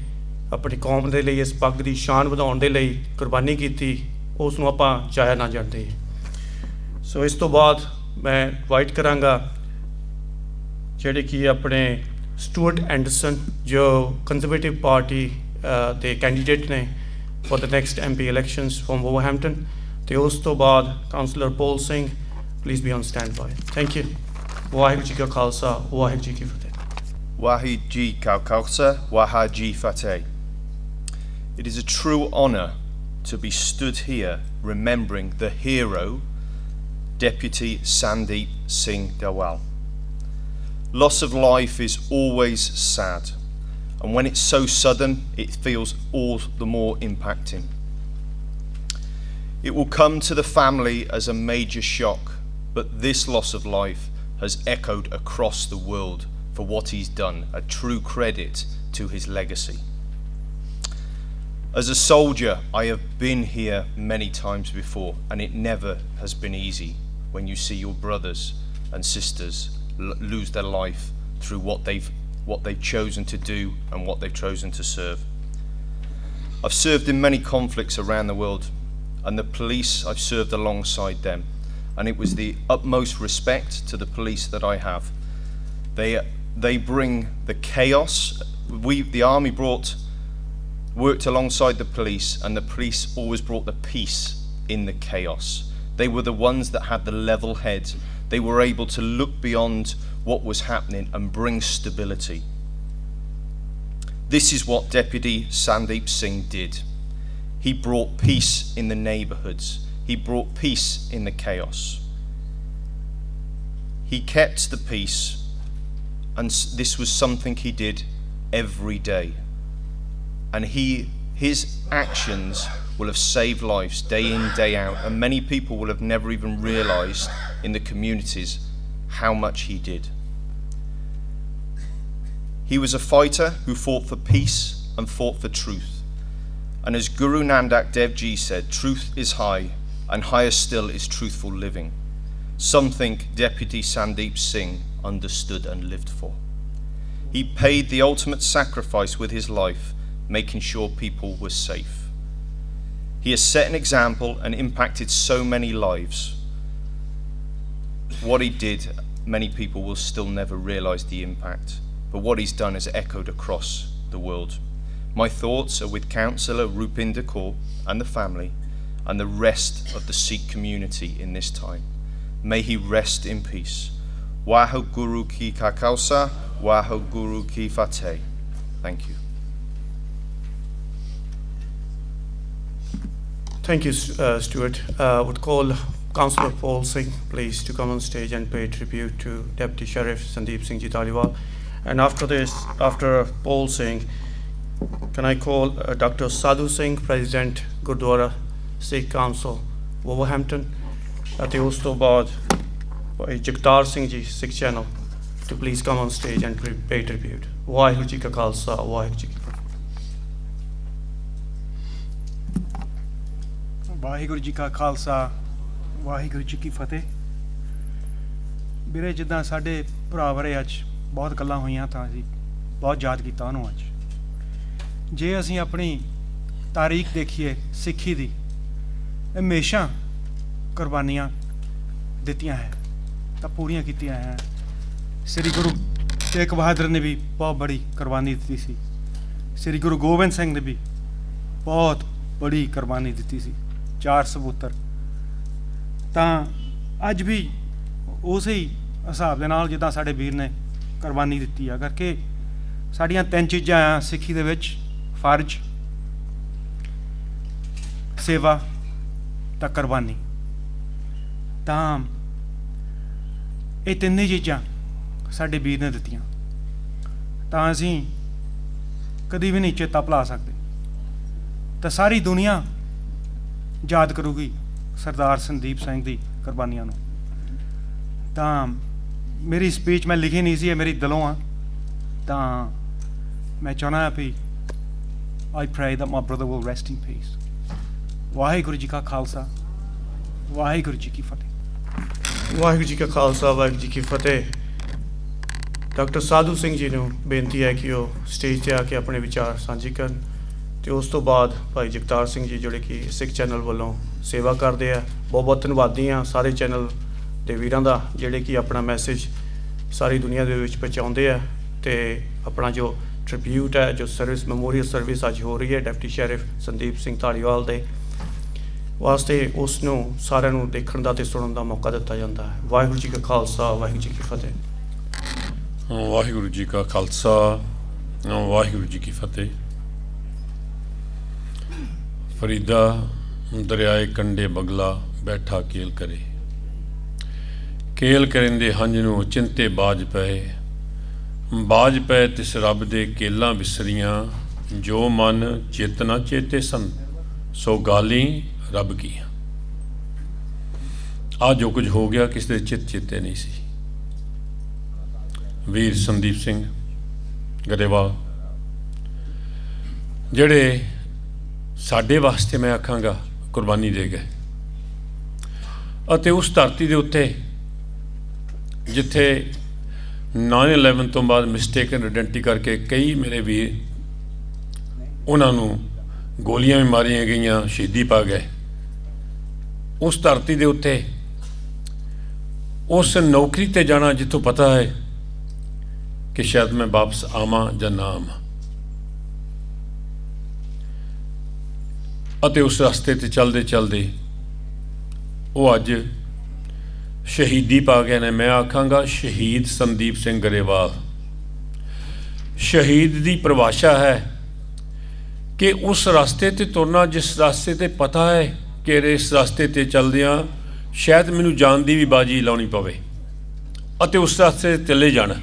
ਆਪਣੀ ਕੌਮ ਦੇ ਲਈ, ਇਸ ਪੱਗ ਦੀ ਸ਼ਾਨ ਵਧਾਉਣ ਦੇ ਲਈ ਕੁਰਬਾਨੀ ਕੀਤੀ, ਉਸ ਨੂੰ ਆਪਾਂ ਜਾਇਆ ਨਾ ਜਾਣ ਦੇਈਏ। ਸੋ ਇਸ ਤੋਂ ਬਾਅਦ ਮੈਂ ਇਨਵਾਈਟ ਕਰਾਂਗਾ ਜਿਹੜੇ ਕਿ ਆਪਣੇ ਸਟੂਅਰਟ ਐਂਡਰਸਨ ਜੋ ਕੰਜ਼ਰਵੇਟਿਵ ਪਾਰਟੀ ਦੇ ਕੈਂਡੀਡੇਟ ਨੇ for the next MP elections from Wolverhampton. ਤੇ ਉਸ ਤੋਂ ਬਾਅਦ councillor Paul Singh, please be on standby. Thank you. Waheguru ji ਕਾ ਖਾਲਸਾ, ਵਾਹਿਗੁਰੂ ਜੀ ਕੀ ਫਤਿਹ। Wahid Ji Kal Khalsa, Waha Ji Fateh. It is a true honour to be stood here remembering the hero, Deputy Sandeep Singh Dhaliwal. Loss of life is always sad, and when it's so sudden, it feels all the more impacting. It will come to the family as a major shock, but this loss of life has echoed across the world for what he's done, a true credit to his legacy. As a soldier, I have been here many times before, and it never has been easy when you see your brothers and sisters lose their life through what they've chosen to do and what they've chosen to serve. I've served in many conflicts around the world, and the police, I've served alongside them, and it was the utmost respect to the police that I have. They bring the chaos. The army worked alongside the police, and the police always brought the peace in the chaos. They were the ones that had the level head. They were able to look beyond what was happening and bring stability. This is what Deputy Sandeep Singh did. He brought peace in the neighborhoods. He brought peace in the chaos. He kept the peace, and this was something he did every day. And his actions will have saved lives day in, day out, and many people will have never even realized in the communities how much he did. He was a fighter who fought for peace and fought for truth. And as Guru Nanak Dev Ji said, truth is high, and higher still is truthful living. Something Deputy Sandeep Singh understood and lived for. He paid the ultimate sacrifice with his life, making sure people were safe. He has set an example and impacted so many lives. What he did, many people will still never realize the impact, but what he's done has echoed across the world. My thoughts are with Councillor Rupinder Kaur and the family and the rest of the Sikh community in this time. May he rest in peace. Waheguru ki khalsa, Waheguru ki fateh. Thank you. Thank you, Stuart. Would call Councillor Paul Singh, please, to come on stage and pay tribute to Deputy Sheriff Sandeep Singh Ji Dhaliwal. And after this, after Paul Singh, can I call Dr. Sadhu Singh, President Gurdwara Sikh Council, Wolverhampton, ਅਤੇ ਉਸ ਤੋਂ ਬਾਅਦ ਭਾਈ Jagtar Singh ji Sikh channel to please come on stage and pay tribute. Waheguru ji ਕਾ ਖਾਲਸਾ, ਵਾਹਿਗੁਰੂ ਜੀ ਕੀ ਫਤਿਹ. ਵਾਹਿਗੁਰੂ ਜੀ ਕਾ ਖਾਲਸਾ, ਵਾਹਿਗੁਰੂ ਜੀ ਕੀ ਫਤਿਹ. ਵੀਰੇ, ਜਿੱਦਾਂ ਸਾਡੇ ਭਰਾ ਬਾਰੇ ਅੱਜ ਬਹੁਤ ਗੱਲਾਂ ਹੋਈਆਂ ਤਾਂ ਅਸੀਂ ਬਹੁਤ ਯਾਦ ਕੀਤਾ ਉਹਨੂੰ ਅੱਜ. ਜੇ ਅਸੀਂ ਆਪਣੀ ਤਾਰੀਖ ਦੇਖੀਏ ਸਿੱਖੀ ਦੀ, ਹਮੇਸ਼ਾ ਕੁਰਬਾਨੀਆਂ ਦਿੱਤੀਆਂ ਹੈ ਤਾਂ ਪੂਰੀਆਂ ਕੀਤੀਆਂ ਹੈ. ਸ੍ਰੀ ਗੁਰੂ ਤੇਗ ਬਹਾਦਰ ਨੇ ਵੀ ਬਹੁਤ ਬੜੀ ਕੁਰਬਾਨੀ ਦਿੱਤੀ ਸੀ. ਸ੍ਰੀ ਗੁਰੂ ਗੋਬਿੰਦ ਸਿੰਘ ਨੇ ਵੀ ਬਹੁਤ ਬੜੀ ਕੁਰਬਾਨੀ ਦਿੱਤੀ ਸੀ, 4 ਸਪੁੱਤਰ. ਤਾਂ ਅੱਜ ਵੀ ਉਸੇ ਹੀ ਹਿਸਾਬ ਦੇ ਨਾਲ ਜਿੱਦਾਂ ਸਾਡੇ ਵੀਰ ਨੇ ਕੁਰਬਾਨੀ ਦਿੱਤੀ ਆ, ਕਰਕੇ ਸਾਡੀਆਂ 3 ਚੀਜ਼ਾਂ ਆ ਸਿੱਖੀ ਦੇ ਵਿੱਚ: ਫਰਜ਼, ਸੇਵਾ ਤਾਂ ਕੁਰਬਾਨੀ. ਤਾਂ ਇਹ ਤਿੰਨੇ ਚੀਜ਼ਾਂ ਸਾਡੇ ਵੀਰ ਨੇ ਦਿੱਤੀਆਂ ਤਾਂ ਅਸੀਂ ਕਦੀ ਵੀ ਨਹੀਂ ਚੇਤਾ ਭੁਲਾ ਸਕਦੇ. ਤਾਂ ਸਾਰੀ ਦੁਨੀਆ ਯਾਦ ਕਰੂਗੀ ਸਰਦਾਰ ਸੰਦੀਪ ਸਿੰਘ ਦੀ ਕੁਰਬਾਨੀਆਂ ਨੂੰ. ਤਾਂ ਮੇਰੀ ਸਪੀਚ ਮੈਂ ਲਿਖੀ ਨਹੀਂ ਸੀ, ਇਹ ਮੇਰੀ ਦਿਲੋਂ ਆ. ਤਾਂ ਮੈਂ ਚਾਹੁੰਦਾ ਵੀ I pray that my brother will rest in peace. Waheguru ji ਕਾ ਖਾਲਸਾ, ਵਾਹਿਗੁਰੂ ਜੀ ਕੀ ਫਤਿਹ. ਵਾਹਿਗੁਰੂ ਜੀ ਕਾ ਖਾਲਸਾ, ਵਾਹਿਗੁਰੂ ਜੀ ਕੀ ਫਤਿਹ. ਡਾਕਟਰ ਸਾਧੂ ਸਿੰਘ ਜੀ ਨੂੰ ਬੇਨਤੀ ਹੈ ਕਿ ਉਹ ਸਟੇਜ 'ਤੇ ਆ ਕੇ ਆਪਣੇ ਵਿਚਾਰ ਸਾਂਝੇ ਕਰਨ, ਅਤੇ ਉਸ ਤੋਂ ਬਾਅਦ ਭਾਈ ਜਗਤਾਰ ਸਿੰਘ ਜੀ ਜਿਹੜੇ ਕਿ ਸਿੱਖ ਚੈਨਲ ਵੱਲੋਂ ਸੇਵਾ ਕਰਦੇ ਆ. ਬਹੁਤ ਬਹੁਤ ਧੰਨਵਾਦੀ ਹਾਂ ਸਾਰੇ ਚੈਨਲ ਦੇ ਵੀਰਾਂ ਦਾ ਜਿਹੜੇ ਕਿ ਆਪਣਾ ਮੈਸੇਜ ਸਾਰੀ ਦੁਨੀਆ ਦੇ ਵਿੱਚ ਪਹੁੰਚਾਉਂਦੇ ਆ. ਅਤੇ ਆਪਣਾ ਜੋ ਟ੍ਰਿਬਿਊਟ ਹੈ, ਜੋ ਸਰਵਿਸ ਮੈਮੋਰੀਅਲ ਸਰਵਿਸ ਅੱਜ ਹੋ ਰਹੀ ਹੈ ਡਿਪਟੀ ਸ਼ੈਰਿਫ ਸੰਦੀਪ ਸਿੰਘ ਧਾਲੀਵਾਲ ਦੇ ਵਾਸਤੇ, ਉਸ ਨੂੰ ਸਾਰਿਆਂ ਨੂੰ ਦੇਖਣ ਦਾ ਅਤੇ ਸੁਣਨ ਦਾ ਮੌਕਾ ਦਿੱਤਾ ਜਾਂਦਾ ਹੈ. ਵਾਹਿਗੁਰੂ ਜੀ ਕਾ ਖਾਲਸਾ, ਵਾਹਿਗੁਰੂ ਜੀ ਕੀ ਫਤਿਹ. ਵਾਹਿਗੁਰੂ ਜੀ ਕਾ ਖਾਲਸਾ, ਵਾਹਿਗੁਰੂ ਜੀ ਕੀ ਫਤਿਹ. ਫਰੀਦਾ ਦਰਿਆਏ ਕੰਢੇ ਬਗਲਾ ਬੈਠਾ ਕੇਲ ਕਰੇ, ਕੇਲ ਕਰਿੰਦੇ ਹੰਝ ਨੂੰ ਚਿੰਤੇ ਬਾਜ ਪਏ ਤਿਸ ਰੱਬ ਦੇ ਕੇਲਾਂ ਵਿਸਰੀਆਂ, ਜੋ ਮਨ ਚੇਤਨਾ ਚੇਤੇ ਸਨ ਸੋ ਗਾਲੀ ਰੱਬ ਕੀਆਂ. ਆ ਜੋ ਕੁਝ ਹੋ ਗਿਆ ਕਿਸੇ ਦੇ ਚੇਤੇ ਨਹੀਂ ਸੀ। ਵੀਰ ਸੰਦੀਪ ਸਿੰਘ ਗਰੇਵਾਲ ਜਿਹੜੇ ਸਾਡੇ ਵਾਸਤੇ ਮੈਂ ਆਖਾਂਗਾ ਕੁਰਬਾਨੀ ਦੇ ਗਏ, ਅਤੇ ਉਸ ਧਰਤੀ ਦੇ ਉੱਤੇ ਜਿੱਥੇ 9/11 ਤੋਂ ਬਾਅਦ ਮਿਸਟੇਕਨ ਆਇਡੈਂਟੀ ਕਰਕੇ ਕਈ ਮੇਰੇ ਵੀਰ ਉਹਨਾਂ ਨੂੰ ਗੋਲੀਆਂ ਵੀ ਮਾਰੀਆਂ ਗਈਆਂ, ਸ਼ਹੀਦੀ ਪਾ ਗਏ, ਉਸ ਧਰਤੀ ਦੇ ਉੱਤੇ ਉਸ ਨੌਕਰੀ ਤੇ ਜਾਣਾ ਜਿੱਥੋਂ ਪਤਾ ਹੈ ਕਿ ਸ਼ਾਇਦ ਮੈਂ ਵਾਪਸ ਆਵਾਂ ਜਾਂ ਨਾ ਆਵਾਂ, ਅਤੇ ਉਸ ਰਸਤੇ ਤੇ ਚੱਲਦੇ ਚੱਲਦੇ ਉਹ ਅੱਜ ਸ਼ਹੀਦੀ ਪਾ ਗਏ ਨੇ। ਮੈਂ ਆਖਾਂਗਾ ਸ਼ਹੀਦ ਸੰਦੀਪ ਸਿੰਘ ਗਰੇਵਾਲ। ਸ਼ਹੀਦ ਦੀ ਪਰਿਭਾਸ਼ਾ ਹੈ ਕਿ ਉਸ ਰਸਤੇ ਤੇ ਤੁਰਨਾ ਜਿਸ ਰਸਤੇ ਤੇ ਪਤਾ ਹੈ ਕਿ ਇਸ ਰਸਤੇ ਤੇ ਚੱਲਦਿਆਂ ਸ਼ਾਇਦ ਮੈਨੂੰ ਜਾਨ ਦੀ ਵੀ ਬਾਜੀ ਲਾਉਣੀ ਪਵੇ, ਅਤੇ ਉਸ ਰਸਤੇ ਤੇ ਚੱਲੇ ਜਾਣਾ,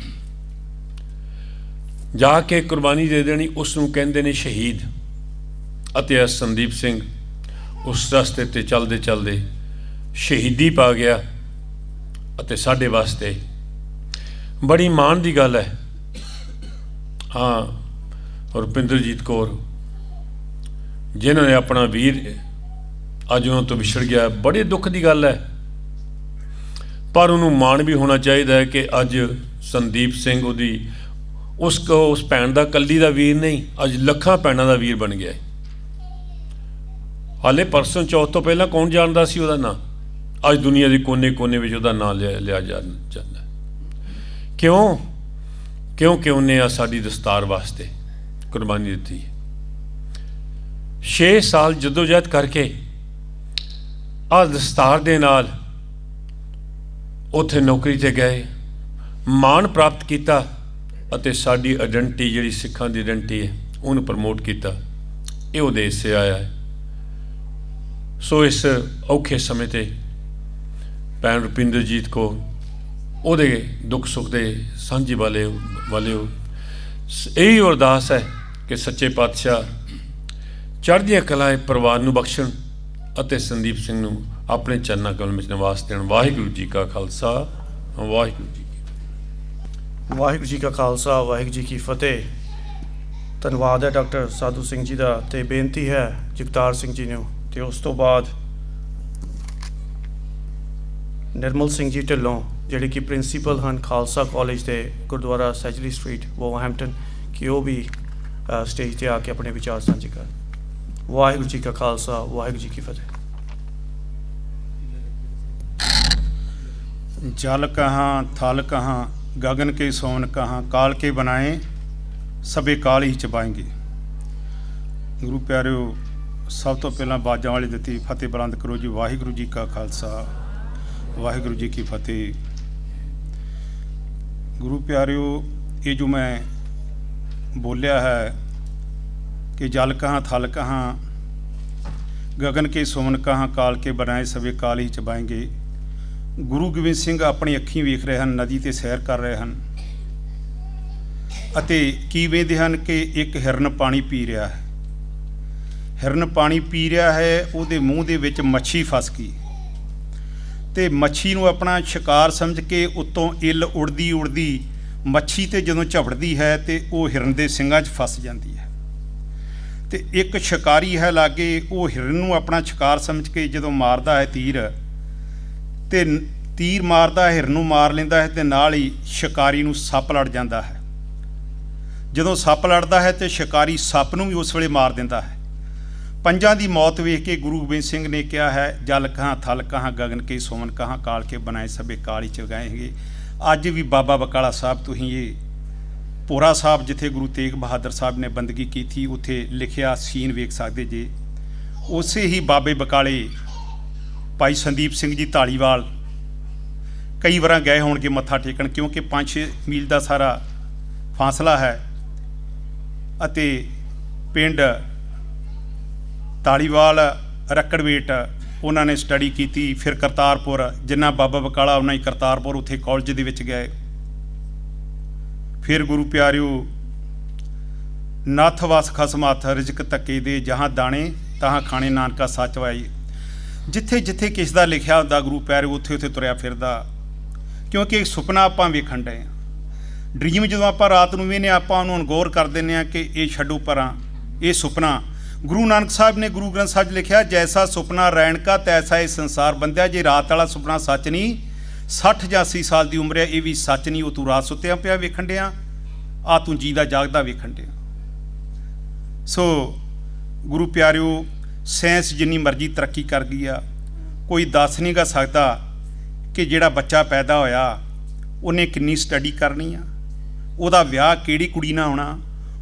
ਜਾ ਕੇ ਕੁਰਬਾਨੀ ਦੇ ਦੇਣੀ, ਉਸ ਨੂੰ ਕਹਿੰਦੇ ਨੇ ਸ਼ਹੀਦ। ਅਤੇ ਸੰਦੀਪ ਸਿੰਘ ਉਸ ਰਸਤੇ ਤੇ ਚੱਲਦੇ ਚੱਲਦੇ ਸ਼ਹੀਦੀ ਪਾ ਗਿਆ, ਅਤੇ ਸਾਡੇ ਵਾਸਤੇ ਬੜੀ ਮਾਣ ਦੀ ਗੱਲ ਹੈ। ਹਾਂ, ਰੁਪਿੰਦਰਜੀਤ ਕੌਰ ਜਿਨ੍ਹਾਂ ਨੇ ਆਪਣਾ ਵੀਰ ਅੱਜ ਉਹਨਾਂ ਤੋਂ ਵਿਛੜ ਗਿਆ, ਬੜੇ ਦੁੱਖ ਦੀ ਗੱਲ ਹੈ, ਪਰ ਉਹਨੂੰ ਮਾਣ ਵੀ ਹੋਣਾ ਚਾਹੀਦਾ ਹੈ ਕਿ ਅੱਜ ਸੰਦੀਪ ਸਿੰਘ ਉਹਦੀ ਉਸ ਭੈਣ ਦਾ ਕੱਲੀ ਦਾ ਵੀਰ ਨਹੀਂ, ਅੱਜ ਲੱਖਾਂ ਭੈਣਾਂ ਦਾ ਵੀਰ ਬਣ ਗਿਆ। ਹਾਲੇ ਪਰਸੋਂ ਚੌਥ ਤੋਂ ਪਹਿਲਾਂ ਕੌਣ ਜਾਣਦਾ ਸੀ ਉਹਦਾ ਨਾਂ? ਅੱਜ ਦੁਨੀਆ ਦੇ ਕੋਨੇ-ਕੋਨੇ ਵਿੱਚ ਉਹਦਾ ਨਾਂ ਲਿਆ ਜਾਂਦਾ। ਕਿਉਂ? ਕਿਉਂਕਿ ਉਹਨੇ ਆ ਸਾਡੀ ਦਸਤਾਰ ਵਾਸਤੇ ਕੁਰਬਾਨੀ ਦਿੱਤੀ। 6 ਸਾਲ ਜਦੋਜਹਿਦ ਕਰਕੇ ਆ ਦਸਤਾਰ ਦੇ ਨਾਲ ਉੱਥੇ ਨੌਕਰੀ ਤੇ ਗਏ, ਮਾਣ ਪ੍ਰਾਪਤ ਕੀਤਾ, ਅਤੇ ਸਾਡੀ ਆਇਡੈਂਟੀ ਜਿਹੜੀ ਸਿੱਖਾਂ ਦੀ ਆਇਡੈਂਟੀ ਹੈ ਉਹਨੂੰ ਪ੍ਰਮੋਟ ਕੀਤਾ। ਇਹ ਉਹਦੇ ਹਿੱਸੇ ਆਇਆ ਹੈ। ਸੋ ਇਸ ਔਖੇ ਸਮੇਂ ਤੇ ਭੈਣ ਰੁਪਿੰਦਰਜੀਤ ਕੋ ਉਹਦੇ ਦੁੱਖ ਸੁੱਖ ਦੇ ਸਾਂਝੀ ਵਾਲੇ ਹੋ। ਇਹੀ ਅਰਦਾਸ ਹੈ ਕਿ ਸੱਚੇ ਪਾਤਸ਼ਾਹ ਚੜ੍ਹਦੀਆਂ ਕਲਾਂ ਪਰਿਵਾਰ ਨੂੰ ਬਖਸ਼ਣ ਅਤੇ ਸੰਦੀਪ ਸਿੰਘ ਨੂੰ ਆਪਣੇ ਚਰਨਾਂ ਕਮਲ ਵਿੱਚ ਨਿਵਾਸ ਦੇਣ। ਵਾਹਿਗੁਰੂ ਜੀ ਕਾ ਖਾਲਸਾ, ਵਾਹਿਗੁਰੂ ਜੀ ਕੀ ਵਾਹਿਗੁਰੂ ਜੀ ਕਾ ਖਾਲਸਾ, ਵਾਹਿਗੁਰੂ ਜੀ ਕੀ ਫਤਿਹ। ਧੰਨਵਾਦ ਹੈ ਡਾਕਟਰ ਸਾਧੂ ਸਿੰਘ ਜੀ ਦਾ, ਅਤੇ ਬੇਨਤੀ ਹੈ ਜਗਤਾਰ ਸਿੰਘ ਜੀ ਨੂੰ, ਅਤੇ ਉਸ ਤੋਂ ਬਾਅਦ ਨਿਰਮਲ ਸਿੰਘ ਜੀ ਢਿੱਲੋਂ ਜਿਹੜੇ ਕਿ ਪ੍ਰਿੰਸੀਪਲ ਹਨ ਖਾਲਸਾ ਕਾਲਜ ਦੇ ਗੁਰਦੁਆਰਾ ਸੈਜਲੀ ਸਟਰੀਟ ਵੋਵਰਹੈਂਪਟਨ, ਕਿ ਉਹ ਵੀ ਸਟੇਜ ਤੇ ਆ ਕੇ ਆਪਣੇ ਵਿਚਾਰ ਸਾਂਝੇ ਕਰਨ। ਵਾਹਿਗੁਰੂ ਜੀ ਕਾ ਖਾਲਸਾ, ਵਾਹਿਗੁਰੂ ਜੀ ਕੀ ਫਤਿਹ। जल कहाँ थल कहाँ गगन के सोन कहाँ काल के बनाए सबे काल ही चबाएंगे। गुरु प्यारिओ, सब तो पहला बाजा वाली दिती फतेह बुलंद करो जी। वाहिगुरू जी का खालसा, वाहिगुरू जी की फतेह। गुरु प्यारिओ, ये जो मैं बोलिया है कि जल कहाँ थल कहाँ गगन के सोन कहाँ काल के बनाए सबे काल ही चबाएंगे। गुरु गोबिंद सिंह अपनी अखीं वेख रहे हैं, नदी ते सैर कर रहे हैं, ਅਤੇ ਕੀ ਵੇਖਦੇ ਹਨ ਕਿ ਇੱਕ ਹਿਰਨ ਪਾਣੀ ਪੀ ਰਿਹਾ ਹੈ। ਹਿਰਨ ਪਾਣੀ ਪੀ ਰਿਹਾ ਹੈ, ਉਹਦੇ ਮੂੰਹ ਦੇ ਵਿੱਚ ਮੱਛੀ ਫਸ ਗਈ, ਤੇ ਮੱਛੀ ਨੂੰ ਆਪਣਾ ਸ਼ਿਕਾਰ ਸਮਝ ਕੇ ਉੱਤੋਂ ਇੱਲ ਉੜਦੀ ਉੜਦੀ ਮੱਛੀ ਤੇ ਜਦੋਂ ਝਪੜਦੀ ਹੈ ਤੇ ਉਹ ਹਿਰਨ ਦੇ ਸਿੰਗਾਂ 'ਚ ਫਸ ਜਾਂਦੀ ਹੈ। ਤੇ ਇੱਕ ਸ਼ਿਕਾਰੀ ਹੈ ਲਾਗੇ, ਉਹ ਹਿਰਨ ਨੂੰ ਆਪਣਾ ਸ਼ਿਕਾਰ ਸਮਝ ਕੇ ਜਦੋਂ ਮਾਰਦਾ ਹੈ ਤੇ ਤੀਰ ਮਾਰਦਾ ਹੈ, ਹਿਰਨ ਨੂੰ ਮਾਰ ਲੈਂਦਾ ਹੈ, ਤੇ ਨਾਲ ਹੀ ਸ਼ਿਕਾਰੀ ਨੂੰ ਸੱਪ ਲੜ ਜਾਂਦਾ ਹੈ। ਜਦੋਂ ਸੱਪ ਲੜਦਾ ਹੈ ਤੇ ਸ਼ਿਕਾਰੀ ਸੱਪ ਨੂੰ ਵੀ ਉਸ ਵੇਲੇ ਮਾਰ ਦਿੰਦਾ ਹੈ। ਪੰਜਾਂ ਦੀ ਮੌਤ ਵੇਖ ਕੇ ਗੁਰੂ ਗੋਬਿੰਦ ਸਿੰਘ ਨੇ ਕਿਹਾ ਹੈ, ਜਲ ਕਹਾਂ ਥਲ ਕਹਾਂ ਗਗਨ ਕੇ ਸੋਮਨ ਕਹਾਂ ਕਾਲ ਕੇ ਬਣਾਏ ਸਭੇ ਕਾਲ ਹੀ ਚਗਾਏਂਗੇ। ਅੱਜ ਵੀ ਬਾਬਾ ਬਕਾਲਾ ਸਾਹਿਬ ਤੁਸੀਂ ਇਹ ਭੋਰਾ ਸਾਹਿਬ ਜਿੱਥੇ ਗੁਰੂ ਤੇਗ ਬਹਾਦਰ ਸਾਹਿਬ ਨੇ ਬੰਦਗੀ ਕੀਤੀ, ਉੱਥੇ ਲਿਖਿਆ ਸੀਨ ਵੇਖ ਸਕਦੇ ਜੇ। ਉਸੇ ਹੀ ਬਾਬੇ ਬਕਾਲੇ ਭਾਈ ਸੰਦੀਪ ਸਿੰਘ ਜੀ ਧਾਲੀਵਾਲ ਕਈ ਵਾਰਾਂ ਗਏ ਹੋਣਗੇ ਮੱਥਾ ਟੇਕਣ, ਕਿਉਂਕਿ 5-6 ਮੀਲ ਦਾ ਸਾਰਾ ਫਾਸਲਾ ਹੈ, ਅਤੇ ਪਿੰਡ ਧਾਲੀਵਾਲ ਰੱਕੜਵੇਟ ਉਹਨਾਂ ਨੇ ਸਟੱਡੀ ਕੀਤੀ। ਫਿਰ ਕਰਤਾਰਪੁਰ, ਜਿੰਨਾ ਬਾਬਾ ਬਕਾਲਾ ਉਹਨਾਂ ਹੀ ਕਰਤਾਰਪੁਰ ਉੱਥੇ ਕਾਲਜ ਦੇ ਵਿੱਚ ਗਏ। ਫਿਰ ਗੁਰੂ ਪਿਆਰਿਓ, ਨੱਥ ਵਸ ਖਸਮ ਹੱਥ ਰਿਜ਼ਕ ਧੱਕੇ ਦੇ, ਜਹਾਂ ਦਾਣੇ ਤਹਾਂ ਖਾਣੇ ਨਾਨਕਾ ਸੱਚ ਵਾਈ। ਜਿੱਥੇ ਜਿੱਥੇ ਕਿਸ ਦਾ ਲਿਖਿਆ ਹੁੰਦਾ ਗੁਰੂ ਪਿਆਰਿਓ ਉੱਥੇ ਉੱਥੇ ਤੁਰਿਆ ਫਿਰਦਾ, ਕਿਉਂਕਿ ਇੱਕ ਸੁਪਨਾ ਆਪਾਂ ਵੇਖਣ ਡਏ ਹਾਂ। ਡਰੀਮ ਜਦੋਂ ਆਪਾਂ ਰਾਤ ਨੂੰ ਵੇਖਦੇ ਹਾਂ ਆਪਾਂ ਉਹਨੂੰ ਅਣਗੌਰ ਕਰ ਦਿੰਦੇ ਹਾਂ ਕਿ ਇਹ ਛੱਡੋ ਪਰਾਂ, ਇਹ ਸੁਪਨਾ। ਗੁਰੂ ਨਾਨਕ ਸਾਹਿਬ ਨੇ ਗੁਰੂ ਗ੍ਰੰਥ ਸਾਹਿਬ 'ਚ ਲਿਖਿਆ, ਜੈਸਾ ਸੁਪਨਾ ਰੈਣ ਕਾ ਤੈਸਾ ਇਹ ਸੰਸਾਰ ਬੰਦਿਆ। ਜੇ ਰਾਤ ਵਾਲਾ ਸੁਪਨਾ ਸੱਚ ਨਹੀਂ, 60 ਜਾਂ 80 ਸਾਲ ਦੀ ਉਮਰ ਹੈ, ਇਹ ਵੀ ਸੱਚ ਨਹੀਂ। ਉਹ ਤੂੰ ਰਾਤ ਸੁੱਤਿਆਂ ਪਿਆ ਵੇਖਣ ਡਿਆ, ਆ ਤੂੰ ਜੀਦਾ ਜਾਗਦਾ ਵੇਖਣ ਡਿਆ। ਸੋ ਗੁਰੂ ਪਿਆਰਿਓ, ਸਾਇੰਸ ਜਿੰਨੀ ਮਰਜ਼ੀ ਤਰੱਕੀ ਕਰ ਗਈ ਆ, ਕੋਈ ਦੱਸ ਨਹੀਂ ਗਾ ਸਕਦਾ ਕਿ ਜਿਹੜਾ ਬੱਚਾ ਪੈਦਾ ਹੋਇਆ ਉਹਨੇ ਕਿੰਨੀ ਸਟੱਡੀ ਕਰਨੀ ਆ, ਉਹਦਾ ਵਿਆਹ ਕਿਹੜੀ ਕੁੜੀ ਨਾਲ ਹੋਣਾ,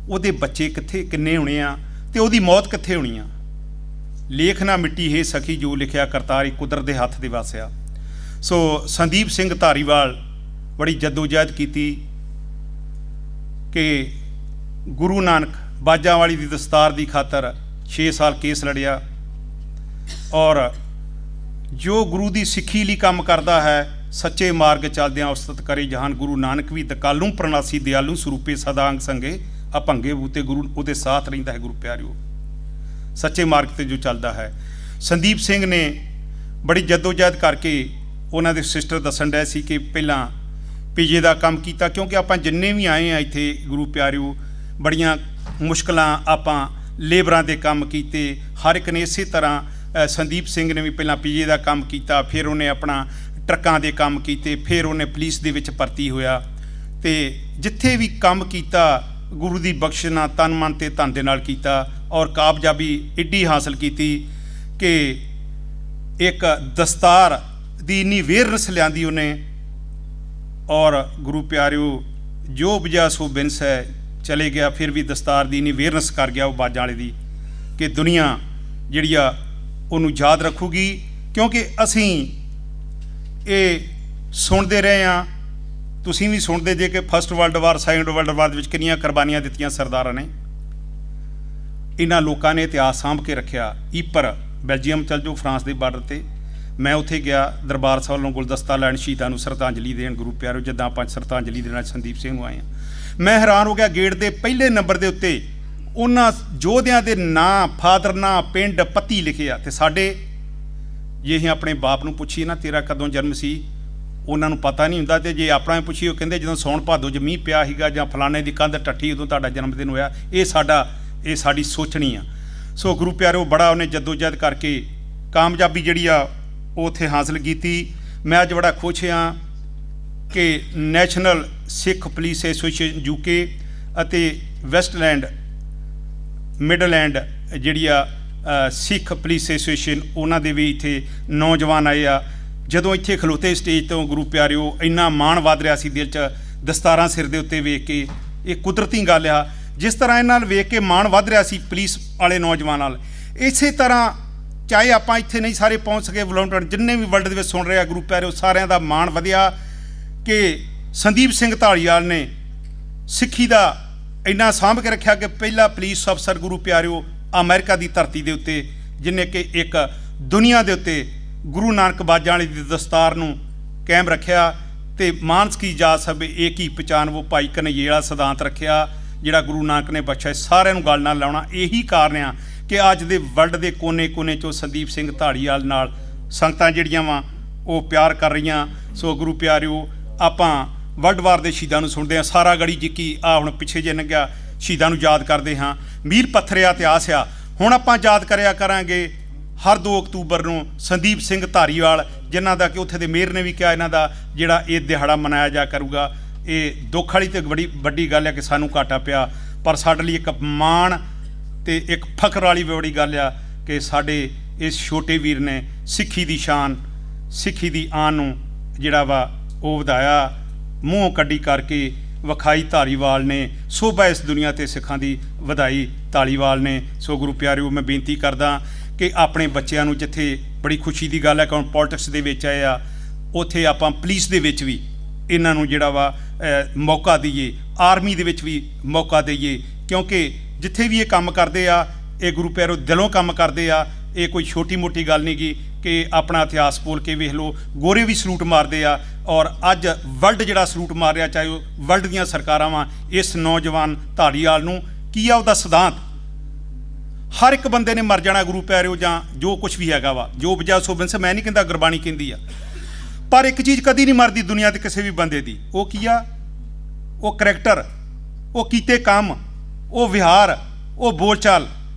ਉਹਦੇ ਬੱਚੇ ਕਿੱਥੇ ਕਿੰਨੇ ਹੋਣੇ ਆ, ਤੇ ਉਹਦੀ ਮੌਤ ਕਿੱਥੇ ਹੋਣੀ ਆ। ਲੇਖ ਨਾ ਮਿੱਟੀ ਹੈ ਸਖੀ ਜੋ ਲਿਖਿਆ ਕਰਤਾਰੀ, ਕੁਦਰਤ ਦੇ ਹੱਥ ਦੇ ਵਾਸਿਆ। ਸੋ ਸੰਦੀਪ ਸਿੰਘ ਧਾਰੀਵਾਲ ਬੜੀ ਜਦੋਜਹਿਦ ਕੀਤੀ ਕਿ ਗੁਰੂ ਨਾਨਕ ਬਾਜਾਂ ਵਾਲੀ ਦੀ ਦਸਤਾਰ ਦੀ ਖਾਤਰ 6 ਸਾਲ ਕੇਸ ਲੜਿਆ, ਔਰ ਜੋ ਗੁਰੂ ਦੀ ਸਿੱਖੀ ਲਈ ਕੰਮ ਕਰਦਾ ਹੈ, ਸੱਚੇ ਮਾਰਗ ਚੱਲਦਿਆਂ ਉਸਤਤ ਕਰੇ ਜਹਾਨ। ਗੁਰੂ ਨਾਨਕ ਵੀ ਦਕਾਲੂ ਪ੍ਰਣਾਸੀ ਦਿਆਲੂ ਸਰੂਪੇ ਸਦਾ ਅੰਗ ਸੰਗੇ, ਅਭੰਗੇ ਬੂਤੇ ਗੁਰੂ ਉਹਦੇ ਸਾਥ ਰਹਿੰਦਾ ਹੈ। ਗੁਰੂ ਪਿਆਰਿਓ, ਸੱਚੇ ਮਾਰਗ ਤੇ ਜੋ ਚੱਲਦਾ ਹੈ। ਸੰਦੀਪ ਸਿੰਘ ਨੇ ਬੜੀ ਜਦੋਜਹਿਦ ਕਰਕੇ, ਉਹਨਾਂ ਦੇ ਸਿਸਟਰ ਦੱਸਣ ਡਏ ਸੀ ਕਿ ਪਹਿਲਾਂ ਪੀਜੇ ਦਾ ਕੰਮ ਕੀਤਾ, ਕਿਉਂਕਿ ਆਪਾਂ ਜਿੰਨੇ ਵੀ ਆਏ ਆ ਇੱਥੇ ਗੁਰੂ ਪਿਆਰਿਓ, ਬੜੀਆਂ ਮੁਸ਼ਕਲਾਂ ਆਪਾਂ ਲੇਬਰਾਂ ਦੇ ਕੰਮ ਕੀਤੇ, ਹਰ ਇੱਕ ਨੇ ਇਸੇ ਤਰ੍ਹਾਂ। ਸੰਦੀਪ ਸਿੰਘ ਨੇ ਵੀ ਪਹਿਲਾਂ ਪੀਜੇ ਦਾ ਕੰਮ ਕੀਤਾ, ਫਿਰ ਉਹਨੇ ਆਪਣਾ ਟਰੱਕਾਂ ਦੇ ਕੰਮ ਕੀਤੇ, ਫਿਰ ਉਹਨੇ ਪੁਲਿਸ ਦੇ ਵਿੱਚ ਭਰਤੀ ਹੋਇਆ, ਤੇ ਜਿੱਥੇ ਵੀ ਕੰਮ ਕੀਤਾ ਗੁਰੂ ਦੀ ਬਖਸ਼ਿਸ਼ ਨਾਲ ਤਨ ਮਨ ਤੇ ਧਨ ਦੇ ਨਾਲ ਕੀਤਾ, ਔਰ ਕਾਮਯਾਬੀ ਏਡੀ ਹਾਸਲ ਕੀਤੀ ਕਿ ਇੱਕ ਦਸਤਾਰ ਦੀ ਇੰਨੀ ਅਵੇਅਰਨੈਸ ਲਿਆਂਦੀ ਉਹਨੇ। ਔਰ ਗੁਰੂ ਪਿਆਰਿਓ, ਜੋ ਉਪਜਿਆ ਸੋ ਬਿਨਸ ਹੈ, ਚਲੇ ਗਿਆ ਫਿਰ ਵੀ ਦਸਤਾਰ ਦੀ ਇੰਨੀ ਅਵੇਅਰਨੈਸ ਕਰ ਗਿਆ ਉਹ ਬਾਜਾਂ ਵਾਲੇ ਦੀ, ਕਿ ਦੁਨੀਆ ਜਿਹੜੀ ਆ ਉਹਨੂੰ ਯਾਦ ਰੱਖੂਗੀ। ਕਿਉਂਕਿ ਅਸੀਂ ਇਹ ਸੁਣਦੇ ਰਹੇ ਹਾਂ, ਤੁਸੀਂ ਵੀ ਸੁਣਦੇ ਜੇ ਕਿ first world war, second world war ਦੇ ਵਿੱਚ ਕਿੰਨੀਆਂ ਕੁਰਬਾਨੀਆਂ ਦਿੱਤੀਆਂ ਸਰਦਾਰਾਂ ਨੇ। ਇਹਨਾਂ ਲੋਕਾਂ ਨੇ ਇਤਿਹਾਸ ਸਾਂਭ ਕੇ ਰੱਖਿਆ। ਈਪਰ ਬੈਲਜੀਅਮ ਚੱਲ ਜਾਓ, ਫਰਾਂਸ ਦੇ ਬਾਰਡਰ 'ਤੇ ਮੈਂ ਉੱਥੇ ਗਿਆ, ਦਰਬਾਰ ਸਾਹਿਬ ਵੱਲੋਂ ਗੁਲਦਸਤਾ ਲੈਣ, ਸ਼ਹੀਦਾਂ ਨੂੰ ਸ਼ਰਧਾਂਜਲੀ ਦੇਣ। ਗੁਰੂ ਪਿਆਰਿਓ, ਜਿੱਦਾਂ ਆਪਾਂ ਸ਼ਰਧਾਂਜਲੀ ਦੇਣਾ ਸੰਦੀਪ ਸਿੰਘ ਨੂੰ ਆਏ ਹਾਂ, ਮੈਂ ਹੈਰਾਨ ਹੋ ਗਿਆ। ਗੇਟ ਦੇ ਪਹਿਲੇ ਨੰਬਰ ਦੇ ਉੱਤੇ ਉਹਨਾਂ ਯੋਧਿਆਂ ਦੇ ਨਾਂ, ਫਾਦਰ ਨਾਂ, ਪਿੰਡ, ਪਤੀ ਲਿਖੇ ਆ। ਤੇ ਸਾਡੇ ਜੇ ਅਸੀਂ ਆਪਣੇ ਬਾਪ ਨੂੰ ਪੁੱਛੀਏ ਨਾ ਤੇਰਾ ਕਦੋਂ ਜਨਮ ਸੀ, ਉਹਨਾਂ ਨੂੰ ਪਤਾ ਨਹੀਂ ਹੁੰਦਾ। ਤੇ ਜੇ ਆਪਣਾ ਪੁੱਛੀਏ, ਉਹ ਕਹਿੰਦੇ ਜਦੋਂ ਸੌਣ ਭਾਦੋ 'ਚ ਮੀਂਹ ਪਿਆ ਸੀਗਾ, ਜਾਂ ਫਲਾਣੇ ਦੀ ਕੰਧ ਟੱਠੀ, ਉਦੋਂ ਤੁਹਾਡਾ ਜਨਮ ਦਿਨ ਹੋਇਆ। ਇਹ ਸਾਡੀ ਸੋਚਣੀ ਆ। ਸੋ ਗੁਰੂ ਪਿਆਰਿਓ, ਬੜਾ ਉਹਨੇ ਜਦੋਜਹਿਦ ਕਰਕੇ ਕਾਮਯਾਬੀ ਜਿਹੜੀ ਆ ਉਹ ਉੱਥੇ ਹਾਸਲ ਕੀਤੀ। ਮੈਂ ਅੱਜ ਬੜਾ ਖੁਸ਼ ਹਾਂ ਕਿ ਨੈਸ਼ਨਲ ਸਿੱਖ ਪੁਲਿਸ ਐਸੋਸੀਏਸ਼ਨ ਯੂਕੇ ਅਤੇ ਵੈਸਟਲੈਂਡ ਮਿਡਲੈਂਡ ਜਿਹੜੀ ਆ ਸਿੱਖ ਪੁਲਿਸ ਐਸੋਸੀਏਸ਼ਨ, ਉਹਨਾਂ ਦੇ ਵੀ ਇੱਥੇ ਨੌਜਵਾਨ ਆਏ ਆ। ਜਦੋਂ ਇੱਥੇ ਖਲੋਤੇ ਸਟੇਜ ਤੋਂ ਗੁਰੂ ਪਿਆਰਿਓ, ਇੰਨਾ ਮਾਣ ਵੱਧ ਰਿਹਾ ਸੀ ਦਿਲ 'ਚ, ਦਸਤਾਰਾਂ ਸਿਰ ਦੇ ਉੱਤੇ ਵੇਖ ਕੇ। ਇਹ ਕੁਦਰਤੀ ਗੱਲ ਆ, ਜਿਸ ਤਰ੍ਹਾਂ ਇਹਨਾਂ ਨਾਲ ਵੇਖ ਕੇ ਮਾਣ ਵੱਧ ਰਿਹਾ ਸੀ ਪੁਲਿਸ ਵਾਲੇ ਨੌਜਵਾਨ ਨਾਲ, ਇਸੇ ਤਰ੍ਹਾਂ ਚਾਹੇ ਆਪਾਂ ਇੱਥੇ ਨਹੀਂ ਸਾਰੇ ਪਹੁੰਚ ਸਕੇ, ਵਲੰਟੀਅਰ ਜਿੰਨੇ ਵੀ ਵਰਲਡ ਦੇ ਵਿੱਚ ਸੁਣ ਰਿਹਾ ਗੁਰੂ ਪਿਆਰਿਓ, ਸਾਰਿਆਂ ਦਾ ਮਾਣ ਵਧਿਆ ਕਿ ਸੰਦੀਪ ਸਿੰਘ ਧਾਲੀਵਾਲ ਨੇ ਸਿੱਖੀ ਦਾ ਇੰਨਾ ਸਾਂਭ ਕੇ ਰੱਖਿਆ ਕਿ ਪਹਿਲਾ ਪੁਲਿਸ ਅਫਸਰ ਗੁਰੂ ਪਿਆਰਿਓ ਅਮਰੀਕਾ ਦੀ ਧਰਤੀ ਦੇ ਉੱਤੇ, ਜਿਹਨੇ ਕਿ ਇੱਕ ਦੁਨੀਆ ਦੇ ਉੱਤੇ ਗੁਰੂ ਨਾਨਕ ਬਾਜਾਂ ਵਾਲੀ ਦੀ ਦਸਤਾਰ ਨੂੰ ਕਾਇਮ ਰੱਖਿਆ, ਤੇ ਮਾਨਸ ਕੀ ਜਾਤ ਸਭ ਏਕ ਹੀ ਪਛਾਣ, ਉਹ ਭਾਈ ਕਨਈਏ ਵਾਲਾ ਸਿਧਾਂਤ ਰੱਖਿਆ ਜਿਹੜਾ ਗੁਰੂ ਨਾਨਕ ਨੇ ਬਖਸ਼ਿਆ। ਸਾਰਿਆਂ ਨੂੰ ਗੱਲ ਨਾਲ ਲਾਉਣਾ, ਇਹੀ ਕਾਰਨ ਆ ਕਿ ਅੱਜ ਦੇ ਵਰਲਡ ਦੇ ਕੋਨੇ-ਕੋਨੇ 'ਚੋਂ ਸੰਦੀਪ ਸਿੰਘ ਧਾਲੀਵਾਲ ਨਾਲ ਸੰਗਤਾਂ ਜਿਹੜੀਆਂ ਵਾ ਉਹ ਪਿਆਰ ਕਰ ਰਹੀਆਂ। ਸੋ ਗੁਰੂ ਪਿਆਰਿਓ, ਆਪਾਂ ਵਰਲਡ ਵਾਰ ਦੇ ਸ਼ਹੀਦਾਂ ਨੂੰ ਸੁਣਦੇ ਹਾਂ, ਸਾਰਾ ਗੜੀ ਜਿੱਕੀ ਆ ਹੁਣ ਪਿੱਛੇ ਜੇ ਲੰਘਿਆ, ਸ਼ਹੀਦਾਂ ਨੂੰ ਯਾਦ ਕਰਦੇ ਹਾਂ। ਮੀਰ ਪੱਥਰਿਆ ਇਤਿਹਾਸ ਆ, ਹੁਣ ਆਪਾਂ ਯਾਦ ਕਰਿਆ ਕਰਾਂਗੇ ਹਰ 2 ਅਕਤੂਬਰ ਨੂੰ ਸੰਦੀਪ ਸਿੰਘ ਧਾਲੀਵਾਲ, ਜਿਨ੍ਹਾਂ ਦਾ ਕਿ ਉੱਥੇ ਦੇ ਮੇਅਰ ਨੇ ਵੀ ਕਿਹਾ ਇਹਨਾਂ ਦਾ ਜਿਹੜਾ ਇਹ ਦਿਹਾੜਾ ਮਨਾਇਆ ਜਾ ਕਰੂਗਾ। ਇਹ ਦੁੱਖ ਵਾਲੀ ਤੇ ਬੜੀ ਵੱਡੀ ਗੱਲ ਹੈ ਕਿ ਸਾਨੂੰ ਘਾਟਾ ਪਿਆ, ਪਰ ਸਾਡੇ ਲਈ ਇੱਕ ਮਾਣ ਤੇ ਇੱਕ ਫਖਰ ਵਾਲੀ ਬੜੀ ਗੱਲ ਆ ਕਿ ਸਾਡੇ ਇਸ ਛੋਟੇ ਵੀਰ ਨੇ ਸਿੱਖੀ ਦੀ ਸ਼ਾਨ, ਸਿੱਖੀ ਦੀ ਆਨ ਨੂੰ ਜਿਹੜਾ ਵਾ ਉਹ ਵਧਾਇਆ, ਮੂੰਹ ਕੱਢੀ ਕਰਕੇ ਵਿਖਾਈ ਧਾਲੀਵਾਲ ਨੇ। ਸੋਭਾ ਇਸ ਦੁਨੀਆ 'ਤੇ ਸਿੱਖਾਂ ਦੀ ਵਧਾਈ ਧਾਲੀਵਾਲ ਨੇ। ਸੋ ਗੁਰੂ ਪਿਆਰਿਓ, ਮੈਂ ਬੇਨਤੀ ਕਰਦਾ ਕਿ ਆਪਣੇ ਬੱਚਿਆਂ ਨੂੰ, ਜਿੱਥੇ ਬੜੀ ਖੁਸ਼ੀ ਦੀ ਗੱਲ ਹੈ ਕਿ ਹੁਣ ਪੋਲੀਟਿਕਸ ਦੇ ਵਿੱਚ ਆਏ ਆ, ਉੱਥੇ ਆਪਾਂ ਪੁਲਿਸ ਦੇ ਵਿੱਚ ਵੀ ਇਹਨਾਂ ਨੂੰ ਜਿਹੜਾ ਵਾ ਮੌਕਾ ਦਈਏ, ਆਰਮੀ ਦੇ ਵਿੱਚ ਵੀ ਮੌਕਾ ਦਈਏ, ਕਿਉਂਕਿ ਜਿੱਥੇ ਵੀ ਇਹ ਕੰਮ ਕਰਦੇ ਆ, ਇਹ ਗੁਰੂ ਪਿਆਰਿਓ ਦਿਲੋਂ ਕੰਮ ਕਰਦੇ ਆ। ਇਹ ਕੋਈ ਛੋਟੀ ਮੋਟੀ ਗੱਲ ਨਹੀਂ ਗੀ ਕਿ ਆਪਣਾ ਇਤਿਹਾਸ ਬੋਲ ਕੇ ਵੇਖ ਲਓ, ਗੋਰੇ ਵੀ ਸਲੂਟ ਮਾਰਦੇ ਆ, ਔਰ ਅੱਜ ਵਰਲਡ ਜਿਹੜਾ ਸਲੂਟ ਮਾਰ ਰਿਹਾ, ਚਾਹੇ ਉਹ ਵਰਲਡ ਦੀਆਂ ਸਰਕਾਰਾਂ ਵਾਂ, ਇਸ ਨੌਜਵਾਨ ਧਾਲੀਵਾਲ ਨੂੰ ਕੀ ਆ ਉਹਦਾ ਸਿਧਾਂਤ, ਹਰ ਇੱਕ ਬੰਦੇ ਨੇ ਮਰ ਜਾਣਾ ਗੁਰੂ ਪਿਆਰਿਓ, ਜਾਂ ਜੋ ਕੁਝ ਵੀ ਹੈਗਾ ਵਾ, ਜੋ ਉਪਜਾ ਸੋ ਬਿਨਸ। ਮੈਂ ਨਹੀਂ ਕਹਿੰਦਾ, ਗੁਰਬਾਣੀ ਕਹਿੰਦੀ ਆ, ਪਰ ਇੱਕ ਚੀਜ਼ ਕਦੀ ਨਹੀਂ ਮਰਦੀ ਦੁਨੀਆ ਤੇ ਕਿਸੇ ਵੀ ਬੰਦੇ ਦੀ। ਉਹ ਕੀ ਆ? ਉਹ ਕਰੈਕਟਰ, ਉਹ ਕੀਤੇ ਕੰਮ, ਉਹ ਵਿਹਾਰ, ਉਹ ਬੋਲਚਾਲ।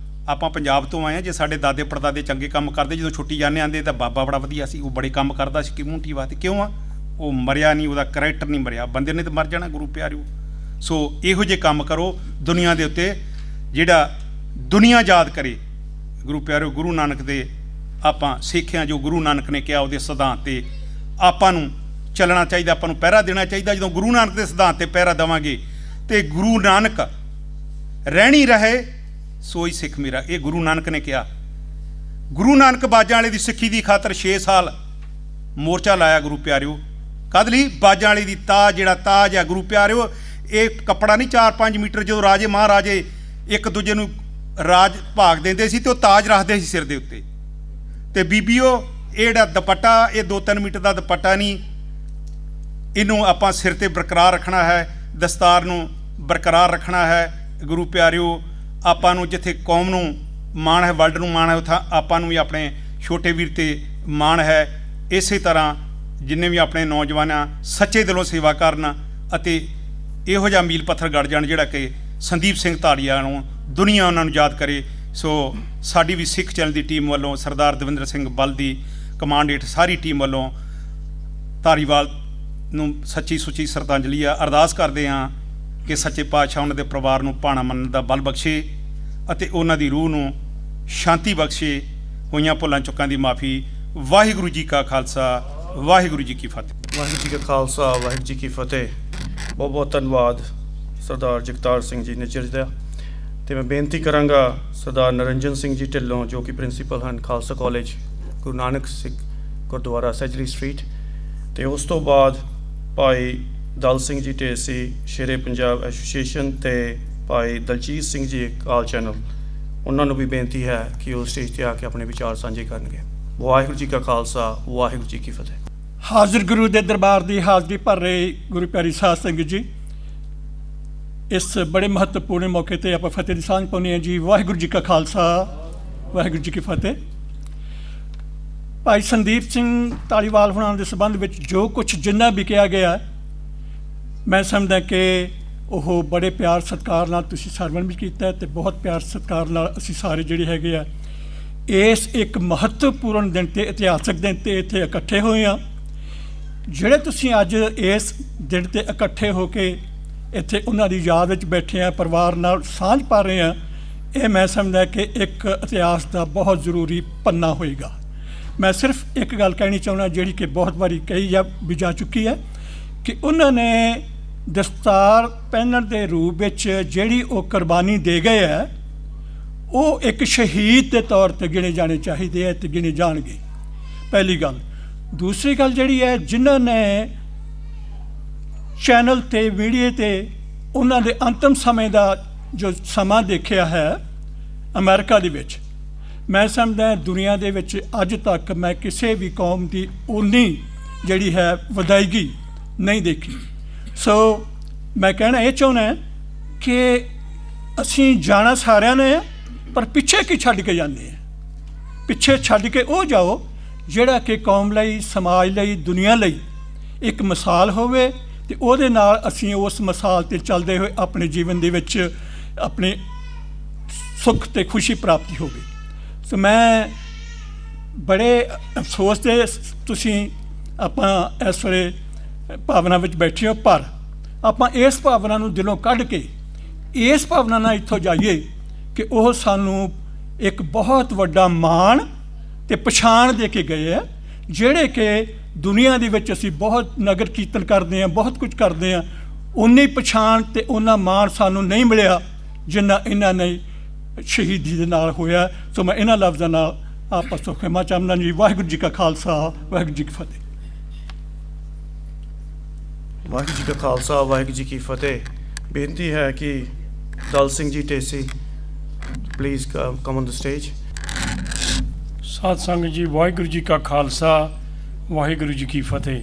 ਆਪਾਂ ਪੰਜਾਬ ਤੋਂ ਆਏ ਹਾਂ, ਜੇ ਸਾਡੇ ਦਾਦੇ ਪੜਦਾਦੇ ਚੰਗੇ ਕੰਮ ਕਰਦੇ, ਜਦੋਂ ਛੁੱਟੀ ਜਾਂਦੇ ਆਂਦੇ ਤਾਂ ਬਾਬਾ ਬੜਾ ਵਧੀਆ ਸੀ, ਉਹ ਬੜੇ ਕੰਮ ਕਰਦਾ ਸੀ ਕਮਿਊਨਿਟੀ ਵਾਸਤੇ। ਕਿਉਂ ਆ? ਉਹ ਮਰਿਆ ਨਹੀਂ, ਉਹਦਾ ਕਰੈਕਟਰ ਨਹੀਂ ਮਰਿਆ। ਬੰਦੇ ਨੇ ਤਾਂ ਮਰ ਜਾਣਾ ਗੁਰੂ ਪਿਆਰਿਓ। ਸੋ ਇਹੋ ਜਿਹੇ ਕੰਮ ਕਰੋ ਦੁਨੀਆ ਦੇ ਉੱਤੇ, ਜਿਹੜਾ ਦੁਨੀਆ ਯਾਦ ਕਰੇ ਗੁਰੂ ਪਿਆਰਿਓ। ਗੁਰੂ ਨਾਨਕ ਦੇ ਆਪਾਂ ਸਿੱਖਿਆ, ਜੋ ਗੁਰੂ ਨਾਨਕ ਨੇ ਕਿਹਾ ਉਹਦੇ ਸਿਧਾਂਤ 'ਤੇ ਆਪਾਂ ਨੂੰ ਚੱਲਣਾ ਚਾਹੀਦਾ, ਆਪਾਂ ਨੂੰ ਪਹਿਰਾ ਦੇਣਾ ਚਾਹੀਦਾ। ਜਦੋਂ ਗੁਰੂ ਨਾਨਕ ਦੇ ਸਿਧਾਂਤ 'ਤੇ ਪਹਿਰਾ ਦੇਵਾਂਗੇ ਤੇ ਗੁਰੂ ਨਾਨਕ ਰਹਿਣੀ ਰਹੇ ਸੋਈ ਸਿੱਖ ਮੇਰਾ, ਇਹ ਗੁਰੂ ਨਾਨਕ ਨੇ ਕਿਹਾ। ਗੁਰੂ ਨਾਨਕ ਬਾਜਾਂ ਵਾਲੇ ਦੀ ਸਿੱਖੀ ਦੀ ਖਾਤਰ 6 ਸਾਲ ਮੋਰਚਾ ਲਾਇਆ ਗੁਰੂ ਪਿਆਰਿਓ। ਕਦ ਲਈ? ਬਾਜਾਂ ਵਾਲੇ ਦੀ ਤਾਜ, ਜਿਹੜਾ ਤਾਜ ਆ ਗੁਰੂ ਪਿਆਰਿਓ, ਇਹ ਕੱਪੜਾ ਨਹੀਂ 4-5 ਮੀਟਰ। ਜਦੋਂ ਰਾਜੇ ਮਹਾਰਾਜੇ ਇੱਕ ਦੂਜੇ ਨੂੰ ਰਾਜ ਭਾਗ ਦਿੰਦੇ ਸੀ ਤੇ ਉਹ ਤਾਜ ਰੱਖਦੇ ਸੀ ਸਿਰ ਦੇ ਉੱਤੇ। ਤੇ ਬੀਬੀਓ, ਇਹ ਜਿਹੜਾ ਦੁਪੱਟਾ, ਇਹ 2-3 ਮੀਟਰ ਦਾ ਦੁਪੱਟਾ ਨਹੀਂ, ਇਹਨੂੰ ਆਪਾਂ ਸਿਰ ਤੇ ਬਰਕਰਾਰ ਰੱਖਣਾ ਹੈ, ਦਸਤਾਰ ਨੂੰ ਬਰਕਰਾਰ ਰੱਖਣਾ ਹੈ ਗੁਰੂ ਪਿਆਰਿਓ। ਆਪਾਂ ਨੂੰ ਜਿੱਥੇ ਕੌਮ ਨੂੰ ਮਾਣ ਹੈ, ਵਰਲਡ ਨੂੰ ਮਾਣ ਹੈ, ਉੱਥੇ ਆਪਾਂ ਨੂੰ ਵੀ ਆਪਣੇ ਛੋਟੇ ਵੀਰ ਤੇ ਮਾਣ ਹੈ। ਇਸੇ ਤਰ੍ਹਾਂ ਜਿੰਨੇ ਵੀ ਆਪਣੇ ਨੌਜਵਾਨ ਆ, ਸੱਚੇ ਦਿਲੋਂ ਸੇਵਾ ਕਰਨ ਅਤੇ ਇਹੋ ਜਿਹਾ ਮੀਲ ਪੱਥਰ ਗੜ ਜਾਣ ਜਿਹੜਾ ਕਿ ਸੰਦੀਪ ਸਿੰਘ ਧਾਲੀਵਾਲ ਨੂੰ ਦੁਨੀਆ ਉਹਨਾਂ ਨੂੰ ਯਾਦ ਕਰੇ। ਸੋ ਸਾਡੀ ਵੀ ਸਿੱਖ ਚੈਨਲ ਦੀ ਟੀਮ ਵੱਲੋਂ, ਸਰਦਾਰ ਦਵਿੰਦਰ ਸਿੰਘ ਬਲ ਦੀ ਕਮਾਂਡ ਹੇਠ ਸਾਰੀ ਟੀਮ ਵੱਲੋਂ ਧਾਲੀਵਾਲ ਨੂੰ ਸੱਚੀ ਸੁੱਚੀ ਸ਼ਰਧਾਂਜਲੀ ਆ। ਅਰਦਾਸ ਕਰਦੇ ਹਾਂ ਕਿ ਸੱਚੇ ਪਾਤਸ਼ਾਹ ਉਹਨਾਂ ਦੇ ਪਰਿਵਾਰ ਨੂੰ ਭਾਣਾ ਮੰਨਣ ਦਾ ਬਲ ਬਖਸ਼ੇ ਅਤੇ ਉਹਨਾਂ ਦੀ ਰੂਹ ਨੂੰ ਸ਼ਾਂਤੀ ਬਖਸ਼ੇ। ਹੋਈਆਂ ਭੁੱਲਾਂ ਚੁੱਕਾਂ ਦੀ ਮਾਫੀ। ਵਾਹਿਗੁਰੂ ਜੀ ਕਾ ਖਾਲਸਾ, ਵਾਹਿਗੁਰੂ ਜੀ ਕੀ ਫਤਿਹ। ਵਾਹਿਗੁਰੂ ਜੀ ਕਾ ਖਾਲਸਾ, ਵਾਹਿਗੁਰੂ ਜੀ ਕੀ ਫਤਿਹ। ਬਹੁਤ ਬਹੁਤ ਧੰਨਵਾਦ ਸਰਦਾਰ ਜਗਤਾਰ ਸਿੰਘ ਜੀ ਨਿੱਜਰ ਦਾ। ਅਤੇ ਮੈਂ ਬੇਨਤੀ ਕਰਾਂਗਾ ਸਰਦਾਰ ਨਰਿੰਜਨ ਸਿੰਘ ਜੀ ਢਿੱਲੋਂ, ਜੋ ਕਿ ਪ੍ਰਿੰਸੀਪਲ ਹਨ ਖਾਲਸਾ ਕਾਲਜ ਗੁਰੂ ਨਾਨਕ ਸਿੱਖ ਗੁਰਦੁਆਰਾ ਸੈਜਲੀ ਸਟਰੀਟ, ਅਤੇ ਉਸ ਤੋਂ ਬਾਅਦ ਭਾਈ ਦਲ ਸਿੰਘ ਜੀ ਢੇਸੀ ਸ਼ੇਰੇ ਪੰਜਾਬ ਐਸੋਸੀਏਸ਼ਨ, ਅਤੇ ਭਾਈ ਦਲਜੀਤ ਸਿੰਘ ਜੀ ਕਾਲ ਚੈਨਲ, ਉਹਨਾਂ ਨੂੰ ਵੀ ਬੇਨਤੀ ਹੈ ਕਿ ਉਹ ਸਟੇਜ 'ਤੇ ਆ ਕੇ ਆਪਣੇ ਵਿਚਾਰ ਸਾਂਝੇ ਕਰਨਗੇ। ਵਾਹਿਗੁਰੂ ਜੀ ਕਾ ਖਾਲਸਾ, ਵਾਹਿਗੁਰੂ ਜੀ ਕੀ ਫਤਿਹ। ਹਾਜ਼ਰ ਗੁਰੂ ਦੇ ਦਰਬਾਰ ਦੀ ਹਾਜ਼ਰੀ ਭਰ ਰਹੇ ਗੁਰੂ ਪਿਆਰੀ ਸਾਧ ਸੰਗਤ ਜੀ, ਇਸ ਬੜੇ ਮਹੱਤਵਪੂਰਨ ਮੌਕੇ 'ਤੇ ਆਪਾਂ ਫਤਿਹ ਦੀ ਸਾਂਝ ਪਾਉਂਦੇ ਹਾਂ ਜੀ। ਵਾਹਿਗੁਰੂ ਜੀ ਕਾ ਖਾਲਸਾ, ਵਾਹਿਗੁਰੂ ਜੀ ਕੀ ਫਤਿਹ। ਭਾਈ ਸੰਦੀਪ ਸਿੰਘ ਧਾਲੀਵਾਲ ਹੋਣਾ ਦੇ ਸੰਬੰਧ ਵਿੱਚ ਜੋ ਕੁਛ ਜਿੰਨਾ ਵੀ ਕਿਹਾ ਗਿਆ, ਮੈਂ ਸਮਝਦਾ ਕਿ ਉਹ ਬੜੇ ਪਿਆਰ ਸਤਿਕਾਰ ਨਾਲ ਤੁਸੀਂ ਸਰਵਣ ਵੀ ਕੀਤਾ, ਅਤੇ ਬਹੁਤ ਪਿਆਰ ਸਤਿਕਾਰ ਨਾਲ ਅਸੀਂ ਸਾਰੇ ਜਿਹੜੇ ਹੈਗੇ ਆ ਇਸ ਇੱਕ ਮਹੱਤਵਪੂਰਨ ਦਿਨ 'ਤੇ, ਇਤਿਹਾਸਕ ਦਿਨ 'ਤੇ ਇੱਥੇ ਇਕੱਠੇ ਹੋਏ ਹਾਂ। ਜਿਹੜੇ ਤੁਸੀਂ ਅੱਜ ਇਸ ਦਿਨ 'ਤੇ ਇਕੱਠੇ ਹੋ ਕੇ ਇੱਥੇ ਉਹਨਾਂ ਦੀ ਯਾਦ ਵਿੱਚ ਬੈਠੇ ਆ, ਪਰਿਵਾਰ ਨਾਲ ਸਾਂਝ ਪਾ ਰਹੇ ਆ, ਇਹ ਮੈਂ ਸਮਝਦਾ ਕਿ ਇੱਕ ਇਤਿਹਾਸ ਦਾ ਬਹੁਤ ਜ਼ਰੂਰੀ ਪੰਨਾ ਹੋਏਗਾ। ਮੈਂ ਸਿਰਫ ਇੱਕ ਗੱਲ ਕਹਿਣੀ ਚਾਹੁੰਦਾ, ਜਿਹੜੀ ਕਿ ਬਹੁਤ ਵਾਰੀ ਕਹੀ ਵੀ ਜਾ ਚੁੱਕੀ ਹੈ, ਕਿ ਉਹਨਾਂ ਨੇ ਦਸਤਾਰ ਪਹਿਨਣ ਦੇ ਰੂਪ ਵਿੱਚ ਜਿਹੜੀ ਉਹ ਕੁਰਬਾਨੀ ਦੇ ਗਏ ਹੈ, ਉਹ ਇੱਕ ਸ਼ਹੀਦ ਦੇ ਤੌਰ 'ਤੇ ਗਿਣੇ ਜਾਣੇ ਚਾਹੀਦੇ ਹੈ ਅਤੇ ਗਿਣੇ ਜਾਣਗੇ। ਪਹਿਲੀ ਗੱਲ। ਦੂਸਰੀ ਗੱਲ ਜਿਹੜੀ ਹੈ, ਜਿਨ੍ਹਾਂ ਨੇ ਚੈਨਲ 'ਤੇ ਮੀਡੀਆ 'ਤੇ ਉਹਨਾਂ ਦੇ ਅੰਤਮ ਸਮੇਂ ਦਾ ਜੋ ਸਮਾਂ ਦੇਖਿਆ ਹੈ ਅਮਰੀਕਾ ਦੇ ਵਿੱਚ, ਮੈਂ ਸਮਝਦਾ ਦੁਨੀਆ ਦੇ ਵਿੱਚ ਅੱਜ ਤੱਕ ਮੈਂ ਕਿਸੇ ਵੀ ਕੌਮ ਦੀ ਉਨੀ ਜਿਹੜੀ ਹੈ ਵਿਦਾਇਗੀ ਨਹੀਂ ਦੇਖੀ। ਸੋ ਮੈਂ ਕਹਿਣਾ ਇਹ ਚਾਹੁੰਦਾ ਕਿ ਅਸੀਂ ਜਾਣਾ ਸਾਰਿਆਂ ਨੇ, ਪਰ ਪਿੱਛੇ ਕੀ ਛੱਡ ਕੇ ਜਾਂਦੇ ਆ? ਪਿੱਛੇ ਛੱਡ ਕੇ ਉਹ ਜਾਓ ਜਿਹੜਾ ਕਿ ਕੌਮ ਲਈ, ਸਮਾਜ ਲਈ, ਦੁਨੀਆ ਲਈ ਇੱਕ ਮਿਸਾਲ ਹੋਵੇ, ਅਤੇ ਉਹਦੇ ਨਾਲ ਅਸੀਂ ਉਸ ਮਿਸਾਲ 'ਤੇ ਚੱਲਦੇ ਹੋਏ ਆਪਣੇ ਜੀਵਨ ਦੇ ਵਿੱਚ ਆਪਣੇ ਸੁੱਖ ਅਤੇ ਖੁਸ਼ੀ ਪ੍ਰਾਪਤੀ ਹੋਵੇ। ਸੋ ਮੈਂ ਬੜੇ ਅਫਸੋਸ ਦੇ ਤੁਸੀਂ ਆਪਾਂ ਇਸ ਵੇਲੇ ਭਾਵਨਾ ਵਿੱਚ ਬੈਠੇ ਹੋ, ਪਰ ਆਪਾਂ ਇਸ ਭਾਵਨਾ ਨੂੰ ਦਿਲੋਂ ਕੱਢ ਕੇ ਇਸ ਭਾਵਨਾ ਨਾਲ ਇੱਥੋਂ ਜਾਈਏ ਕਿ ਉਹ ਸਾਨੂੰ ਇੱਕ ਬਹੁਤ ਵੱਡਾ ਮਾਣ ਅਤੇ ਪਛਾਣ ਦੇ ਕੇ ਗਏ ਆ, ਜਿਹੜੇ ਕਿ ਦੁਨੀਆ ਦੇ ਵਿੱਚ ਅਸੀਂ ਬਹੁਤ ਨਗਰ ਕੀਰਤਨ ਕਰਦੇ ਹਾਂ, ਬਹੁਤ ਕੁਝ ਕਰਦੇ ਹਾਂ, ਉਨੀ ਪਛਾਣ ਅਤੇ ਉਹਨਾਂ ਮਾਣ ਸਾਨੂੰ ਨਹੀਂ ਮਿਲਿਆ ਜਿੰਨਾ ਇਹਨਾਂ ਨੇ ਸ਼ਹੀਦੀ ਦੇ ਨਾਲ ਹੋਇਆ। ਸੋ ਮੈਂ ਇਹਨਾਂ ਲਫ਼ਜ਼ਾਂ ਨਾਲ ਆਪਸ ਤੋਂ ਖਿਮਾ ਚਾਹੁੰਦਾ ਜੀ। ਵਾਹਿਗੁਰੂ ਜੀ ਕਾ ਖਾਲਸਾ, ਵਾਹਿਗੁਰੂ ਜੀ ਕੀ ਫਤਿਹ। ਵਾਹਿਗੁਰੂ ਜੀ ਕਾ ਖਾਲਸਾ, ਵਾਹਿਗੁਰੂ ਜੀ ਕੀ ਫਤਿਹ। ਬੇਨਤੀ ਹੈ ਕਿ Dal Singh ji Dhesi please come on the stage. ਸਾਧ ਸੰਗਤ ਜੀ, ਵਾਹਿਗੁਰੂ ਜੀ ਕਾ ਖਾਲਸਾ, ਵਾਹਿਗੁਰੂ ਜੀ ਕੀ ਫਤਿਹ।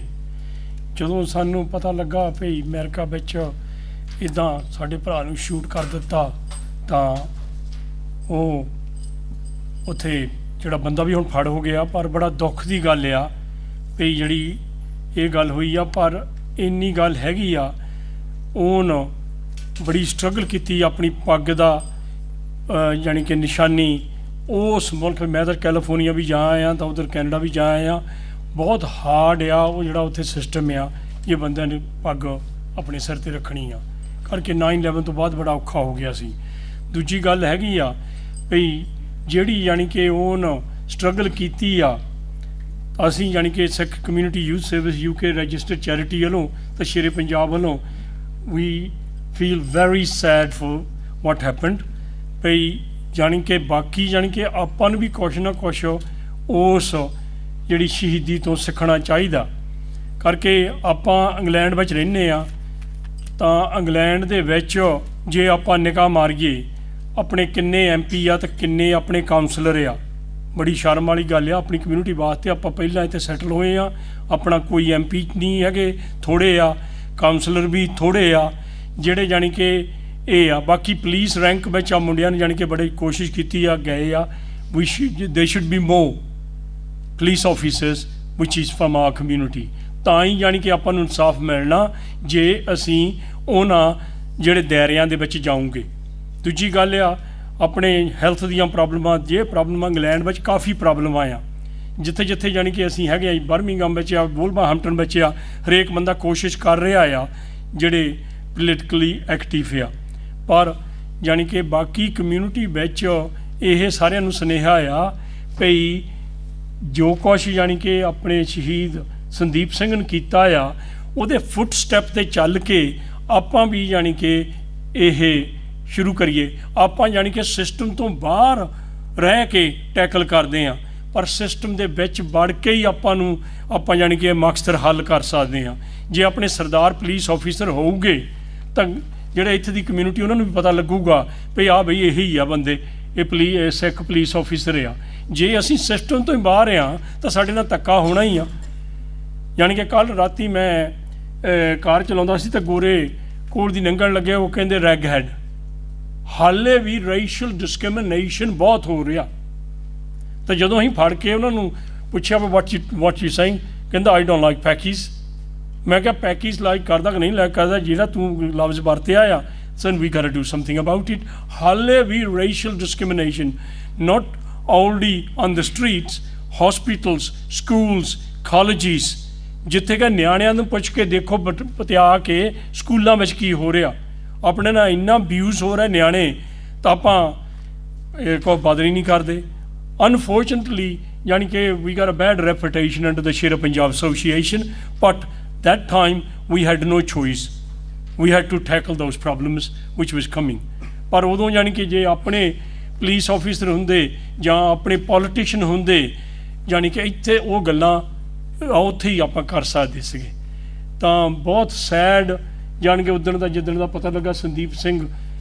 ਜਦੋਂ ਸਾਨੂੰ ਪਤਾ ਲੱਗਾ ਭਈ ਅਮਰੀਕਾ ਵਿੱਚ ਇੱਦਾਂ ਸਾਡੇ ਭਰਾ ਨੂੰ ਸ਼ੂਟ ਕਰ ਦਿੱਤਾ, ਤਾਂ ਉਹ ਉੱਥੇ ਜਿਹੜਾ ਬੰਦਾ ਵੀ ਹੁਣ ਫੜ ਹੋ ਗਿਆ, ਪਰ ਬੜਾ ਦੁੱਖ ਦੀ ਗੱਲ ਆ ਵੀ ਜਿਹੜੀ ਇਹ ਗੱਲ ਹੋਈ ਆ। ਪਰ ਇੰਨੀ ਗੱਲ ਹੈਗੀ ਆ, ਉਹਨ ਬੜੀ ਸਟਰਗਲ ਕੀਤੀ ਆਪਣੀ ਪੱਗ ਦਾ ਯਾਨੀ ਕਿ ਨਿਸ਼ਾਨੀ ਉਸ ਮੁਲਕ। ਮੈਂ ਤਾਂ ਕੈਲੀਫੋਰਨੀਆ ਵੀ ਜਾ ਆਇਆ, ਤਾਂ ਉਧਰ ਕੈਨੇਡਾ ਵੀ ਜਾ ਆਇਆ। ਬਹੁਤ ਹਾਰਡ ਆ ਉਹ ਜਿਹੜਾ ਉੱਥੇ ਸਿਸਟਮ ਆ, ਇਹ ਬੰਦਿਆਂ ਨੇ ਪੱਗ ਆਪਣੇ ਸਿਰ 'ਤੇ ਰੱਖਣੀ ਆ ਕਰਕੇ 9/11 ਤੋਂ ਬਾਅਦ ਬੜਾ ਔਖਾ ਹੋ ਗਿਆ ਸੀ। ਦੂਜੀ ਗੱਲ ਹੈਗੀ ਆ ਵੀ ਜਿਹੜੀ ਯਾਨੀ ਕਿ ਉਹਨ ਸਟਰਗਲ ਕੀਤੀ ਆ, ਅਸੀਂ ਯਾਨੀ ਕਿ Sikh community youth service UK registered charity ਵੱਲੋਂ ਤੇ ਸ਼ੇਰੇ ਪੰਜਾਬ ਵੱਲੋਂ ਵੀ feel very sad for what happened. ਭਈ ਜਾਣੀ ਕਿ ਬਾਕੀ ਜਾਣੀ ਕਿ ਆਪਾਂ ਨੂੰ ਵੀ ਕੁਛ ਨਾ ਕੁਛ ਉਸ ਜਿਹੜੀ ਸ਼ਹੀਦੀ ਤੋਂ ਸਿੱਖਣਾ ਚਾਹੀਦਾ ਕਰਕੇ। ਆਪਾਂ ਇੰਗਲੈਂਡ ਵਿੱਚ ਰਹਿੰਦੇ ਆ, ਤਾਂ ਇੰਗਲੈਂਡ ਦੇ ਵਿੱਚ ਜੇ ਆਪਾਂ ਨਿਗਾਹ ਮਾਰੀਏ ਆਪਣੇ ਕਿੰਨੇ MP ਆ ਤੇ ਕਿੰਨੇ ਆਪਣੇ ਕਾਉਂਸਲਰ ਆ, ਬੜੀ ਸ਼ਰਮ ਵਾਲੀ ਗੱਲ ਆ। ਆਪਣੀ ਕਮਿਊਨਿਟੀ ਵਾਸਤੇ ਆਪਾਂ ਪਹਿਲਾਂ ਇੱਥੇ ਸੈਟਲ ਹੋਏ ਆ, ਆਪਣਾ ਕੋਈ MP ਨਹੀਂ ਹੈਗੇ, ਥੋੜ੍ਹੇ ਆ, ਕਾਉਂਸਲਰ ਵੀ ਥੋੜ੍ਹੇ ਆ ਜਿਹੜੇ ਜਾਣੀ ਕਿ ਇਹ ਆ। ਬਾਕੀ ਪੁਲਿਸ ਰੈਂਕ ਵਿੱਚ ਆ ਮੁੰਡਿਆਂ ਨੇ ਜਾਣੀ ਕਿ ਬੜੀ ਕੋਸ਼ਿਸ਼ ਕੀਤੀ ਆ, ਗਏ ਆ। There should be more police officers which is from our community. ਤਾਂ ਹੀ ਜਾਣੀ ਕਿ ਆਪਾਂ ਨੂੰ ਇਨਸਾਫ ਮਿਲਣਾ ਜੇ ਅਸੀਂ ਉਹਨਾਂ ਜਿਹੜੇ ਦਾਇਰਿਆਂ ਦੇ ਵਿੱਚ ਜਾਊਂਗੇ। ਦੂਜੀ ਗੱਲ ਆ ਆਪਣੇ ਹੈਲਥ ਦੀਆਂ ਪ੍ਰੋਬਲਮਾਂ। ਜੇ ਪ੍ਰੋਬਲਮਾਂ ਇੰਗਲੈਂਡ ਵਿੱਚ ਕਾਫੀ ਪ੍ਰੋਬਲਮਾਂ ਆ, ਜਿੱਥੇ ਜਿੱਥੇ ਜਾਣੀ ਕਿ ਅਸੀਂ ਹੈਗੇ ਆ, ਬਰਮਿੰਗਮ ਵਿੱਚ ਆ, ਵੁਲਵਰਹੈਂਪਟਨ ਵਿੱਚ ਆ, ਹਰੇਕ ਬੰਦਾ ਕੋਸ਼ਿਸ਼ ਕਰ ਰਿਹਾ ਆ ਜਿਹੜੇ ਪੋਲੀਟੀਕਲੀ ਐਕਟਿਵ ਆ। ਪਰ ਜਾਣੀ ਕਿ ਬਾਕੀ ਕਮਿਊਨਿਟੀ ਵਿੱਚ ਇਹ ਸਾਰਿਆਂ ਨੂੰ ਸੁਨੇਹਾ ਆ ਭਈ ਜੋ ਕੁਛ ਜਾਣੀ ਕਿ ਆਪਣੇ ਸ਼ਹੀਦ ਸੰਦੀਪ ਸਿੰਘ ਨੇ ਕੀਤਾ ਆ, ਉਹਦੇ ਫੁੱਟ ਸਟੈਪ 'ਤੇ ਚੱਲ ਕੇ ਆਪਾਂ ਵੀ ਜਾਣੀ ਕਿ ਇਹ ਸ਼ੁਰੂ ਕਰੀਏ। ਆਪਾਂ ਜਾਣੀ ਕਿ ਸਿਸਟਮ ਤੋਂ ਬਾਹਰ ਰਹਿ ਕੇ ਟੈਕਲ ਕਰਦੇ ਹਾਂ, ਪਰ ਸਿਸਟਮ ਦੇ ਵਿੱਚ ਵੜ ਕੇ ਹੀ ਆਪਾਂ ਜਾਣੀ ਕਿ ਮਕਸਦ ਹੱਲ ਕਰ ਸਕਦੇ ਹਾਂ। ਜੇ ਆਪਣੇ ਸਰਦਾਰ ਪੁਲਿਸ ਆਫੀਸਰ ਹੋਊਗੇ ਤਾਂ ਜਿਹੜੇ ਇੱਥੇ ਦੀ ਕਮਿਊਨਿਟੀ ਉਹਨਾਂ ਨੂੰ ਵੀ ਪਤਾ ਲੱਗੂਗਾ ਵੀ ਆਹ ਬਈ ਇਹੀ ਆ ਬੰਦੇ, ਇਹ ਸਿੱਖ ਪੁਲਿਸ ਆਫੀਸਰ ਆ। ਜੇ ਅਸੀਂ ਸਿਸਟਮ ਤੋਂ ਹੀ ਬਾਹਰ ਆ ਤਾਂ ਸਾਡੇ ਨਾਲ ਧੱਕਾ ਹੋਣਾ ਹੀ ਆ। ਯਾਨੀ ਕਿ ਕੱਲ੍ਹ ਰਾਤੀ ਮੈਂ ਕਾਰ ਚਲਾਉਂਦਾ ਸੀ ਤਾਂ ਗੋਰੇ ਕੋਲ ਦੀ ਲੰਘਣ ਲੱਗੇ, ਉਹ ਕਹਿੰਦੇ ਰੈਗ ਹੈਡ। ਹਾਲੇ ਵੀ ਰੇਸ਼ੀਅਲ ਡਿਸਕ੍ਰਿਮੀਨੇਸ਼ਨ ਬਹੁਤ ਹੋ ਰਿਹਾ। ਤਾਂ ਜਦੋਂ ਅਸੀਂ ਫੜ ਕੇ ਉਹਨਾਂ ਨੂੰ ਪੁੱਛਿਆ ਵੀ ਵਾਟ ਯੂ ਸੇਇੰਗ, ਕਹਿੰਦਾ ਆਈ ਡੋਂਟ ਲਾਈਕ ਪੈਕੀਜ਼। ਮੈਂ ਕਿਹਾ ਪੈਕੀਜ਼ ਲਾਈਕ ਕਰਦਾ ਕਿ ਨਹੀਂ ਲਾਈਕ ਕਰਦਾ, ਜਿਹੜਾ ਤੂੰ ਲਫ਼ਜ਼ ਵਰਤਿਆ ਆ, son we gotta do something about it. ਹਾਲੇ ਵੀ racial discrimination not only on the streets, hospitals, schools, colleges, ਜਿੱਥੇ ਕਿ ਨਿਆਣਿਆਂ ਨੂੰ ਪੁੱਛ ਕੇ ਦੇਖੋ ਪਤਿਆ ਕੇ ਸਕੂਲਾਂ ਵਿੱਚ ਕੀ ਹੋ ਰਿਹਾ। ਆਪਣੇ ਨਾਲ ਇੰਨਾ ਅਬਿਊਜ਼ ਹੋ ਰਿਹਾ ਨਿਆਣੇ, ਤਾਂ ਆਪਾਂ ਕੋਈ ਬਦਲੀ ਨਹੀਂ ਕਰਦੇ। ਅਨਫੋਰਚੂਨਟਲੀ ਯਾਨੀ ਕਿ we got a bad reputation under the Sher Punjab association, but that time we had no choice, we had to tackle those problems which was coming। ਪਰ ਉਦੋਂ ਯਾਨੀ ਕਿ ਜੇ ਆਪਣੇ ਪੁਲਿਸ ਆਫੀਸਰ ਹੁੰਦੇ ਜਾਂ ਆਪਣੇ ਪੋਲੀਟੀਸ਼ੀਅਨ ਹੁੰਦੇ, ਯਾਨੀ ਕਿ ਇੱਥੇ ਉਹ ਗੱਲਾਂ ਉੱਥੇ ਹੀ ਆਪਾਂ ਕਰ ਸਕਦੇ ਸੀਗੇ। ਤਾਂ ਬਹੁਤ ਸੈਡ ਜਾਣੀ ਕਿ ਉਦਣ ਦਾ ਜਿੱਦਣ ਦਾ ਪਤਾ ਲੱਗਾ ਸੰਦੀਪ ਸਿੰਘ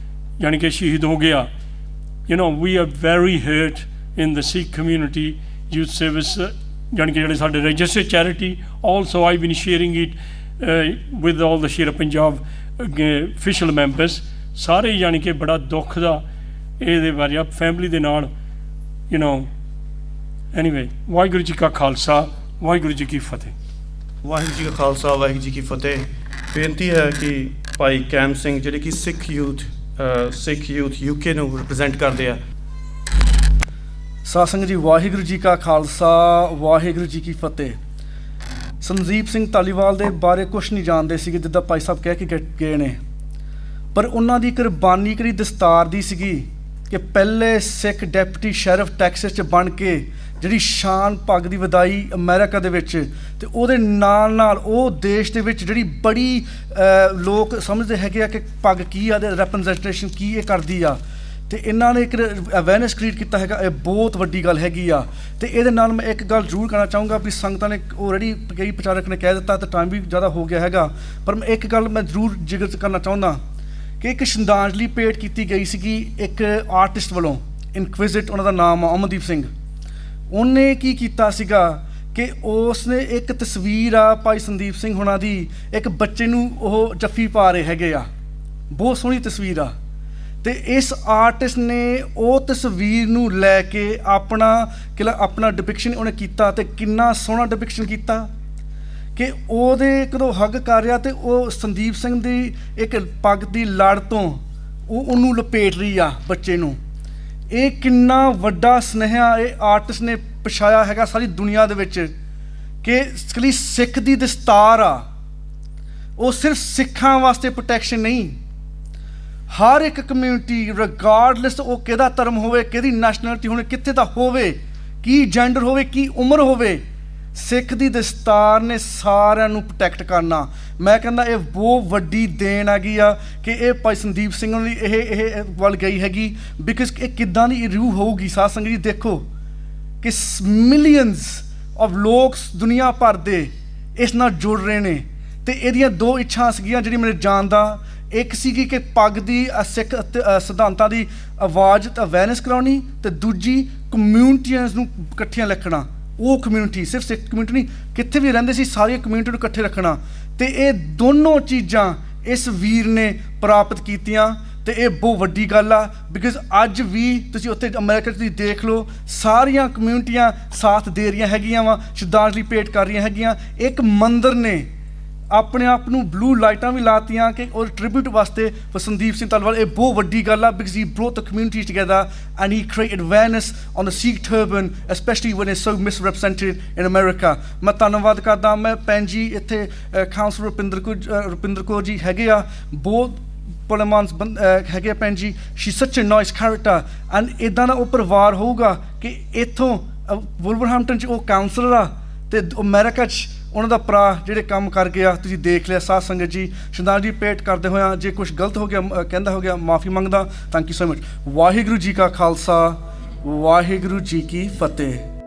ਯਾਨੀ ਕਿ ਸ਼ਹੀਦ ਹੋ ਗਿਆ, we are very hurt in the Sikh community youth service ਜਾਣੀ ਕਿ ਜਿਹੜੇ ਸਾਡੇ registered charity. Also I been sharing it with all the Sher Punjab official members. ਸਾਰੇ ਜਾਣੀ ਕਿ ਬੜਾ ਦੁੱਖ ਦਾ ਇਹਦੇ ਬਾਰੇ ਆ ਫੈਮਿਲੀ ਦੇ ਨਾਲ ਐਨੀਵੇ। ਵਾਹਿਗੁਰੂ ਜੀ ਕਾ ਖਾਲਸਾ, ਵਾਹਿਗੁਰੂ ਜੀ ਕੀ ਫਤਿਹ। ਵਾਹਿਗੁਰੂ ਜੀ ਕਾ ਖਾਲਸਾ, ਵਾਹਿਗੁਰੂ ਜੀ ਕੀ ਫਤਿਹ। ਬੇਨਤੀ ਹੈ ਕਿ ਭਾਈ ਕੈਮ ਸਿੰਘ ਜਿਹੜੇ ਕਿ ਸਿੱਖ ਯੂਥ UK ਨੂੰ ਰਿਪਰੈਜ਼ੈਂਟ ਕਰਦੇ ਆ। ਸਾਧ ਸੰਗਤ ਜੀ, ਵਾਹਿਗੁਰੂ ਜੀ ਕਾ ਖਾਲਸਾ, ਵਾਹਿਗੁਰੂ ਜੀ ਕੀ ਫਤਿਹ। ਸੰਦੀਪ ਸਿੰਘ ਧਾਲੀਵਾਲ ਦੇ ਬਾਰੇ ਕੁਛ ਨਹੀਂ ਜਾਣਦੇ ਸੀਗੇ, ਜਿੱਦਾਂ ਭਾਈ ਸਾਹਿਬ ਕਹਿ ਕੇ ਗਏ ਨੇ, ਪਰ ਉਹਨਾਂ ਦੀ ਕੁਰਬਾਨੀ ਕਿਹੜੀ ਦਸਤਾਰ ਦੀ ਸੀਗੀ ਕਿ ਪਹਿਲੇ ਸਿੱਖ ਡੈਪਟੀ ਸ਼ੈਰਿਫ ਟੈਕਸਸ 'ਚ ਬਣ ਕੇ ਜਿਹੜੀ ਸ਼ਾਨ ਪੱਗ ਦੀ ਵਧਾਈ ਅਮਰੀਕਾ ਦੇ ਵਿੱਚ, ਅਤੇ ਉਹਦੇ ਨਾਲ ਨਾਲ ਉਹ ਦੇਸ਼ ਦੇ ਵਿੱਚ ਜਿਹੜੀ ਬੜੀ ਲੋਕ ਸਮਝਦੇ ਹੈਗੇ ਆ ਕਿ ਪੱਗ ਕੀ ਆ ਅਤੇ ਰੈਪਰੈਜ਼ੈਂਟੇਸ਼ਨ ਕੀ ਇਹ ਕਰਦੀ ਆ, ਅਤੇ ਇਹਨਾਂ ਨੇ ਇੱਕ ਅਵੇਅਰਨੈਸ ਕ੍ਰੀਏਟ ਕੀਤਾ ਹੈਗਾ। ਇਹ ਬਹੁਤ ਵੱਡੀ ਗੱਲ ਹੈਗੀ ਆ। ਅਤੇ ਇਹਦੇ ਨਾਲ ਮੈਂ ਇੱਕ ਗੱਲ ਜ਼ਰੂਰ ਕਹਿਣਾ ਚਾਹੂੰਗਾ ਵੀ ਸੰਗਤਾਂ ਨੇ ਆਲਰੇਡੀ ਕਈ ਪ੍ਰਚਾਰਕ ਨੇ ਕਹਿ ਦਿੱਤਾ ਅਤੇ ਟਾਈਮ ਵੀ ਜ਼ਿਆਦਾ ਹੋ ਗਿਆ ਹੈਗਾ, ਪਰ ਮੈਂ ਇੱਕ ਗੱਲ ਮੈਂ ਜ਼ਰੂਰ ਜ਼ਿਕਰ ਕਰਨਾ ਚਾਹੁੰਦਾ ਕਿ ਇੱਕ ਸ਼ਰਧਾਂਜਲੀ ਭੇਟ ਕੀਤੀ ਗਈ ਸੀਗੀ ਇੱਕ ਆਰਟਿਸਟ ਵੱਲੋਂ, ਇਨਕੁਇਜ਼ਿਟ ਉਹਨਾਂ ਦਾ ਨਾਮ ਆ, ਅਮਨਦੀਪ ਸਿੰਘ। ਉਹਨੇ ਕੀ ਕੀਤਾ ਸੀਗਾ ਕਿ ਉਸਨੇ ਇੱਕ ਤਸਵੀਰ ਆ ਭਾਈ ਸੰਦੀਪ ਸਿੰਘ ਹੋਣਾ ਦੀ, ਇੱਕ ਬੱਚੇ ਨੂੰ ਉਹ ਜੱਫੀ ਪਾ ਰਹੇ ਹੈਗੇ ਆ, ਬਹੁਤ ਸੋਹਣੀ ਤਸਵੀਰ ਆ, ਤੇ ਇਸ ਆਰਟਿਸਟ ਨੇ ਉਹ ਤਸਵੀਰ ਨੂੰ ਲੈ ਕੇ ਆਪਣਾ ਡਿਪਿਕਸ਼ਨ ਉਹਨੇ ਕੀਤਾ, ਤੇ ਕਿੰਨਾ ਸੋਹਣਾ ਡਿਪਿਕਸ਼ਨ ਕੀਤਾ ਕਿ ਉਹਦੇ ਕਦੋਂ ਹੱਗ ਕਰ ਰਿਹਾ ਤੇ ਉਹ ਸੰਦੀਪ ਸਿੰਘ ਦੀ ਇੱਕ ਪੱਗ ਦੀ ਲੜ ਤੋਂ ਉਹਨੂੰ ਲਪੇਟ ਰਹੀ ਆ ਬੱਚੇ ਨੂੰ। ਇਹ ਕਿੰਨਾ ਵੱਡਾ ਸੁਨੇਹਾ ਇਹ ਆਰਟਿਸਟ ਨੇ ਪਛਾਇਆ ਹੈਗਾ ਸਾਰੀ ਦੁਨੀਆ ਦੇ ਵਿੱਚ ਕਿ ਇਕੱਲੀ ਸਿੱਖ ਦੀ ਦਸਤਾਰ ਆ, ਉਹ ਸਿਰਫ ਸਿੱਖਾਂ ਵਾਸਤੇ ਪ੍ਰੋਟੈਕਸ਼ਨ ਨਹੀਂ, ਹਰ ਇੱਕ ਕਮਿਊਨਿਟੀ ਰਿਗਾਰਡਲੈਸ ਉਹ ਕਿਹਦਾ ਧਰਮ ਹੋਵੇ, ਕਿਹਦੀ ਨੈਸ਼ਨੈਲਿਟੀ ਹੋਵੇ, ਕਿੱਥੇ ਦਾ ਹੋਵੇ, ਕੀ ਜੈਂਡਰ ਹੋਵੇ, ਕੀ ਉਮਰ ਹੋਵੇ, ਸਿੱਖ ਦੀ ਦਸਤਾਰ ਨੇ ਸਾਰਿਆਂ ਨੂੰ ਪ੍ਰੋਟੈਕਟ ਕਰਨਾ। ਮੈਂ ਕਹਿੰਦਾ ਇਹ ਬਹੁਤ ਵੱਡੀ ਦੇਣ ਹੈਗੀ ਆ ਕਿ ਇਹ ਭਾਈ ਸੰਦੀਪ ਸਿੰਘ ਦੀ ਇਹ ਵੱਲ ਗਈ ਹੈਗੀ, ਬਿਕਾਜ਼ ਇਹ ਕਿੱਦਾਂ ਦੀ ਰੂਹ ਹੋਊਗੀ। ਸਾਧ ਸੰਗਤ ਜੀ ਦੇਖੋ ਕਿ ਮਿਲੀਅਨਸ ਆਫ ਲੋਕ ਦੁਨੀਆ ਭਰ ਦੇ ਇਸ ਨਾਲ ਜੁੜ ਰਹੇ ਨੇ, ਤੇ ਇਹਦੀਆਂ ਦੋ ਇੱਛਾ ਸੀਗੀਆਂ ਜਿਹੜੀ ਮੈਨੂੰ ਜਾਣਦਾ। ਇੱਕ ਸੀਗੀ ਕਿ ਪੱਗ ਦੀ ਸਿੱਖ ਸਿਧਾਂਤਾਂ ਦੀ ਆਵਾਜ਼ ਅਵੇਅਰਨੈਸ ਕਰਾਉਣੀ, ਤੇ ਦੂਜੀ ਕਮਿਊਨਿਟੀਆਂ ਨੂੰ ਇਕੱਠੀਆਂ ਰੱਖਣਾ। ਉਹ ਕਮਿਊਨਿਟੀ ਸਿਰਫ ਸਿੱਖ ਕਮਿਊਨਿਟੀ ਨਹੀਂ, ਕਿੱਥੇ ਵੀ ਰਹਿੰਦੇ ਸੀ ਸਾਰੀਆਂ ਕਮਿਊਨਿਟੀ ਨੂੰ ਇਕੱਠੇ ਰੱਖਣਾ, ਤੇ ਇਹ ਦੋਨੋਂ ਚੀਜ਼ਾਂ ਇਸ ਵੀਰ ਨੇ ਪ੍ਰਾਪਤ ਕੀਤੀਆਂ, ਤੇ ਇਹ ਬਹੁਤ ਵੱਡੀ ਗੱਲ ਆ। ਬਿਕਾਜ਼ ਅੱਜ ਵੀ ਤੁਸੀਂ ਉੱਥੇ ਅਮਰੀਕਾ 'ਚ ਤੁਸੀਂ ਦੇਖ ਲਓ ਸਾਰੀਆਂ ਕਮਿਊਨਿਟੀਆਂ ਸਾਥ ਦੇ ਰਹੀਆਂ ਹੈਗੀਆਂ ਵਾ, ਸ਼ਰਧਾਂਜਲੀ ਭੇਟ ਕਰ ਰਹੀਆਂ ਹੈਗੀਆਂ। ਇੱਕ ਮੰਦਰ ਨੇ ਆਪਣੇ ਆਪ ਨੂੰ ਬਲੂ ਲਾਈਟਾਂ ਵੀ ਲਾਤੀਆਂ ਕਿ ਉਹ ਟ੍ਰਿਬਿਊਟ ਵਾਸਤੇ ਫॉर ਸੰਦੀਪ ਸਿੰਘ ਧਾਲੀਵਾਲ। ਇਹ ਬਹੁਤ ਵੱਡੀ ਗੱਲ ਆ because he brought the community together and he created awareness on the Sikh turban, especially when it's so misrepresented in America। ਮੈਂ ਧੰਨਵਾਦ ਕਰਦਾ। ਮੈਂ ਭੈਣ ਜੀ ਇੱਥੇ ਕਾਉਂਸਲਰ ਰੁਪਿੰਦਰ ਕੌਰ ਜੀ ਹੈਗੇ ਆ, ਬਹੁਤ ਪਰਮਾਨਸ ਹੈਗੇ ਭੈਣ ਜੀ, ਸ਼ੀ ਸੱਚ ਅ ਨਾਈਸ ਕੈਰੈਕਟਰ, ਐਂਡ ਇੱਦਾਂ ਦਾ ਉਹ ਪਰਿਵਾਰ ਹੋਊਗਾ ਕਿ ਇੱਥੋਂ ਵੁਲਵਰਹੈਂਪਟਨ 'ਚ ਉਹ ਕਾਉਂਸਲਰ ਆ ਤੇ ਅਮਰੀਕਾ 'ਚ ਉਹਨਾਂ ਦਾ ਭਰਾ ਜਿਹੜੇ ਕੰਮ ਕਰ ਗਿਆ। ਤੁਸੀਂ ਦੇਖ ਲਿਆ। ਸਾਧ ਸੰਗਤ ਜੀ ਸ਼ਰਧਾਂਜਲੀ ਭੇਟ ਕਰਦੇ ਹੋਇਆ ਜੇ ਕੁਛ ਗਲਤ ਹੋ ਗਿਆ ਕਹਿੰਦਾ ਹੋ ਗਿਆ ਮਾਫੀ ਮੰਗਦਾ। Thank you so much. Waheguru ji ਕਾ ਖਾਲਸਾ, ਵਾਹਿਗੁਰੂ ਜੀ ਕੀ ਫਤਿਹ।